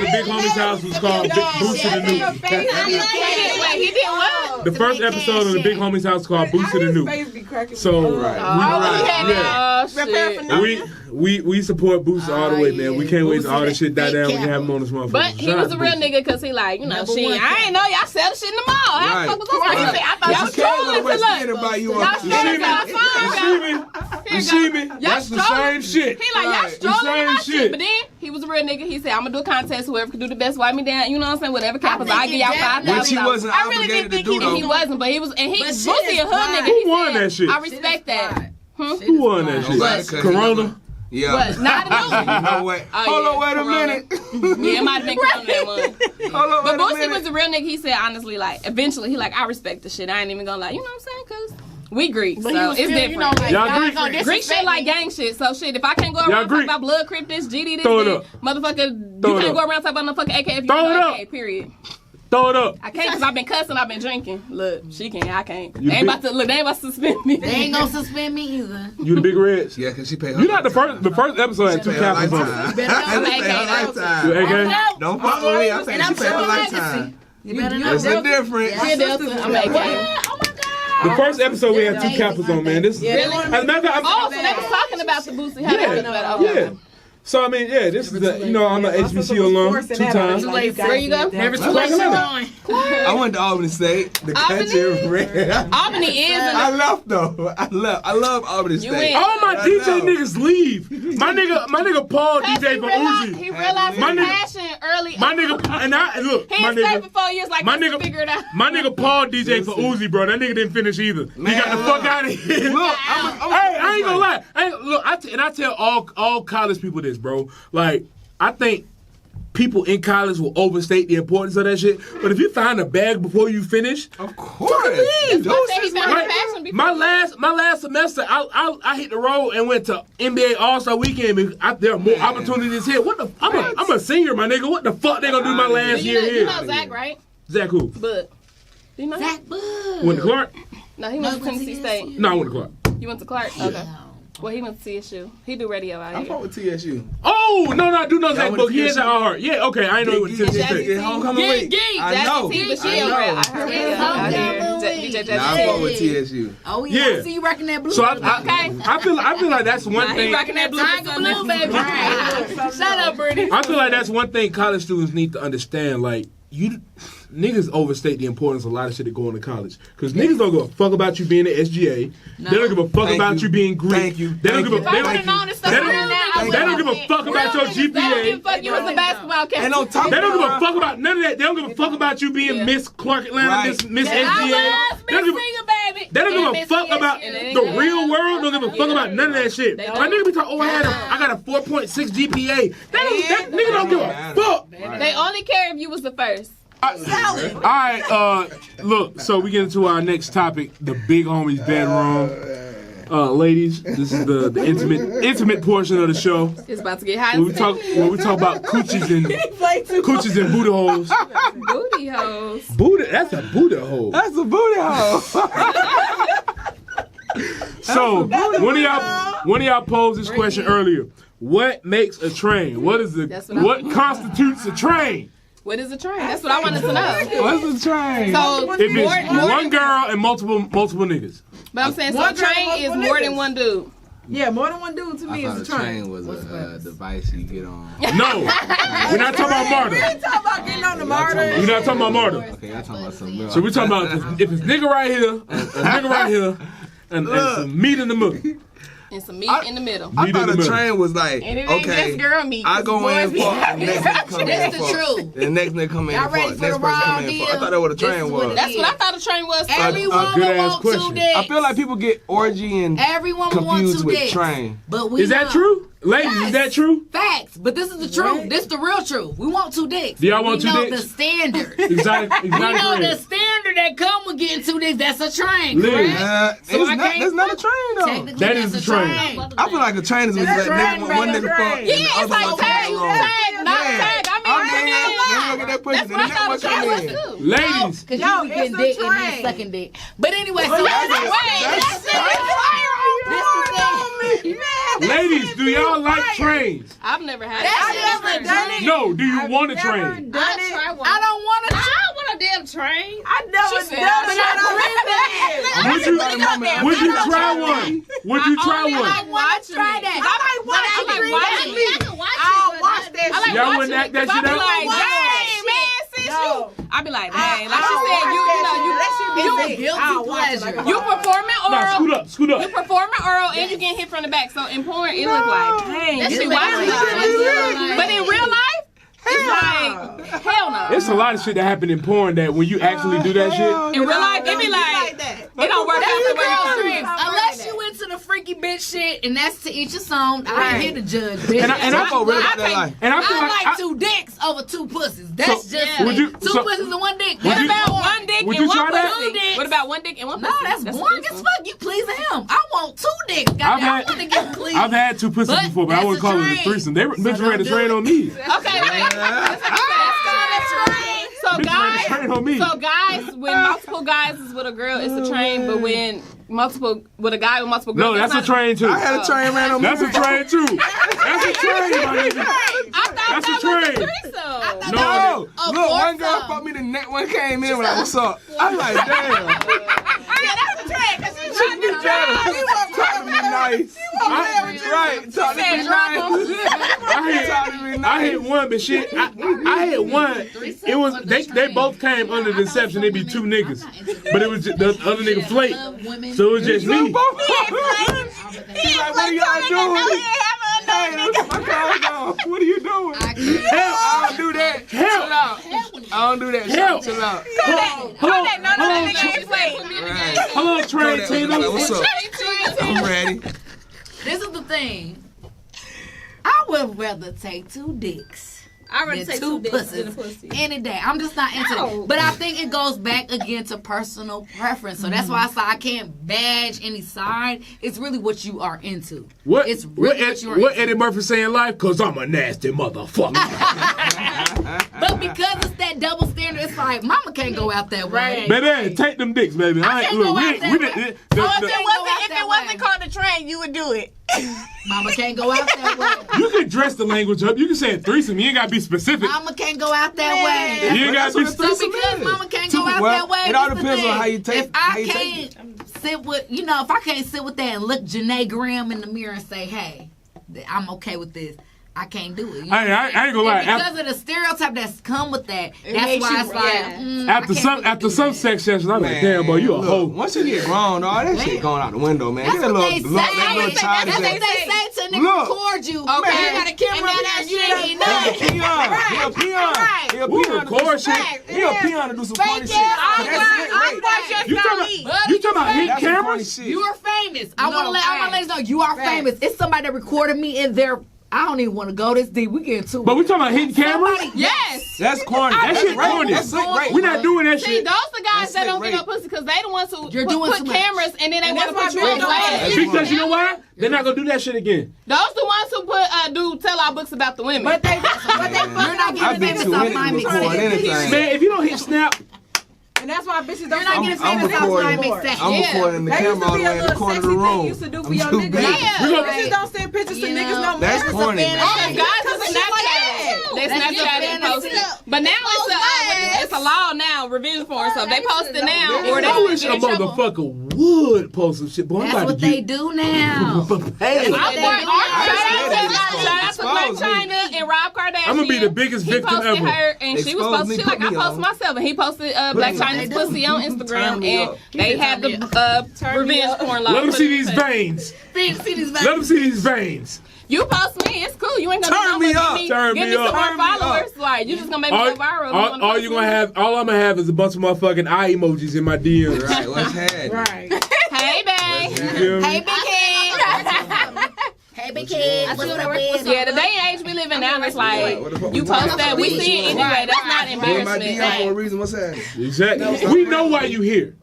the Big Homie's House was called Boosie the Nuke. He did what? The first episode of the Big Homie's House was called Boosie the Nuke. So we support Boosie all the way, man. We can't wait till all this shit die down. We can have him on this motherfucker. But he was a real nigga because he like, shit. I ain't know y'all sell the shit in the mall. How the fuck was I You see me? That's the same shit. He like, y'all strolling my shit. But then he was a real nigga. He said, I'm gonna do a contest. Whoever can do the best, wipe me down. You know what I'm saying? Whatever happens, I give y'all $5,000. Which he wasn't obligated to do, though. He wasn't, but he was, and Boosie a hood nigga. Who won that shit? I respect that. Who won that shit? Corona? Yeah. What? Not you know what? Hold on, wait a minute. Yeah, it might have been Corona that one. But Boosie was a real nigga. He said honestly, like eventually he like I respect the shit. I ain't even gonna lie. You know what I'm saying? Cause we Greek, so it's different. You know, like, y'all Greek shit like gang shit. So shit, if I can't go around talking about blood, crypt, this, GD, this, motherfucker, you can't go around talking about no fucking AK if you know AK. Period. Throw it up. I can't because I've been cussing, I've been drinking. Look, she can't, I can't. They ain't about to suspend me. They ain't gonna suspend me either. You the big reds? Yeah, because she paid her. You're not the first episode had 2 caps on it. AK. Don't fuck with me. I'm saying she paid her lifetime. You better know. It's different. I'm AK. Oh my God. The first episode we had 2 cappers on, man. This really? As a matter of fact, so they was talking about the Boosie. How they know about it? Yeah. So I mean, yeah, this is the I'm an HBCU alum 2 times. Where you go? Never too late. I went to Albany State. The country red. Albany is. I left though. I love Albany State. All my DJ niggas leave. My nigga Paul DJ for Uzi. He realized his passion early. My nigga, and I look. He stayed for 4 years. Like my nigga figure it out. My nigga Paul DJ for Uzi, bro. That nigga didn't finish either. He got the fuck out of here. Look, hey, I ain't gonna lie. I tell all college people this, bro. Like, I think people in college will overstate the importance of that shit. But if you find a bag before you finish, of course. My last semester, I hit the road and went to NBA All-Star Weekend. There are more opportunities here. I'm a senior, my nigga. What the fuck they gonna do my last year here? You know Zach, right? Zach who? Bud. Do you know Zach Bud. Went to Clark? No, he went to Tennessee State. No, I went to Clark. You went to Clark? Okay. Well, he went to TSU. He do radio out here. I fought with TSU. Oh, no, I do know Zach Book. He is at our heart. Yeah, okay, I know he went to TSU. Homecoming week. I know. I fought with TSU. Oh, yeah. I see you rocking that blue. So I feel like that's one thing. He rocking that blue, baby. Shut up, Brittany. I feel like that's one thing college students need to understand. Like, niggas overstate the importance of a lot of shit that go into college. Because niggas don't give a fuck about you being an SGA. No. They don't give a fuck about you being Greek. Thank you. They don't give a fuck about your GPA. They don't give a fuck you as a basketball captain. They don't give a fuck about none of that. They don't give a fuck about you being Miss Clark Atlanta, Miss SGA. They don't give a fuck about the real world. Don't give a fuck about none of that shit. My nigga be talking, I got a 4.6 GPA. That nigga don't give a fuck. They only care if you was the first. All right, look, so we get into our next topic, the big homie's bedroom. Ladies, this is the intimate portion of the show. It's about to get hot. When we talk about coochies and booty holes. Booty holes. That's a booty hole. That's a booty hole. So one of y'all posed this question earlier. What makes a train? What constitutes a train? What is a train? That's what I wanted to know. What's a train? So if it's one girl and multiple niggas. But I'm saying so a train is more than one dude. Yeah, more than one dude to me is a train. A train was a device you get on. No, we're not talking about MARTA. We ain't talking about getting on the MARTA. We're not talking about MARTA. Okay, y'all talking about something else. So we're talking about if it's nigga right here, a nigga right here, and some meat in the middle. And some meat in the middle. I thought a train was like, and it ain't just girl meat. I go in for the next nigga come in. That's the truth. The next nigga come in Y'all ready for. for the raw deal? I thought that what a train was. That's what I thought a train was. Every woman wants 2 dicks. I feel like people get orgy and confused with train. But we is that true? Ladies, is that true? Facts. But this is the truth. This is the real truth. We want 2 dicks. Do y'all want 2 dicks? We know the standard. Exactly. We know the standard that come with getting 2 dicks. That's a train, correct? That's not a train, though. That is a train. I feel like a train is when you let one nigga fuck. Yeah, it's like tag, not tag. I mean, that's what I thought a train was too. Ladies. Because you be getting dick and then sucking dick. But anyway, so ladies, do y'all like trains? I've never had it. No, do you want a train? I don't want a damn train. I never done it. Would you try one? Would you try one? I want to try that. I might watch it. I'll watch that shit. Y'all wouldn't act that shit out? I be like, dang, like she said, guilty pleasure. You performing oral. Nah, scoot up. You performing oral and you getting hit from the back. So in porn, it look like, dang, that shit wild. But in real life, it's like, hell no. There's a lot of shit that happen in porn that when you actually do that shit. In real life, it be like, it don't work out the way you want. Unless you into the freaky bitch shit, and that's to each his own. I ain't here to judge, bitch. And I feel like 2 dicks. over 2 pussies. That's just two pussies and 1 dick. What about 1 dick and 1 pussy? What about 1 dick and 1 pussy? No, that's boring as fuck. You pleasing him. I want 2 dicks. I want to get pleased. I've had 2 pussies before, but I wouldn't call it a threesome. They bitch ran a train on me. Okay, wait. So guys, when multiple guys is with a girl, it's a train. But when with a guy with multiple girls, no, that's a train too. I had a train ran on me. That's a train too. That's a train, my nigga. That's a train. No, look, one girl fucked me the neck. One came in like, "What's up?" I'm like, "Damn." Yeah, that's a train. Cause she trying to Talk to me nice. Right. Talk to me nice. I hit one, but shit, I hit one. It was they both came under the deception it'd be 2 niggas, but it was just, the other nigga flaked, so it was just me. He's like, "What are y'all doing?" What are you doing? Help! I don't do that. Help! I don't do that. Help! Chill out. Hello, Trey Tina. What's up? I'm ready. This is the thing. I would rather take 2 dicks. I'd rather take 2 dicks than a pussy. Any day. I'm just not into it. But I think it goes back again to personal preference. So that's why I say I can't badge any side. It's really what you are into. It's really what Eddie Murphy say in life? Cause I'm a nasty motherfucker. But because it's that double standard, it's like mama can't go out that way. Baby, take them dicks, baby. I can't go out that way. If it wasn't called a train, you would do it. Mama can't go out that way. You can dress the language up. You can say a threesome. You ain't gotta be specific. Mama can't go out that way. You ain't gotta be So because mama can't go out that way, it all depends on how you take. If I can't sit with, if I can't sit with that and look Janae Graham in the mirror and say, "Hey, I'm okay with this," I can't do it. I ain't gonna lie. Because of the stereotype that's come with that, that's why it's like after some sex sessions, I'm like, "Damn, boy, you a hoe." Once you get grown, all that shit going out the window, man. That's what they say. That's what they say to a nigga record you. Okay, you got a camera up there, you ain't even know. He a peon. We record shit. He a peon to do some funny shit. You talking about heat cameras? You are famous. I want to let all my ladies know you are famous. It's somebody that recorded me in their. I don't even want to go this deep. We getting too. But we talking about hidden cameras? Yes. That's corny. That shit corny. We're not doing that See, shit. those the guys that don't get no pussy because they the ones who put cameras and then they want to put you on blast. Because you know why? They're not gonna do that shit again. Those the ones who do tell our books about the women. But you're not getting famous off my mixtape. Man, if you don't hit snap. And that's why bitches don't. You're not getting famous off my mixtape. I'm recording the camera all the way in the corner of the room. Used to do for your niggas. Bitches don't send pictures to niggas no more. That's corny. All the guys are Snapchat. They Snapchat and post it. But now it's a law now, revenge porn. So if they post it now, or they I wish a motherfucker would post some shit. Boy, that's what they do now. Hey, shout out to Black China and Rob Kardashian. I'm gonna be the biggest victim ever. He posted her, and she was Expose posted. me, She like, put I me post on. myself, and he posted Black China's pussy on Instagram, and they have the revenge porn law. let them see these veins. Let them see these veins. You post me, it's cool. You ain't gonna Turn me up. Turn give me me some up. more followers. Like you just gonna make me go viral. All I'm gonna have is a bunch of motherfucking eye emojis in my DMs. Right, what's happening? Right. Hey, babe. Hey, big kid. Hey, big kid. Yeah, the day and age we live in now, it's like you post that, we see it anyway. That's not Doing my DM for a embarrassment. reason. What's happening? Exactly. We know why you here.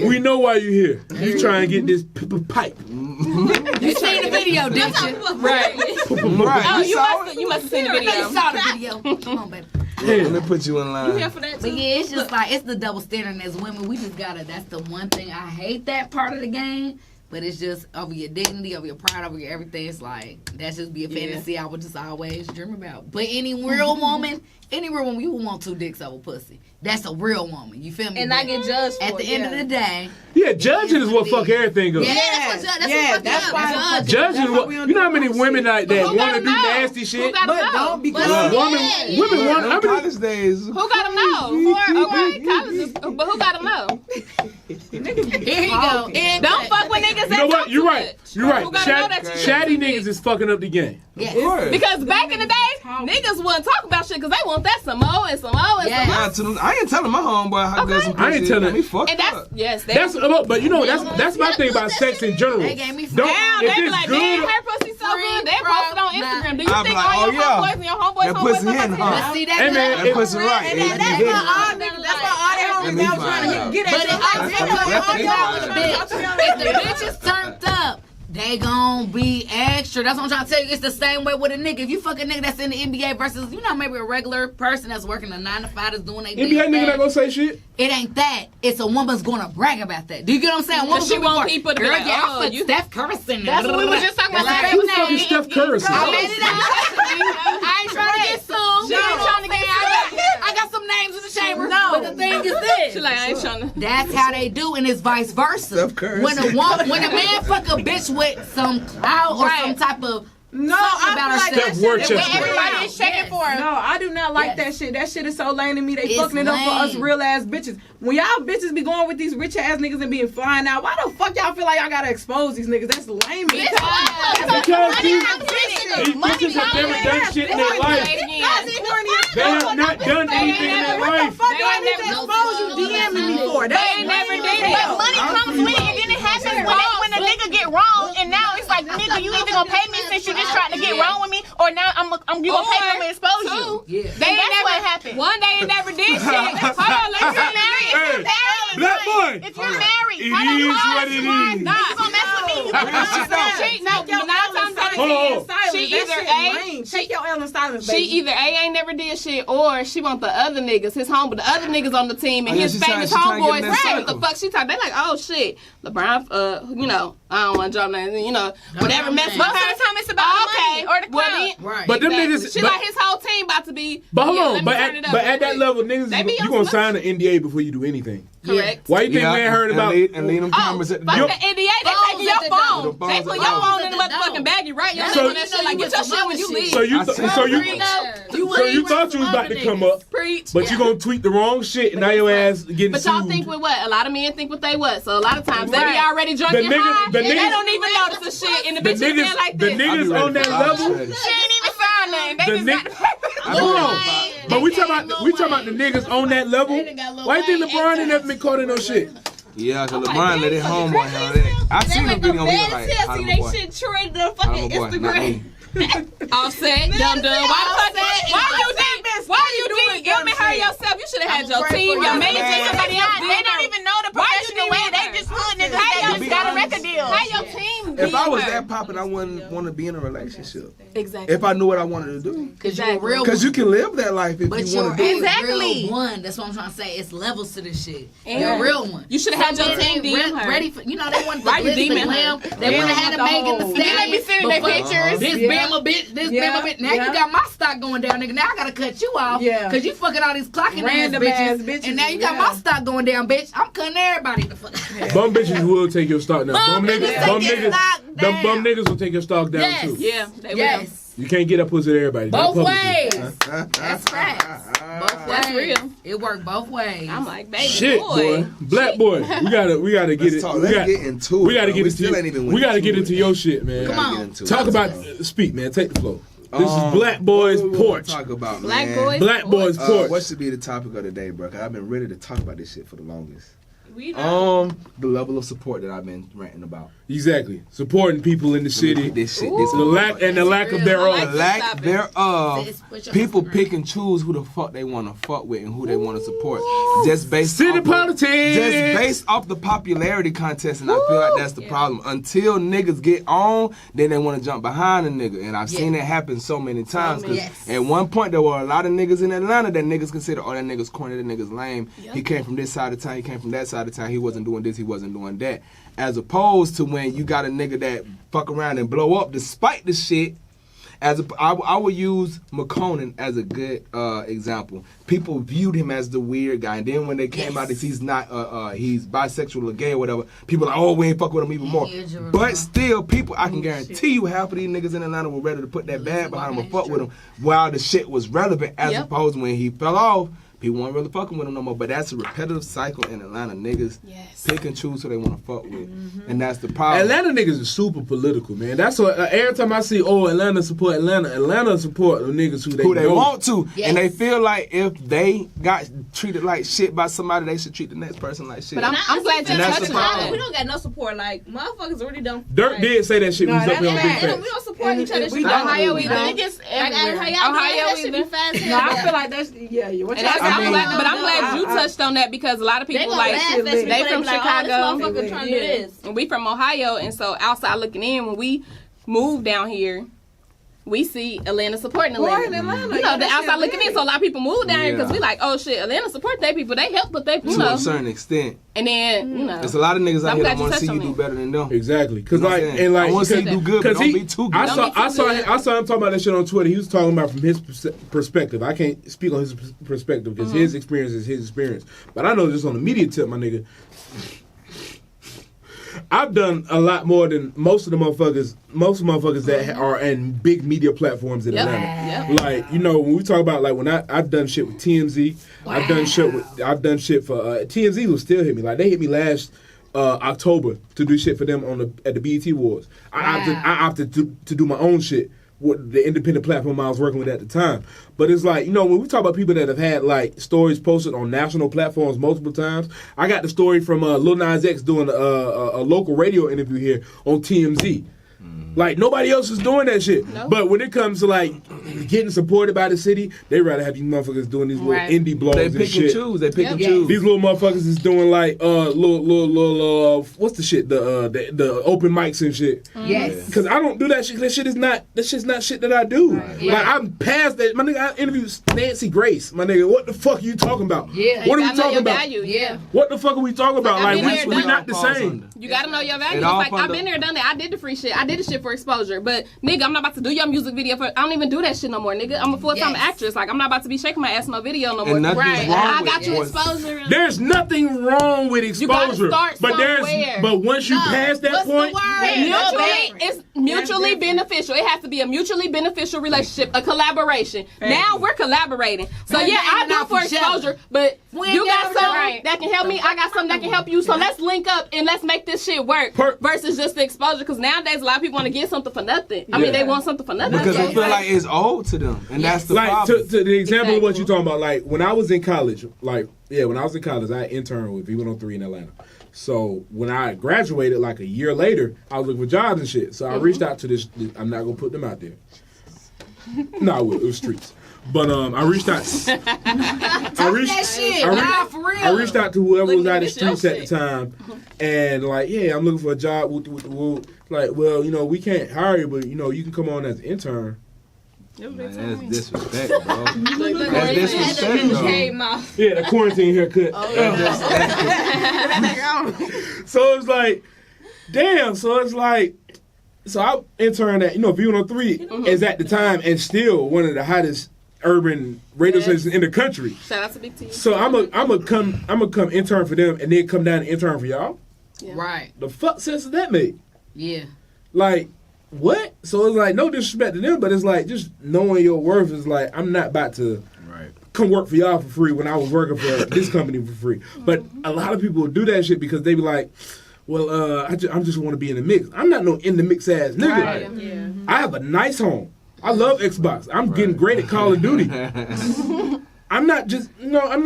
We know why you here. You trying to get this pipe. You seen the video, didn't you? Right. Right. Oh, you must have seen the video. You saw the video. Come on, baby. Let me put you in line. But yeah, it's just like, it's the double standard as women. We just gotta, that's the one thing. I hate that part of the game. But it's just over your dignity, over your pride, over your everything. It's like, that's just be a fantasy I would just always dream about. But any real woman, you would want 2 dicks over pussy. That's a real woman. You feel me? And I get judged for at the end of the day. Yeah, judging is what fuck everything up. Yeah, that's why judging is what. You know how many women that want to do nasty shit? Who gotta know? Women want. I mean, college days. Who gotta know? Okay, college is, but who gotta know? Here you go. Don't fuck with niggas niggas You know what? You're right. You're right. Chatty niggas is fucking up the game. Yes. Because back in the day, niggas wouldn't talk about shit because they want that some more and some more and some more. I ain't telling my homeboy how good some pussy I ain't telling me fucked and up. That's but you know that's my thing about sex in general. They gave me Damn, they be like, damn, her pussy so good. They post it on Instagram. Do you think all your homeboys and your homeboys pussy in, huh? See Hey, man, that pussy right. And that's why all niggas, that's why all they homies now trying to get at if the bitch is turned up, they gon' be extra. That's what I'm trying to tell you. It's the same way with a nigga. If you fuck a nigga that's in the NBA versus, maybe a regular person that's working a 9 to 5 that's doing their NBA nigga not gonna say shit. It ain't that. It's a woman's gonna brag about that. Do you get what I'm saying? Because she want people to be like, oh, you Steph Curry. That's what we was just talking about. Who the fuck is Steph Curry? I made it out. I ain't trying to get sued. She ain't trying to get I got some names in the chamber. No. But the thing is this. She like, I ain't trying to. That's how they do, and it's vice versa. When a man fuck a bitch with some clout or some type of No, I about feel like herself. that shit. Everybody is shaking for her. No, I do not like that shit. That shit is so lame to me. They fucking it up for us real ass bitches. When y'all bitches be going with these rich ass niggas and being flying out, why the fuck y'all feel like y'all gotta expose these niggas? That's lame. Because these bitches have never done shit in their life. They have not done anything in their life. What the fuck do I need to expose you DMing me for? They ain't never did it. But money comes with it, and then it happens when a nigga get wrong, and now it's like, nigga, you either gonna pay me since you just trying to get wrong with me, or now you gonna pay me and expose you. Yeah. That's what happened. One day it never did shit. Hold on, let's get married. Hey, black boy. If you're married, It is what it is. you gonna mess with me. She either A, shake your L in silence, she baby. either A ain't never did shit, or she want the other niggas, his homeboy, the other niggas on the team, and his famous homeboys say what the fuck she talk. They like, oh shit, LeBron, I don't want to drop nothing, whatever mess. Most of the time it's about the money or the clout. Right. But them niggas, she like his whole team about to be. But hold on, let me but turn it up at real that quick. level, niggas, They be you on gonna some sign an NDA before you do anything. Correct. Why you think man heard about and leave them cameras at the door? Fuck the NDA, they taking your phone. The They put your phone in the motherfucking baggie, right? Your So- name on that shit like, get your shit when you leave. So you thought you was about to come up, Preach. but you gonna tweet the wrong shit, and now your ass getting But sued. y'all think with what? A lot of men think what they what. So a lot of times they be Right. already drunk The and niggas- high, the and they niggas- don't even notice the shit. And the the bitch is there niggas, like the this. niggas on that level. She ain't even signed nothing. They The just got Hold on, but we talking about the niggas on that level. Why you think LeBron ain't never been caught in no shit? Yeah, cause LeBron let his homeboy handle that. I seen the video. He was like, "How my boy? trend the How fucking my boy? Not me." Offset, dumb. Why you think? You me hurt yourself. You should have had your team, your manager, somebody else. They don't even know the professional way. They just hood niggas that just got a record deal. How your team? If I was that poppin', I wouldn't want to be in a relationship. Exactly. If I knew what I wanted to do. Because you're a real Because you can live that life if But you you're want to do it. Exactly. a real one. That's what I'm trying to say. It's levels to this shit. And You're a real one. You should have had your Some team bitches ain't DM her. ready for, they want the Why you glitz, the DMing glam. her? They would have had to make it the Then same. they be sending their pictures. This Bama bitch, this Bama bitch. Now you got my stock going down, nigga. Now I gotta cut you off. Yeah. Because you fucking all these clocking Random ass ass bitches. bitches, And now you got yeah. my stock going down, bitch. I'm cutting everybody the fuck. Bum bitches will take your stock down. Bum niggas niggas, take your stock them down. bum niggas will take your stock down Yes. too. Yeah, they will. Yes. You can't get that pussy to everybody. not Both publicly. ways. That's facts. Both That's ways. real. It worked both ways. I'm like, baby Shit, boy, black boy, we gotta get it. Let's get into it. We gotta get We still ain't into. even We gotta went get into into it. your shit, man. Come on. Talk about. Speak, man. Take the floor. This is Black Boy's what we wanna porch. Talk about, Black man. Boys. Black Boy's porch. What should be the topic of the day, bro? Cause I've been ready to talk about this shit for the longest. We know. The level of support that I've been ranting about. Exactly. Supporting people in the city. This shit. The lack thereof The thereof. lack thereof. Sis, put your People husband pick and choose who the fuck they want to fuck with and who they want to support. Just based City off politics. Just based off the popularity contest, and I feel like that's the problem. Until niggas get on, then they want to jump behind a nigga, and I've seen it happen so many times. Cause at one point there were a lot of niggas in Atlanta that niggas consider, oh, that nigga's corny, that nigga's lame. He came from this side of town, he came from that side of town. He wasn't doing this, he wasn't doing that. As opposed to when you got a nigga that fuck around and blow up despite the shit. I would use McConan as a good example. People viewed him as the weird guy, and then when they came out as he's not he's bisexual or gay or whatever, people are like, oh, we ain't fuck with him even more. But still, people, I can guarantee you, half of these niggas in Atlanta were ready to put that bag behind him and fuck with him while the shit was relevant, as opposed to when he fell off. people weren't really fucking with them no more. But that's a repetitive cycle in Atlanta. Niggas pick and choose who they want to fuck with. And that's the problem. Atlanta niggas is super political, man. That's what every time I see, Atlanta support Atlanta support the niggas who they want to. Yes. And they feel like if they got treated like shit by somebody, they should treat the next person like shit. But I'm glad you touched on that. We don't got no support. Like, motherfuckers really don't. Dirk did say that shit when he was up here on Big Facts. We don't support each other. Ohio either. I think it's everywhere. Ohio either. No, I feel like that's, but I'm glad you touched on that because a lot of people they from Chicago and we from Ohio, and so outside looking in, when we moved down here, we see Atlanta supporting Atlanta. You know, the outside looking in, so a lot of people move down here because we like, oh shit, Atlanta support their people, they help, but they, you know, to a certain extent. And then, you know, there's a lot of niggas out here that want to see you do better than them. Exactly, because I want to see you do good, but don't be too good. I saw him talking about that shit on Twitter. He was talking about from his perspective. I can't speak on his perspective because his experience is his experience. But I know just on the media tip, my nigga, I've done a lot more than most of the motherfuckers. Most motherfuckers that are in big media platforms in Atlanta. Like, you know, when we talk about like when I've done shit with TMZ, I've done shit for TMZ will still hit me. Like they hit me last October to do shit for them at the BET Awards. I opted to do my own shit with the independent platform I was working with at the time. But it's like, you know, when we talk about people that have had like stories posted on national platforms multiple times, I got the story from Lil Nas X doing a local radio interview here on TMZ. Like, nobody else is doing that shit. Nope. But when it comes to, like, getting supported by the city, they rather have these motherfuckers doing these little indie blogs and shit. They pick and choose. They pick and choose. These little motherfuckers is doing, like, little what's the shit? The open mics and shit. Yes. Because I don't do that shit. That shit's not shit that I do. Right. Like, I'm past that. My nigga, I interviewed Nancy Grace. My nigga, what the fuck are you talking about? Yeah. What are we talking about? Value. Yeah. What the fuck are we talking about? Like, we're not the same. You gotta know your value. Like, I've been there, done that. I did the free shit. I did the shit for exposure. But nigga, I'm not about to do your music video for. I don't even do that shit no more, nigga. I'm a full-time actress. Like, I'm not about to be shaking my ass in no video no more. Right? I got you exposure. There's nothing wrong with exposure, but once you pass that point, it's mutually beneficial. It has to be a mutually beneficial relationship, a collaboration. Now we're collaborating. So I do for exposure, but you got something that can help me. I got something that can help you. So let's link up and let's make this shit work versus just the exposure. Because nowadays a lot of people want to get something for nothing. I mean, they want something for nothing because they feel like it's owed to them, and that's the problem. To the example of what you're talking about, like when I was in college, when I was in college, I interned with V103 in Atlanta. So when I graduated, like a year later, I was looking for jobs and shit. So I reached out to this. I'm not gonna put them out there. No, I will. It was streets. But I reached out. I reached out to whoever was out the streets at the time, and like, yeah, I'm looking for a job. Like, well, you know, we can't hire you, but you know, you can come on as an intern. Man, that's disrespect, bro. That's disrespect, bro. Yeah, the quarantine haircut. So it's like, damn. So it's like, so I interned at, you know, V103 is at the time and still one of the hottest urban radio stations in the country. Shout out to Big T. So I'm a come intern for them and then come down and intern for y'all. Yeah. Right. The fuck sense does that make? Yeah. Like, what? So it's like, no disrespect to them, but it's like, just knowing your worth is like, I'm not about to come work for y'all for free when I was working for this company for free. But a lot of people do that shit because they be like, well, I just want to be in the mix. I'm not no in the mix ass nigga. Right. Yeah. I have a nice home. I love Xbox. I'm getting great at Call of Duty. I'm not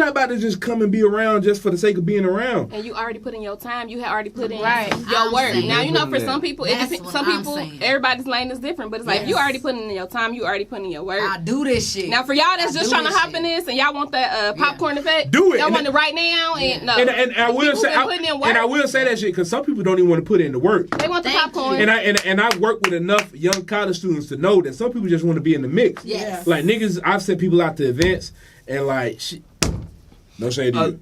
about to just come and be around just for the sake of being around. And you already put in your time. You had already put in your work. Now, you know, for some people, everybody's lane is different. But it's like, you already put in your time. You already put in your work. I do this shit. Now, for y'all that's just trying to hop in this and y'all want that popcorn effect, do it. Y'all want it right now. And no. And I will say, that shit because some people don't even want to put in the work. They want the popcorn. And I work with enough young college students to know that some people just want to be in the mix. Yes. Like niggas, I've sent people out to events. And like, no shade to you.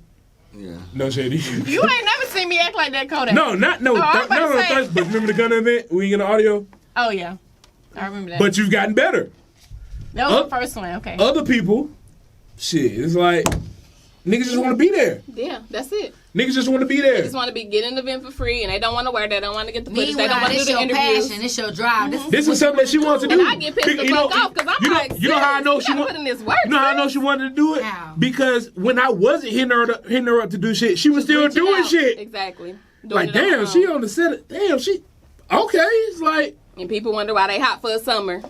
Yeah. No shade to you. You ain't never seen me act like that, Kodak. No, not Thursday. But remember the gun event? We get an audio? Oh, yeah. I remember that. But you've gotten better. That was the first one, okay. Other people, shit, it's like, niggas just want to be there. Yeah, that's it. Niggas just want to be there. They just want to be getting the event for free, and they don't want to work. They don't want to get the footage. They don't want to do the your interviews. passion. It's your drive. This is something that she wants to do. And I get pissed the fuck off because I'm like, you know how I know she put in this work. You know how I know she wanted to do it? How? Because when I wasn't hitting her up to do shit, she was still doing shit. Exactly. Like, damn, she on the set. Damn, she. Okay, it's like. And people wonder why they hot for a summer.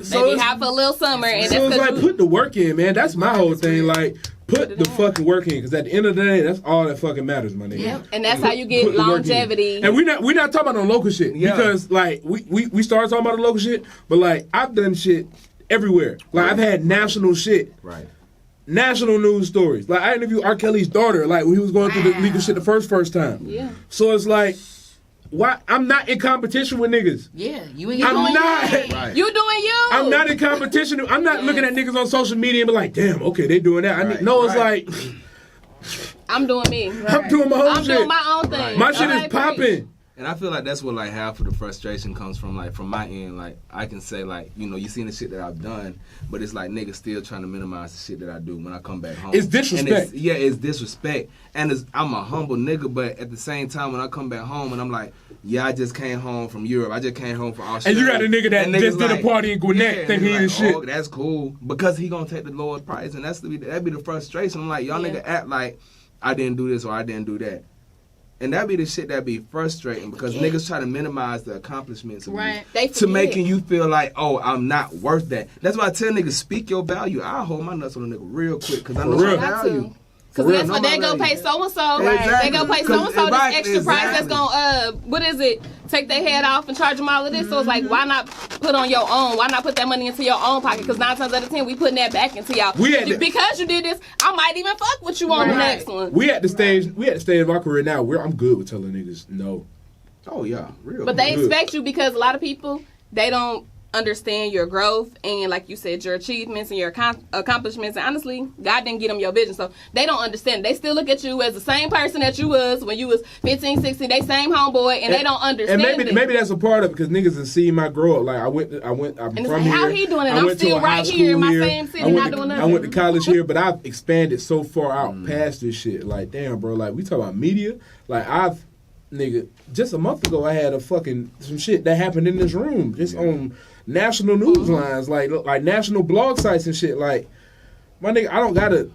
So they be hot for a little summer, and so that's it's like put the work in, man. That's my whole thing. Like, put the fucking work in, because at the end of the day, that's all that fucking matters, my nigga. Yep. And that's how you get longevity. And we're not talking about no local shit, because like we started talking about the local shit, but like I've done shit everywhere. Like I've had national shit, right? National news stories. Like I interviewed R. Kelly's daughter, like when he was going through the legal shit the first time. Yeah. So it's like. Why? I'm not in competition with niggas. Yeah, you ain't. I'm not. Right. You doing you. I'm not in competition. I'm not looking at niggas on social media and be like, damn, okay, they doing that. It's like. I'm doing me. I'm doing my own shit. I'm doing my own thing. My shit is popping. And I feel like that's what like half of the frustration comes from. Like from my end, like I can say like you seen the shit that I've done, but it's like niggas still trying to minimize the shit that I do when I come back home. It's disrespect. It's disrespect. And I'm a humble nigga, but at the same time when I come back home and I'm like, yeah, I just came home from Europe. I just came home from Australia. And you got a nigga that just did a party in Gwinnett thinking he is shit. Oh, that's cool because he gonna take the Lord's price, and that'd be the frustration. I'm like, y'all nigga act like I didn't do this or I didn't do that. And that be the shit that be frustrating because niggas try to minimize the accomplishments of me to making you feel like, oh, I'm not worth that. That's why I tell niggas, speak your value. I'll hold my nuts on a nigga real quick because I know my value. Because that's what they go pay so-and-so. They go pay so-and-so this extra price that's going to, what is it, take their head off and charge them all of this. So it's like, why not put on your own? Why not put that money into your own pocket? Because 9 times out of 10, we putting that back into y'all. Because you did this, I might even fuck with you on the next one. We at the stage of our career now where I'm good with telling niggas no. Oh, yeah, real. But they expect you because a lot of people, they don't understand your growth and like you said your achievements and your accomplishments, and honestly God didn't get them your vision, so they don't understand. They still look at you as the same person that you was when you was 15, 16, they same homeboy, and they don't understand. And maybe that's a part of it because niggas have seen my grow up. Like I'm and from here. How he doing it? I'm still right here in my same city, not doing nothing. I went to college here, but I've expanded so far out past this shit. Like damn, bro. Like we talk about media. Like nigga, just a month ago I had some shit that happened in this room just on national news lines, like national blog sites and shit. Like, my nigga, I don't gotta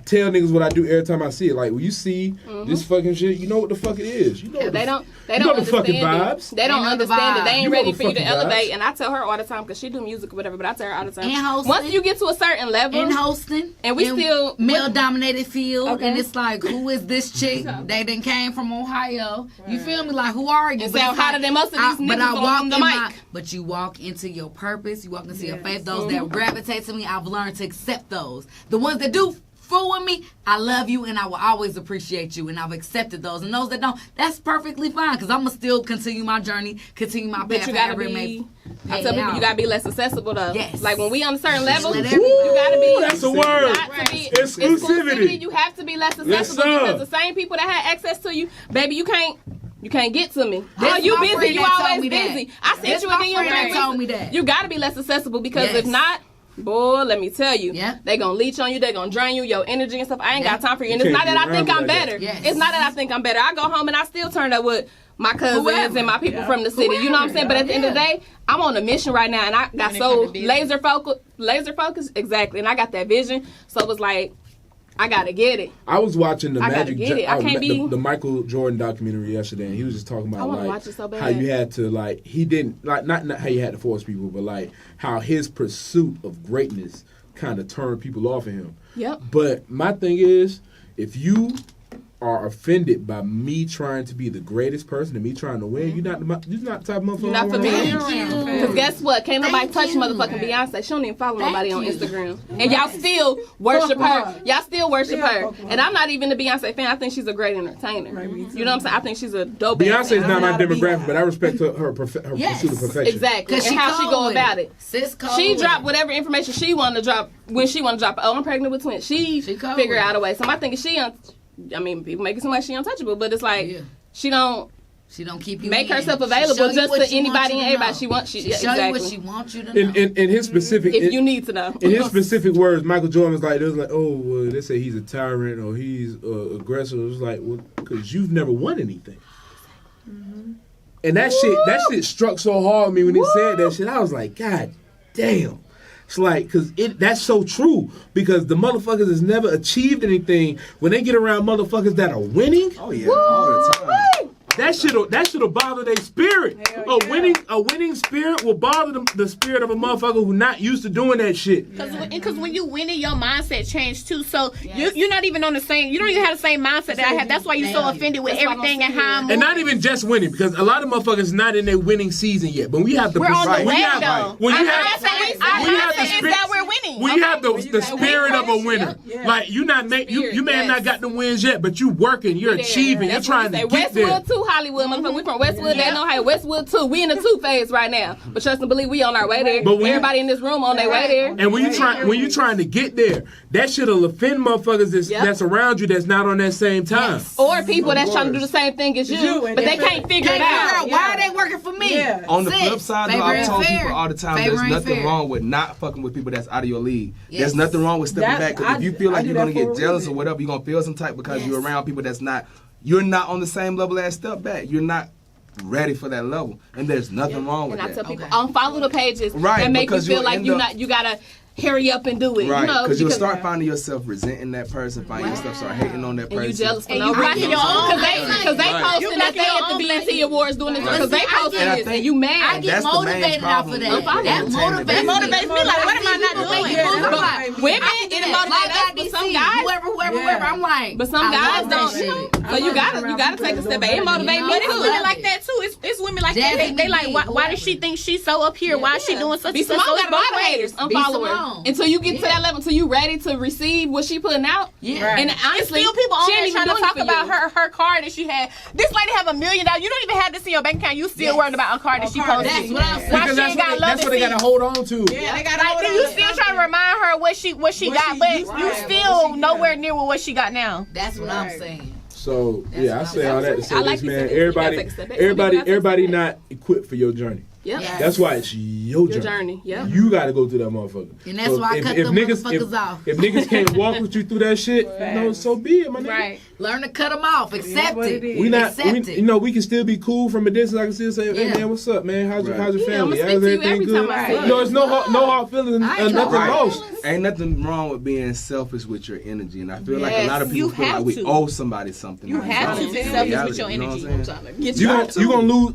tell niggas what I do every time I see it. Like, when you see this fucking shit, you know what the fuck it is. You know they don't the understand fucking it. vibes. They don't understand it. They ain't ready for you to elevate. Vibes. And I tell her all the time because she do music or whatever. But I tell her all the time. And hosting. Once you get to a certain level, and hosting, and we still male-dominated field, and it's like, who is this chick? They done came from Ohio. You feel me? Like, who are you? It sound hotter than most of these niggas on the mic. But you walk into your purpose. You walk into your faith. Those that gravitate to me, I've learned to accept those. The ones that do fool with me, I love you and I will always appreciate you, and I've accepted those. And those that don't, that's perfectly fine because I'm gonna still continue my journey, continue my path. But you gotta be. I tell people you gotta be less accessible though. Yes. Like when we on a certain level, you Ooh, gotta be. That's a word. Exclusivity. You have to be less accessible because the same people that had access to you, baby, you can't get to me. Oh, you busy. You always busy. I sent you a DM. Told me that. You gotta be less accessible because if not. Boy, let me tell you, they gonna leech on you, they gonna drain you, your energy and stuff. I ain't got time for you. And it's not that I think I'm better. It's not that I think I'm better. I go home and I still turn up with my cousins and my people from the city. You know what I'm saying? But at the end of the day, I'm on a mission right now and I got so laser focused, exactly. And I got that vision. So it was like, I gotta get it. I was watching the the Michael Jordan documentary yesterday, and he was just talking about how you had to he didn't not how you had to force people, but how his pursuit of greatness kind of turned people off of him. Yep. But my thing is, if you are offended by me trying to be the greatest person and me trying to win, you're not the type of motherfucker. You're not for me. Because guess what? Can't nobody touch motherfucking Beyonce. She don't even follow nobody on Instagram. And y'all still worship her. Y'all still worship her. And I'm not even a Beyonce fan. I think she's a great entertainer. You know what I'm saying? I think she's a dope Beyonce is not my demographic, but I respect her pursuit of perfection. Exactly. And how she go about it. She dropped whatever information she wanted to drop when she wanted to drop. Oh, I'm pregnant with twins. She figured out a way. So my thing is people make it seem like she untouchable, but it's like she don't She don't keep you make in. herself available She just show you to anybody and everybody. She wants She yeah, show exactly. you what she wants you to know. In his specific, if you need to know. In his specific words, Michael Jordan was like, "It was like, oh, well, they say he's a tyrant or he's aggressive." It was like, well, because you've never won anything. And that shit struck so hard on me when he said that shit. I was like, God damn. It's like, because that's so true. Because the motherfuckers has never achieved anything. When they get around motherfuckers that are winning, Oh yeah, all the time. that shit'll bother their spirit. Hell yeah. A winning spirit will bother the spirit of a motherfucker who not used to doing that shit. Because when you winning, your mindset changed too. So you're not even on the same. You don't even have the same mindset that I have. That's why you're so offended with everything and how I'm And not even just winning, because a lot of motherfuckers not in their winning season yet. But we have the We're on the when way, you have, though. when you have, is that we're winning. when you have the spirit of a winner, like you not you may have not got the wins yet, but you working, you're achieving, you're trying to get there. Westwood to Hollywood, motherfucker. We from Westwood. They know how Westwood too. We in the 2 phase right now, but trust and believe we on our way there. But when everybody in this room on their way there. And when you trying to get there, that shit'll offend motherfuckers that's around you that's not on that same time. Or people that's trying to do the same thing as you, but they can't figure it out. Why are they working for me? Yeah. On the flip side, though, I've told people all the time, Favor there's ain't nothing fair. wrong with not fucking with people that's out of your league. Yes. There's nothing wrong with stepping That's- back. Because if you feel I like do you're that gonna for get a jealous reason. or whatever, you're gonna feel some type because you're around people you're not on the same level as step back. You're not ready for that level, and there's nothing wrong with And I that. tell people, unfollow the pages Right, that make you because feel you'll like end you up- not you gotta hurry up and do it. Right, You know, because you'll start finding yourself resenting that person, finding yourself start hating on that person. and you jealous for And no you blocking reason. your own Because they Right. posting that they at the BET Awards doing this because they posting And I this think- and you I mad. get That's the main motivated off problem of with that. That entertainment. motivates me. motivates me. Like, what am I not People make doing? it move. I'm Yeah, like, Women, I it do that. motivates Like us, but IDC, some guys, whoever. I'm like, but some I guys love that don't. shit. So you gotta take a step back. It motivates You me But it's know, too. women like that too. It's women like that. They like, why does she think she's so up here? Why is she doing such Be and such? Simone So got a lot of haters. Unfollow her Simone. until you get to that level, until you ready to receive what she putting out. Yeah. Right. And And honestly, still people on she there ain't trying to even talk doing it for about you. her car that she had. This lady have $1 million. You don't even have this in your bank account. You still worried about a car that she posted. That's what I'm saying. Why Because she ain't got love that's to what they see? gotta hold on to. Yeah, they got Like, all then you still trying to remind her what she got, she but used to you have, still what she nowhere got. near with what she got now. That's what I'm saying. So yeah, I say all that to say I like this, you man. said this. You gotta take a step back. Some people gotta take a Everybody step not equipped for your journey. Yep. Yeah. That's why it's your Your journey. journey. Yep. You gotta go through that motherfucker. And that's why I cut them motherfuckers off. If niggas can't walk with you through that shit, so be it, my nigga. Right. Learn to cut them off. Accept what it. it is. We not, Accept it. we can still be cool from a distance. I can still say, hey Yeah. man, what's up, man? How's your Right. family? Yeah, I'ma How's speak to you everything every good? time I see you. No, it's no hard feelings, I ain't nothing no Right. lost. Ain't nothing wrong with being selfish with your energy, and I feel like a Yes, lot of people you feel like have we to. owe somebody something. You Like, have to no, be it's selfish reality, with your you know what energy. I'm saying?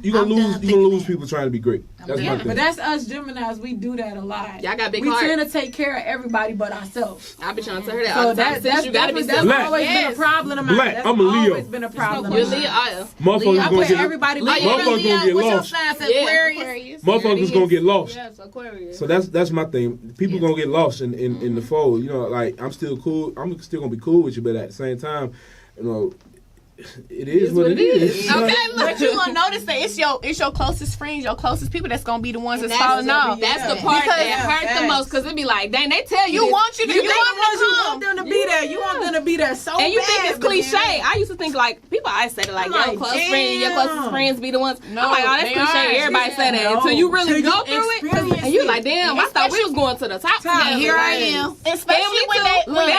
You gonna lose people trying to be great. That's my done. thing. But that's us Geminis. We do that a lot. Y'all got big we hearts. tend to take care of everybody but ourselves. I be trying to tell her that So all the time. that's Since you gotta be definitely- that's selfish. always been a problem of mine. Black, That's I'm a Leo. always been a problem. You're of mine. Leo. Motherfuckers I gonna put get everybody. motherfuckers gonna get What's your lost. sign? Yeah. Aquarius. Motherfuckers gonna get lost. Yes, Aquarius. So that's my thing. People gonna get lost in the fold. You know, like I'm still cool. I'm still gonna be cool with you, but at the same time, you know, it is what it is. Okay, but you gonna notice that it's your closest friends, your closest people that's gonna be the ones that's falling off. That's the part Because- that hurts the most, because it be like, dang, they tell you You this. want you to You you want want them to be there. You want them to be there so And you bad. think it's but cliche. then- I used to think like people always say it like, I'm your like, close damn. friends, your closest friends be the ones. No, I'm like, oh, that's they cliche. aren't. Everybody say that No. until you really Till you go through it, experience and you it. like, damn, I thought we was going to the top. And here I am. especially when they Look,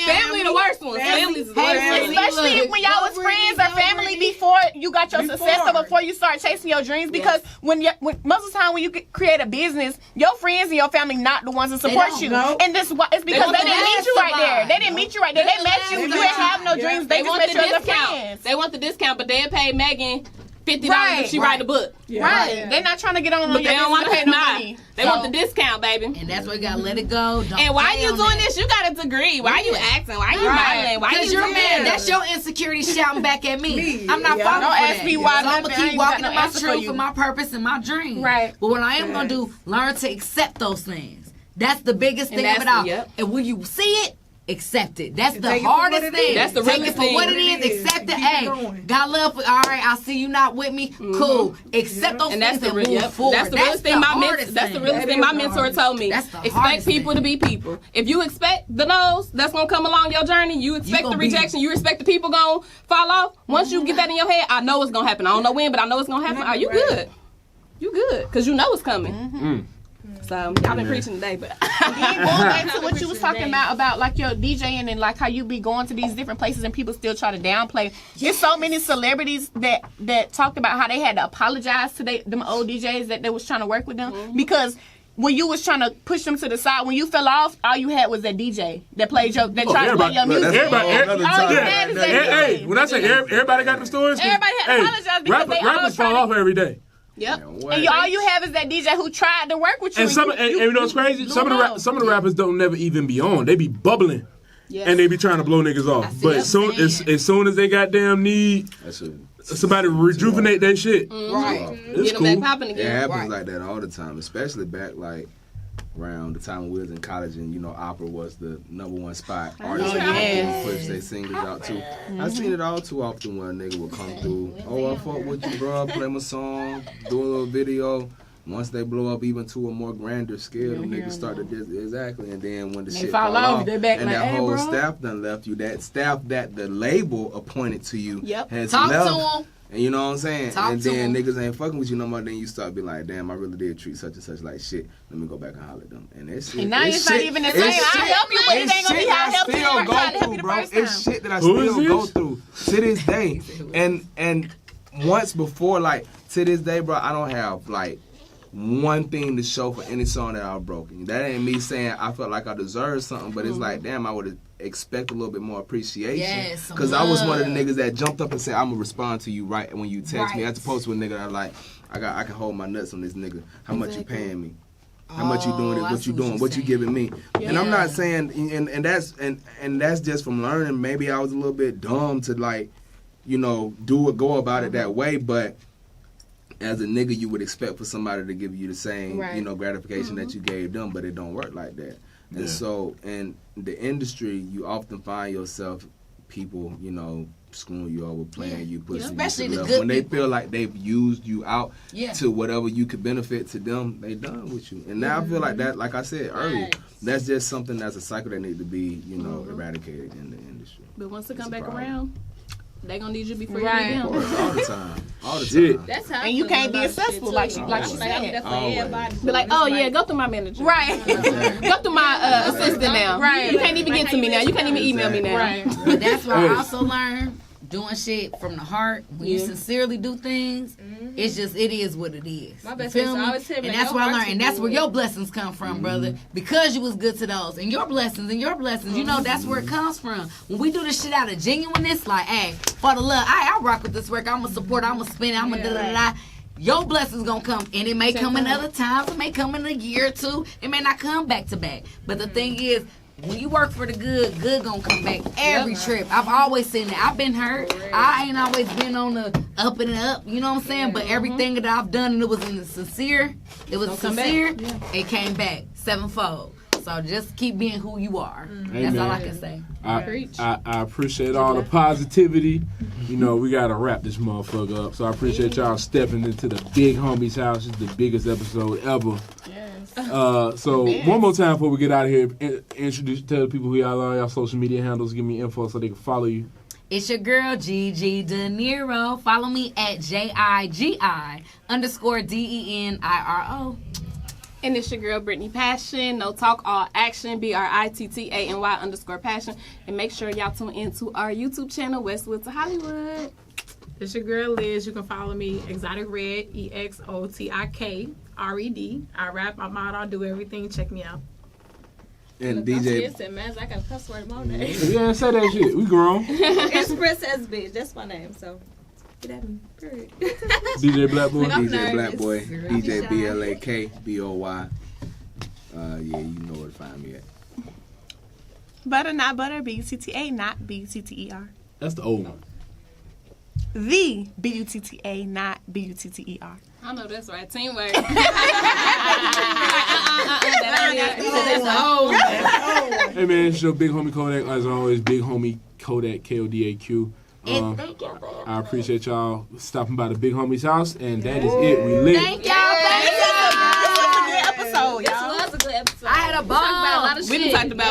Family the worst ones. Families is the worst ones. especially Look, when y'all was friends or family before you got your success or before you start chasing your dreams. Because when most of the time when you create a business, your friends and your family not the ones that support don't. you. No. And this it's because want they the didn't meet last you right there. survive. They didn't meet you right there. They met you. You didn't have no dreams. They They just want met the you as their discount. friends. They want the discount, but they'll pay Megan $50 Right. if she write a book. Yeah. Right. They're not trying to get on But your they don't want to business pay no no money. They want the discount, baby. And that's why you gotta let it go. Don't And why play you on doing that. this? You got a degree. Why you acting? Why you Right. modeling? Why Because you you're doing mad. that? That's your insecurity shouting back at me. I'm not Yeah. falling Don't for ask that. me why So I'm nothing. gonna I keep ain't walking got in no my answer for truth you. and my purpose and my dream. Right. But what I am gonna do, learn to accept those things. That's the biggest And thing of it that's- all. yep. And when you see it, accept it. That's the Take it for hardest what it thing. is. That's the Take realest it for thing. what it is. Accept it. Hey, got love for. All right, I see you not with me. Cool. Accept those And things that's the and real, move forward. that's the realest thing. That's the realest thing my mentor told me. That's the Expect hardest people to be people. If you expect the no's that's gonna come along your journey, you expect gonna the be- rejection, you expect the people gonna fall off. Once you get that in your head, I know it's gonna happen. I don't know when, but I know it's gonna happen. You good? You good? Because you know it's coming. So y'all been preaching today, but Then going back to what you was talking about like your DJing and like how you be going to these different places and people still try to downplay. There's so many celebrities that talked about how they had to apologize to them old DJs that they was trying to work with them because when you was trying to push them to the side, when you fell off, all you had was that DJ that played tried to play your music. Hey, when I say everybody got the stories, Everybody had to apologize because they all rappers fall off every day. Yep. And all you have is that DJ who tried to work with you. And you know what's crazy? Some of the rappers don't never even be on. They be bubbling. Yes. And they be trying to blow niggas off. But as soon as they goddamn need somebody to rejuvenate that shit. right, It's get them cool. back popping again. It happens like that all the time, especially back like around the time when we was in college and opera was the #1 spot. Artists would push their singles out too. I seen it all too often when a nigga would come through. Oh, I fuck with you, bro. Play my song, do a little video. Once they blow up even to a more grander scale, them niggas start to exactly. And then when the shit fall off, they back and like, that hey, whole bro. staff done left you, that staff that the label appointed to you has Talk left. to them. And you know what I'm saying? Talk and to then 'em. niggas ain't fucking with you no more. Then you start be like, damn, I really did treat such and such like shit. Let me go back and holler at them. And that shit. And now it's it's not shit- even the it's same. shit- I help you, but it it's ain't gonna be shit how I that helped you. still I go tried to help through, you the bro. first time. It's shit that I Who is still go this? through to this day. And once before, like to this day, bro, I don't have like one thing to show for any song that I've broken. That ain't me saying I felt like I deserved something, but it's like, damn, I would expect a little bit more appreciation. Yes, Because I was one of the niggas that jumped up and said, I'm gonna respond to you right when you text me. Right. As opposed to a nigga that like, I can hold my nuts on this nigga. How much you paying me? How much you doing this? I What see you what doing? you're What you saying. giving me? And I'm not saying, and that's just from learning. Maybe I was a little bit dumb to like, go about it that way. But as a nigga, you would expect for somebody to give you the same, gratification that you gave them. But it don't work like that. And so in the industry, you often find yourself people, screwing you over, playing you, pushing Especially you to the left. good When they people. feel like they've used you out Yeah. to whatever you could benefit to them, they done with you. And now I feel like that, like I said earlier, that's just something that's a cycle that needs to be, eradicated in the industry. But once it It's come a back problem. around, they gonna need you before Right. you Of need course, them. all the time. All the Shit. time. That's how I And you feel can't about be shit, accessible too. like she Like, said. I'm definitely Always. everybody. Be like, oh yeah, go through my manager. Right. Go through my assistant now. Right. You can't even get to me now. You can't even email me now. Right. But that's why I also learned doing shit from the heart. When you sincerely do things, it is what it is. My best You feel friend me? always tell me, And like, that's your where I heart learned. And too that's where good. your blessings come from, brother. Because you was good to those. And your blessings. You know, that's where it comes from. When we do this shit out of genuineness, like, hey, for the love, I rock with this record. I'm a supporter. I'm a spin it. I'm a da-da-da-da. Your blessings gonna come. And it may come in other times. It may come in a year or two. It may not come back to back. But the thing is, when you work for the good gonna come back every trip. I've always seen that. I've been hurt. I ain't always been on the up and up, you know what I'm saying? But everything that I've done, and it was sincere, it came back sevenfold. So just keep being who you are. That's all I can say. I appreciate all the positivity. We gotta wrap this motherfucker up. So I appreciate y'all stepping into the big homie's house. It's the biggest episode ever. So one more time before we get out of here, tell the people who y'all are, y'all social media handles, give me info so they can follow you. It's your girl, Gigi De Niro. Follow me at JIGI_DENIRO. And it's your girl, Brittany Passion. No talk, all action. BRITTANY_passion. And make sure y'all tune into our YouTube channel, Westwood to Hollywood. It's your girl Liz. You can follow me, Exotic Red, EXOTIKRED. I rap, I model, I do everything. Check me out. And DJ. DJ. Man, I got a cuss word in my name. Yeah, say that shit. We grown. It's Princess Bitch. That's my name. So get at me. Period. DJ Black Boy. I'm DJ nervous. Black Boy. Girl, DJ be shy. BLAKBOY. Yeah, you know where to find me at. Butter, not butter. BUTTA, not BUTTER. That's the old one. The BUTTA, not BUTTER. I know that's right. Teamwork. That's old. Hey man, it's your big homie Kodak. As always, big homie Kodak, Kodaq. I appreciate y'all stopping by the big homie's house, and that is it. We lit. Thank y'all. This was a good episode, y'all. This was a good episode. I had a ball. We done talked about